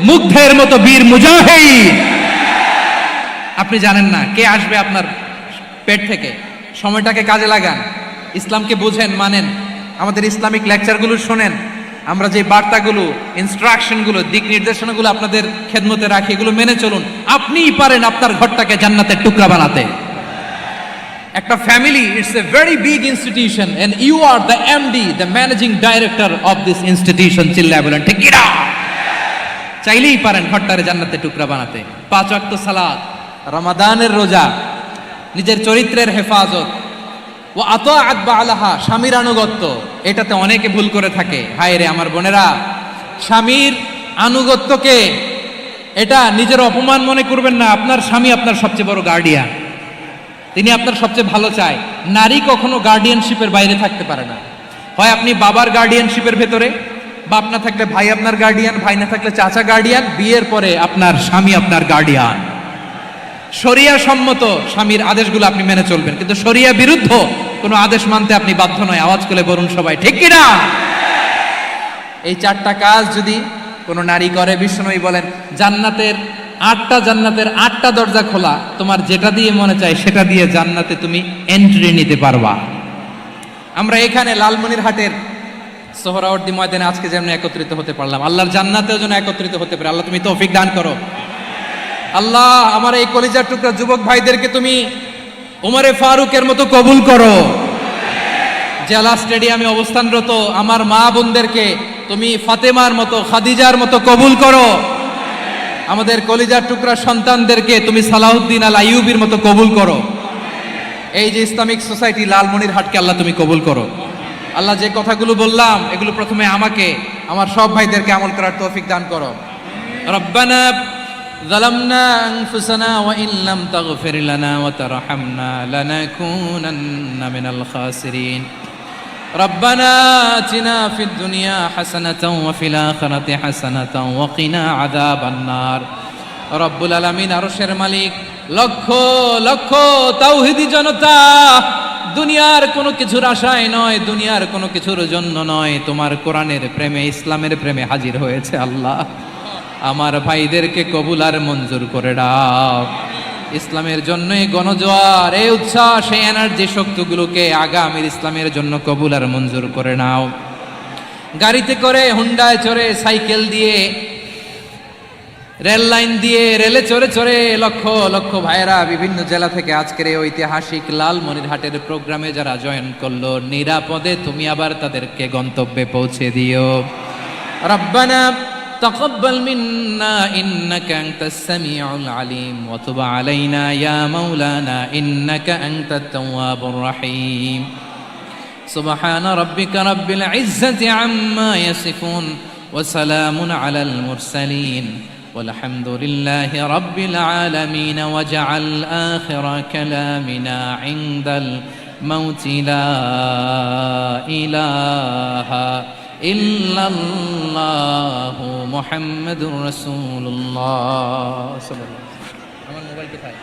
মুগ্ধের মতো বীর মুজাহিদ। আপনি জানেন না কে আসবে আপনার পেট থেকে। সময়টাকে কাজে লাগান, ইসলামকে বুঝেন, মানেন, আমাদের ইসলামিক লেকচারগুলো শোনেন। আমরা যে বার্তাগুলো, ইনস্ট্রাকশনগুলো, দিক নির্দেশনাগুলো আপনাদের খেদমতে রাখি, এগুলো মেনে চলুন। আপনিই পারেন আপনার ঘরটাকে জান্নাতের টুকরা বানাতে। একটা family, it's a very big institution and you are the MD, the managing director of this institution. চিল্লায় বলেন ঠিক কিনা? চাইলেই পারেন ঘরটারে জান্নাতের টুকরা বানাতে। 5 ওয়াক্ত সালাত, রমাদানের রোজা, নিজের চরিত্রের হেফাজত, ও আতাআত বালাহা, স্বামীর আনুগত্য। এটাতে অনেকে ভুল করে থাকে। হায় রে আমার বোনেরা, স্বামীর আনুগত্যকে এটা নিজের অপমান মনে করবেন না। আপনার স্বামী আপনার সবচেয়ে বড় গার্ডিয়ান, তিনি আপনার সবচেয়ে ভালো চায়। নারী কখনো গার্ডিয়ানশিপের বাইরে থাকতে পারে না। হয় আপনি বাবার গার্ডিয়ানশিপের ভেতরে, বাপ না থাকলে ভাই আপনার গার্ডিয়ান, ভাই না থাকলে চাচা গার্ডিয়ান, বিয়ের পরে আপনার স্বামী আপনার গার্ডিয়ান। শরিয়া সম্মত স্বামীর আদেশগুলো আপনি মেনে চলবেন, কিন্তু শরিয়া বিরুদ্ধ কোনো আদেশ মানতে আপনি বাধ্য নয়। আওয়াজ করে বলুন সবাই ঠিক কিনা? এই 4টা কাজ যদি কোনো নারী করে, বিশ্বনবী বলেন জান্নাতের 8টা দরজা খোলা। তোমার যেটা দিয়ে মনে চায় সেটা দিয়ে জান্নাতে তুমি এন্ট্রি নিতে পারবা। আমরা এখানে লালমনিরহাটের সোহরাওয়ার্দী ময়দানে আজকে যেমন একত্রিত হতে পারলাম, আল্লাহর জান্নাতেও যেন একত্রিত হতে পারে। আল্লাহ তুমি তৌফিক দান করো। আল্লাহ আমার এই কলিজার টুকরা যুবক ভাইদেরকে তুমি উমরে ফারুকের মতো কবুল করো। জেলা স্টেডিয়ামে অবস্থানরত আমার মা বোনদেরকে তুমি ফাতেমার মতো, খাদিজার মতো কবুল করো। আমাদের কলিজার টুকরা সন্তানদেরকে তুমি সালাহুদ্দিন আল আইয়ুবীর মতো কবুল করো। এই যে ইসলামিক সোসাইটি লালমনিরহাটকে আল্লাহ তুমি কবুল করো। আল্লাহ যে কথাগুলো বললাম এগুলো প্রথমে আমাকে, আমার সব ভাইদেরকে আমল করার তৌফিক দান করো। রব্বানা ظلمنا أنفسنا وإن لم تغفر لنا وترحمنا لنكونن من الخاسرين ربنا آتنا في الدنيا حسنة وفي الآخرة حسنة وقنا عذاب النار رب العالمين আরশের মালিক, লক্ষ লক্ষ তাওহীদি জনতা দুনিয়ার কোনো কিছুর আশায় নয়, দুনিয়ার কোনো কিছুর জন্য নয়, তোমার কোরআনের প্রেমে, ইসলামের প্রেমে হাজির হয়েছে। আল্লাহ আমার ভাইদেরকে কবুল আর মঞ্জুর করে দাও। ইসলামের জন্য এই গণজোয়ার, এই উচ্ছ্বাস, এই এনার্জি শক্তিগুলোকে আগামীর ইসলামের জন্য কবুল আর মঞ্জুর করে নাও। গাড়িতে করে, হুন্ডায় চড়ে, সাইকেল দিয়ে, রেল লাইন দিয়ে, রেলে চড়ে চড়ে লক্ষ লক্ষ ভাইয়েরা বিভিন্ন জেলা থেকে আজকের এই ঐতিহাসিক লালমনিরহাটের প্রোগ্রামে যারা জয়েন করলো, নিরাপদে তুমি আবার তাদেরকে গন্তব্যে পৌঁছে দিও। রব্বানা تقبل منا إنك أنت السميع العليم وتب علينا يا مولانا إنك أنت التواب الرحيم سبحان ربك رب العزة عما يصفون وسلام على المرسلين والحمد لله رب العالمين وجعل آخر كلامنا عند الموت لا إله ইল্লাল্লাহু মুহাম্মাদুর রাসূলুল্লাহ সাল্লাল্লাহু আলাইহি ওয়াসাল্লাম। আমার মোবাইল কোথায়?